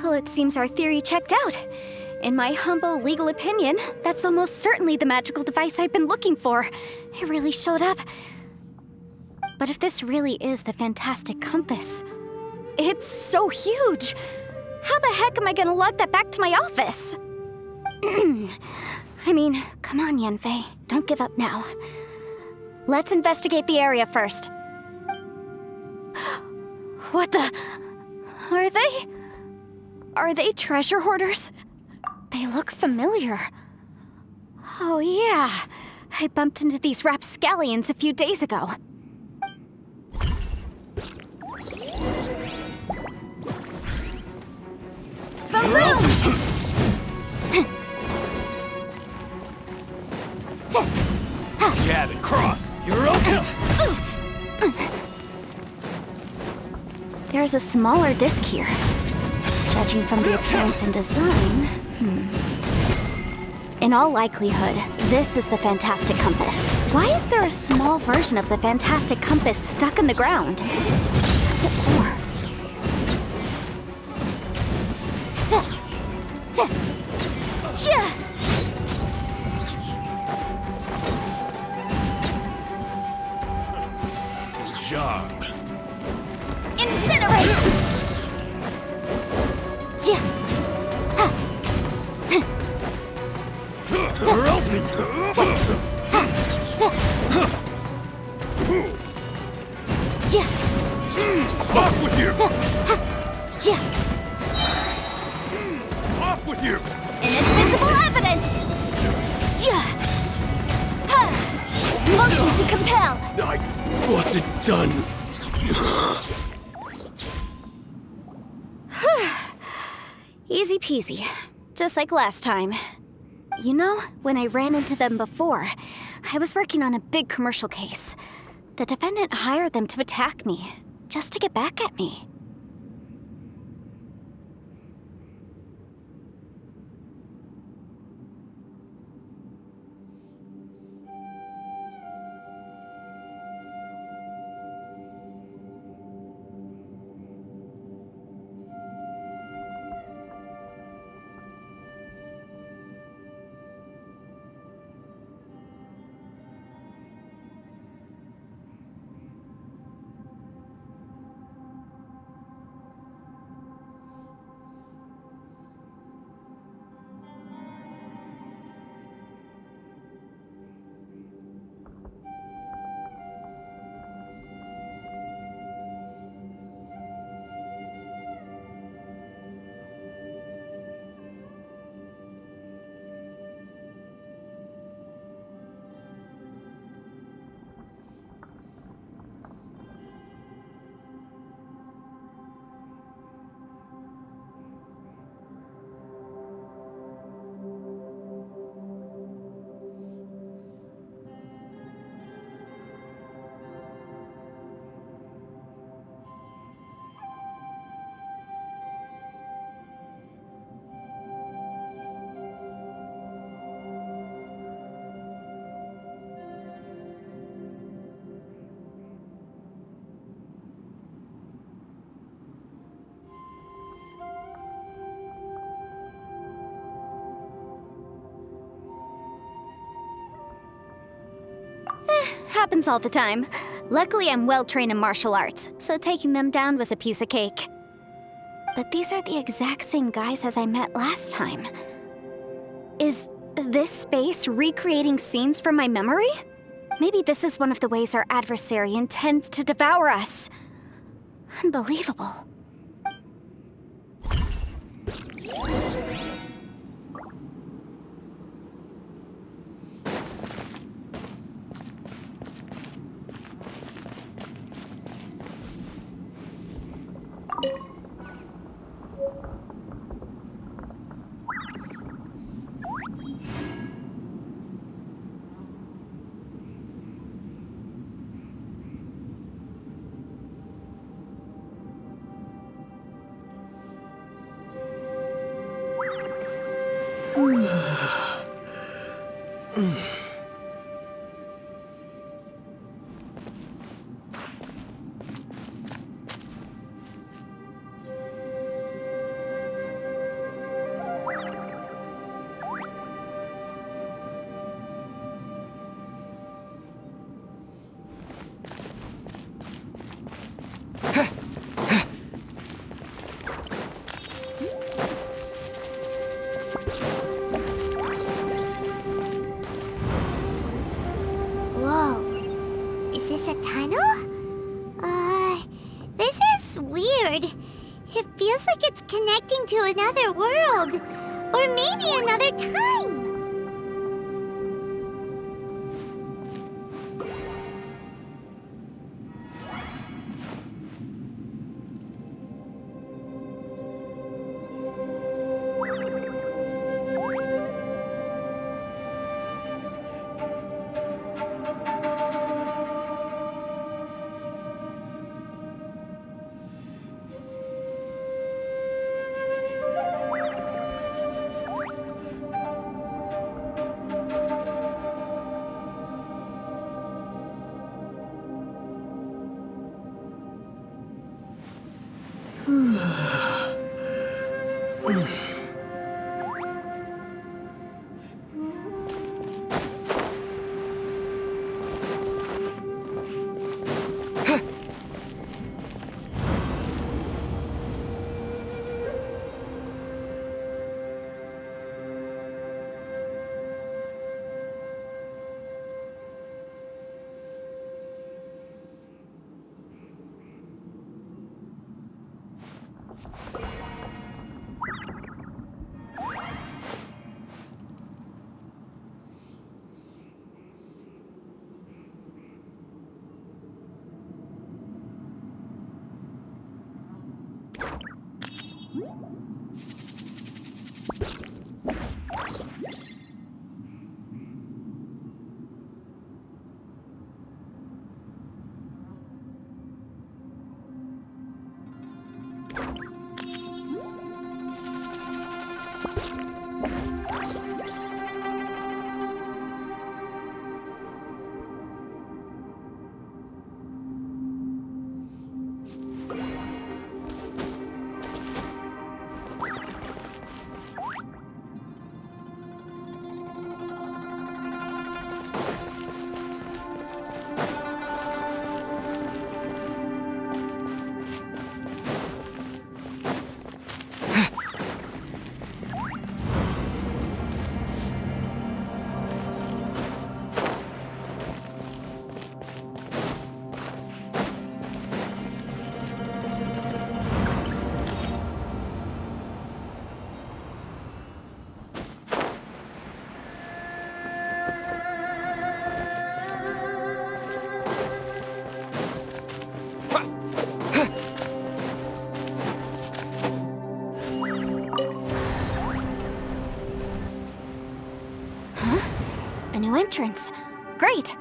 Well, it seems our theory checked out. In my humble legal opinion, that's almost certainly the magical device I've been looking for. It really showed up. But if this really is the fantastic compass, it's so huge! How the heck am I gonna lug that back to my office? I mean, come on, Yanfei. Don't give up now. Let's investigate the area first. What the... Are they treasure hoarders? They look familiar. Oh yeah, I bumped into these rapscallions a few days ago. Balloon! Jab and cross. You're open. There's a smaller disc here. Judging from the appearance and design, In all likelihood, this is the fantastic compass. Why is there a small version of the fantastic compass stuck in the ground? What's it for? Good job. Incinerate! You're open. Off with you. Off with you. Inadmissible evidence! Motion to compel! I wasn't done. Easy peasy. Just like last time. You know, when I ran into them before, I was working on a big commercial case. The defendant hired them to attack me, just to get back at me. Happens all the time. Luckily, I'm well trained in martial arts, so taking them down was a piece of cake. But these are the exact same guys as I met last time. Is this space recreating scenes from my memory? Maybe this is one of the ways our adversary intends to devour us. Unbelievable. Whoa. Is this a tunnel? This is weird. It feels like it's connecting to another world. Or maybe another time. A new entrance. Great!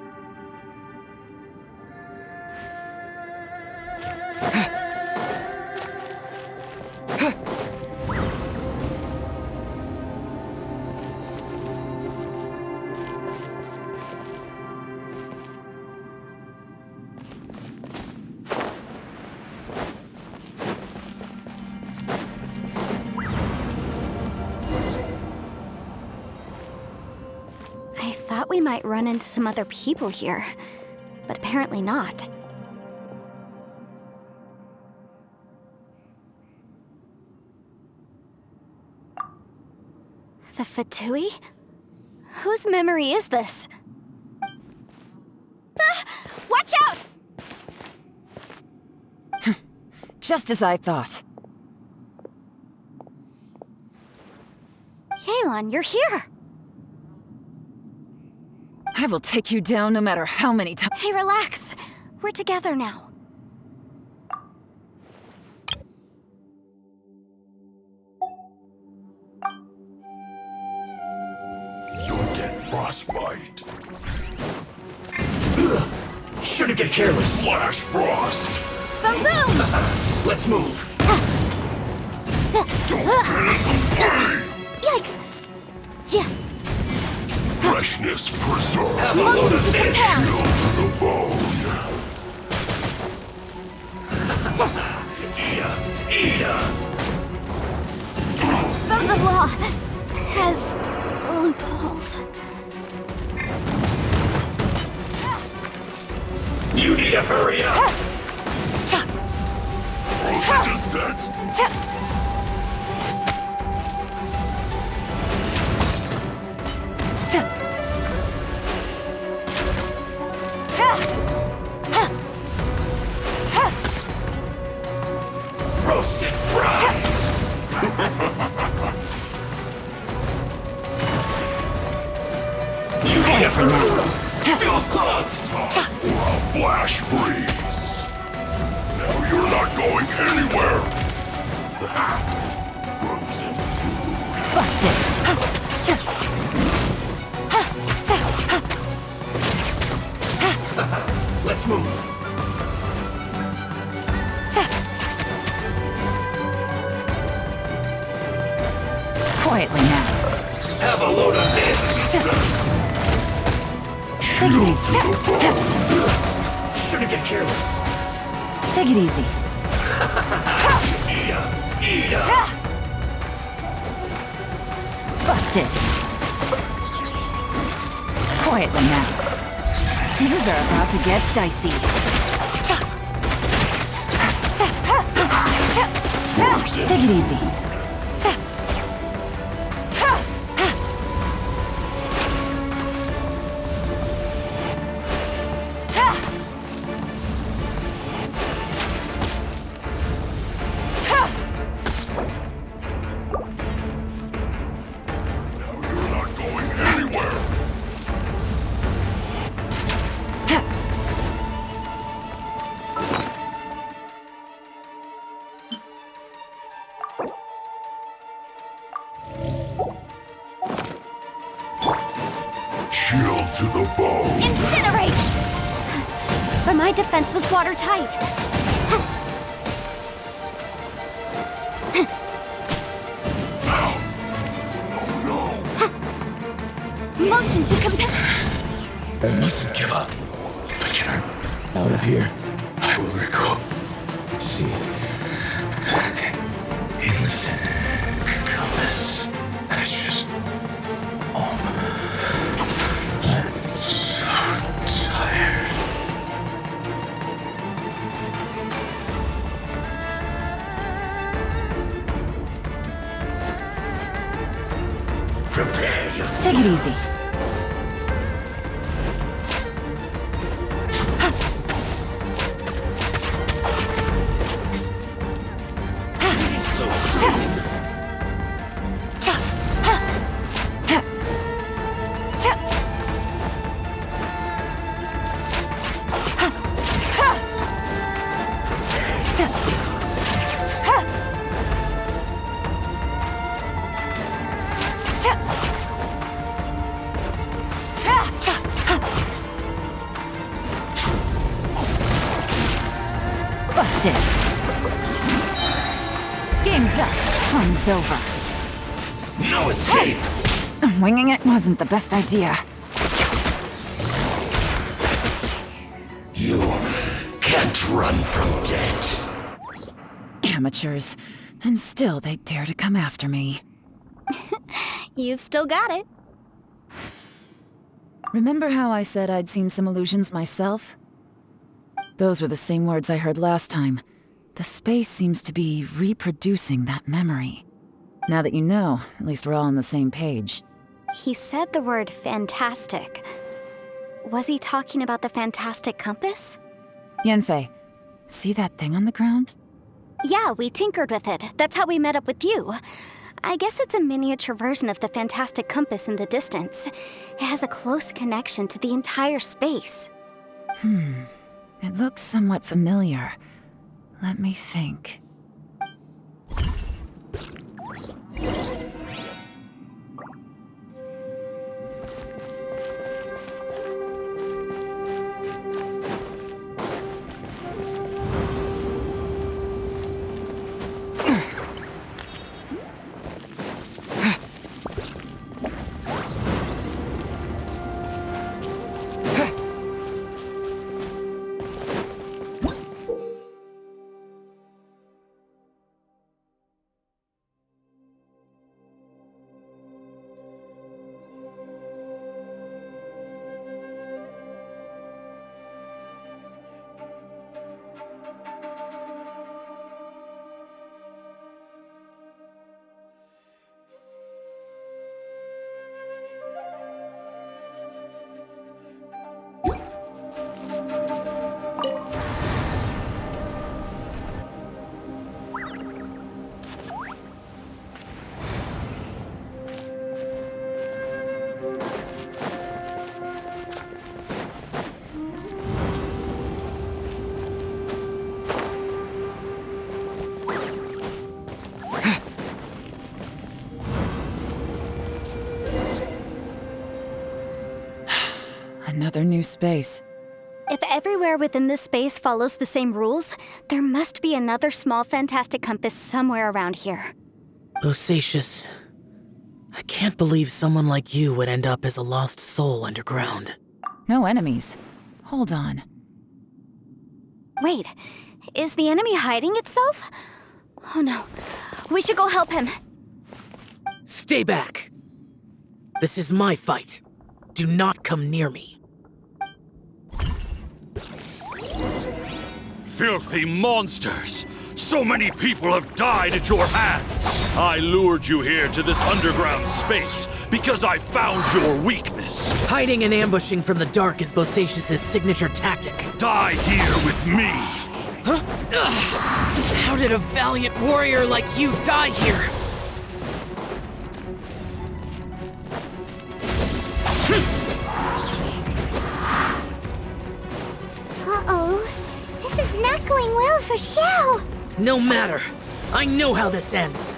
thought we might run into some other people here, but apparently not. The Fatui? Whose memory is this? Ah! Watch out! Just as I thought. Yelan, you're here! I will take you down no matter how many times. Hey, relax. We're together now. You'll get frostbite. Shouldn't get careless. Flash frost. Boom boom! Let's move. Don't get in the way. Yikes! Yeah. Freshness preserved. Have a load of this. Chill to the bone. Eat ya. The law has loopholes. You need to hurry up. Descent. Roasted fries. You need to hurry up. Feels close. Time for a flash freeze. Now you're not going anywhere. Frozen food. Let's move. Quietly now. Have a load of this. Chill to the bone. Shouldn't get careless. Take it easy. Eat ya. Busted. Quietly now. Things are about to get dicey. Take it easy. Now you're not going anywhere. Chill to the bone. Incinerate! But my defense was watertight. Now. Oh Motion to compare. I mustn't give up. But get her out of here. I will recall. See. In the compass. I just. Oh. I'm so tired. Prepare yourself. Take it easy. So soon. Busted. Game's up. Fun's over. No escape. Winging it wasn't the best idea. You can't run from death. Amateurs. And still they dare to come after me. You've still got it. Remember how I said I'd seen some illusions myself? Those were the same words I heard last time. The space seems to be reproducing that memory. Now that you know, at least we're all on the same page. He said the word fantastic. Was he talking about the fantastic compass? Yanfei, see that thing on the ground? Yeah, we tinkered with it. That's how we met up with you. I guess it's a miniature version of the fantastic compass in the distance. It has a close connection to the entire space. It looks somewhat familiar. Let me think. Another new space. If everywhere within this space follows the same rules, there must be another small fantastic compass somewhere around here. Bosacius, I can't believe someone like you would end up as a lost soul underground. No enemies. Hold on. Wait, is the enemy hiding itself? Oh no, we should go help him. Stay back! This is my fight. Do not come near me. Filthy monsters! So many people have died at your hands! I lured you here to this underground space because I found your weakness. Hiding and ambushing from the dark is Bosacius' signature tactic. Die here with me! Huh? Ugh. How did a valiant warrior like you die here? Uh-oh. This is not going well for Xiao. No matter. I know how this ends.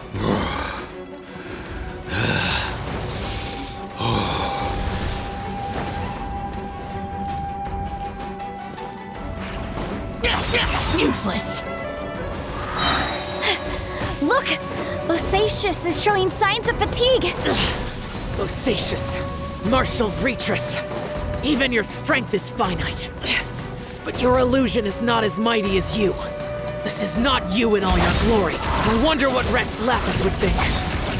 Useless. Look! Bosacius is showing signs of fatigue! Bosacius, martial Vitris. Even your strength is finite. But your illusion is not as mighty as you. This is not you in all your glory. I wonder what Rex Lapis would think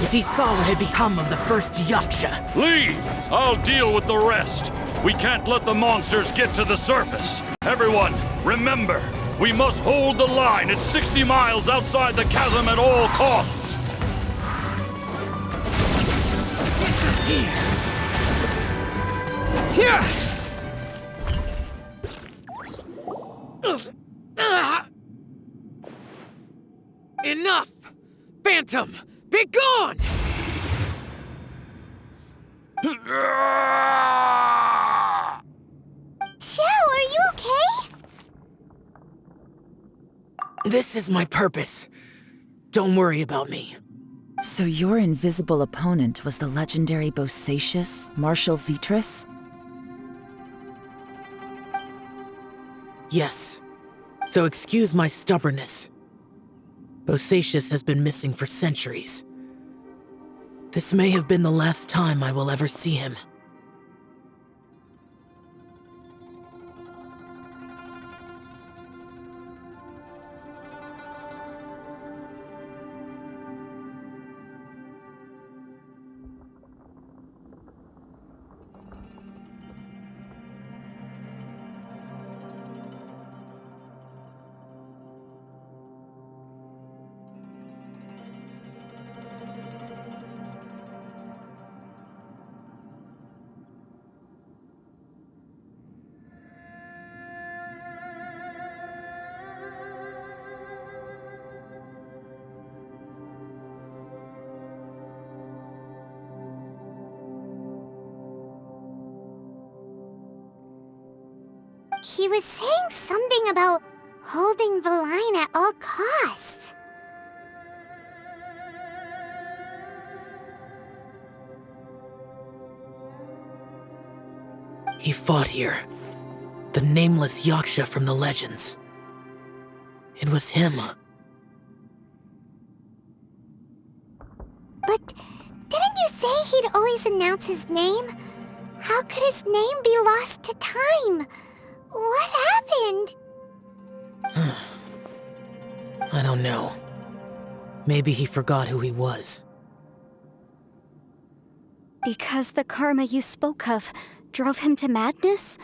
if he saw what had become of the first Yaksha. Leave! I'll deal with the rest. We can't let the monsters get to the surface. Everyone, remember, we must hold the line at 60 miles outside the chasm at all costs. Here! Enough! Phantom, be gone! Xiao, are you okay? This is my purpose. Don't worry about me. So your invisible opponent was the legendary Bosacius, Martial Vitris? Yes. So excuse my stubbornness. Bosacius has been missing for centuries. This may have been the last time I will ever see him. He was saying something about holding the line at all costs. He fought here. The nameless Yaksha from the legends. It was him. But didn't you say he'd always announce his name? How could his name be lost to time? What happened? I don't know. Maybe he forgot who he was. Because the karma you spoke of drove him to madness?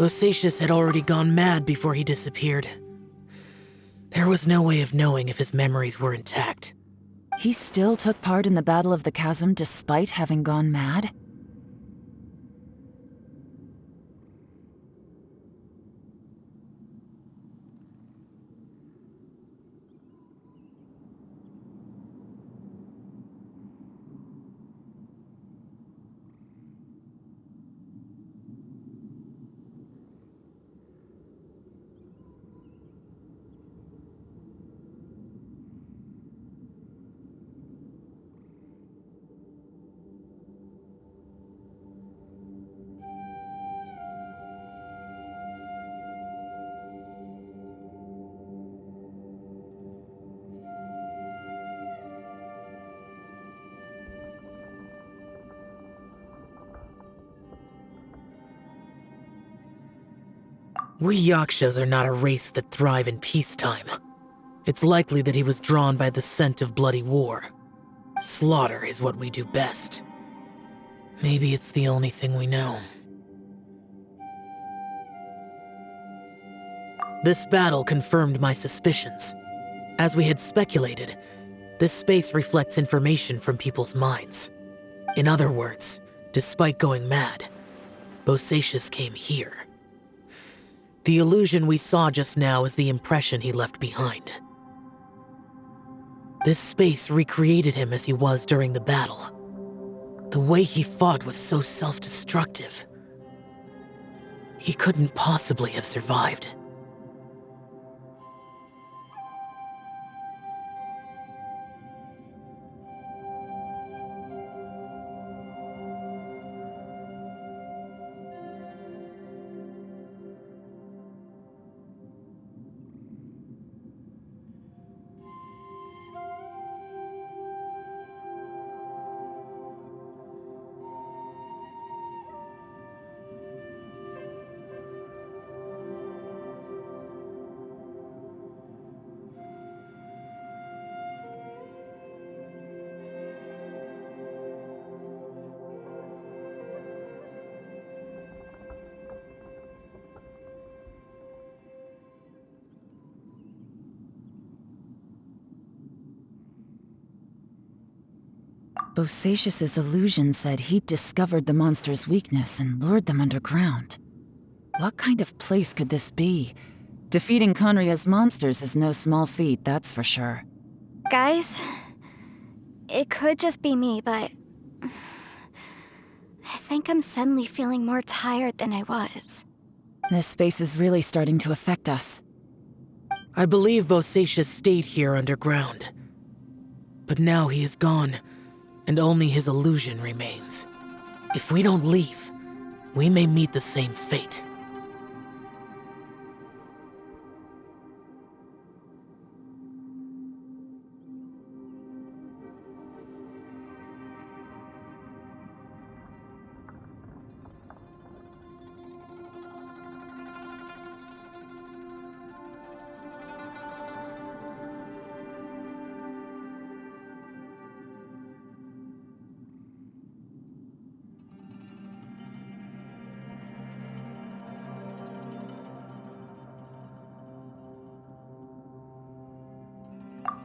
Bosacius had already gone mad before he disappeared. There was no way of knowing if his memories were intact. He still took part in the Battle of the Chasm despite having gone mad? We Yakshas are not a race that thrive in peacetime. It's likely that he was drawn by the scent of bloody war. Slaughter is what we do best. Maybe it's the only thing we know. This battle confirmed my suspicions. As we had speculated, this space reflects information from people's minds. In other words, despite going mad, Bosacius came here. The illusion we saw just now is the impression he left behind. This space recreated him as he was during the battle. The way he fought was so self-destructive. He couldn't possibly have survived. Bosacius's illusion said he'd discovered the monster's weakness and lured them underground. What kind of place could this be? Defeating Conria's monsters is no small feat, that's for sure. Guys, it could just be me, but I think I'm suddenly feeling more tired than I was. This space is really starting to affect us. I believe Bosacius stayed here underground. But now he is gone, and only his illusion remains. If we don't leave, we may meet the same fate.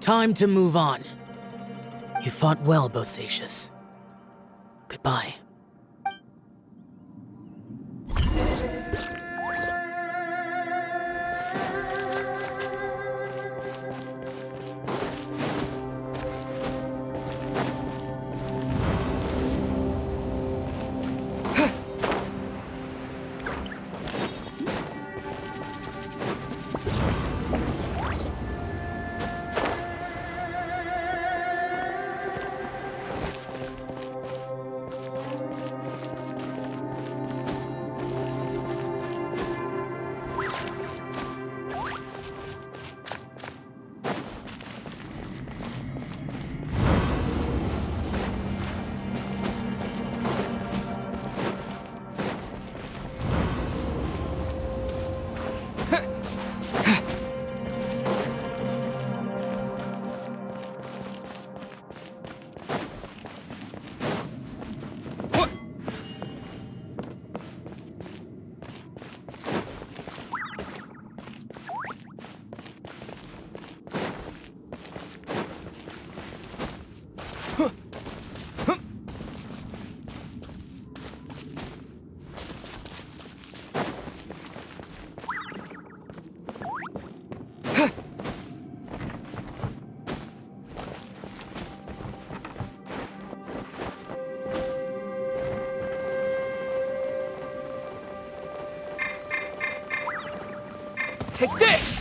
Time to move on. You fought well, Bosacius. Goodbye. Take this!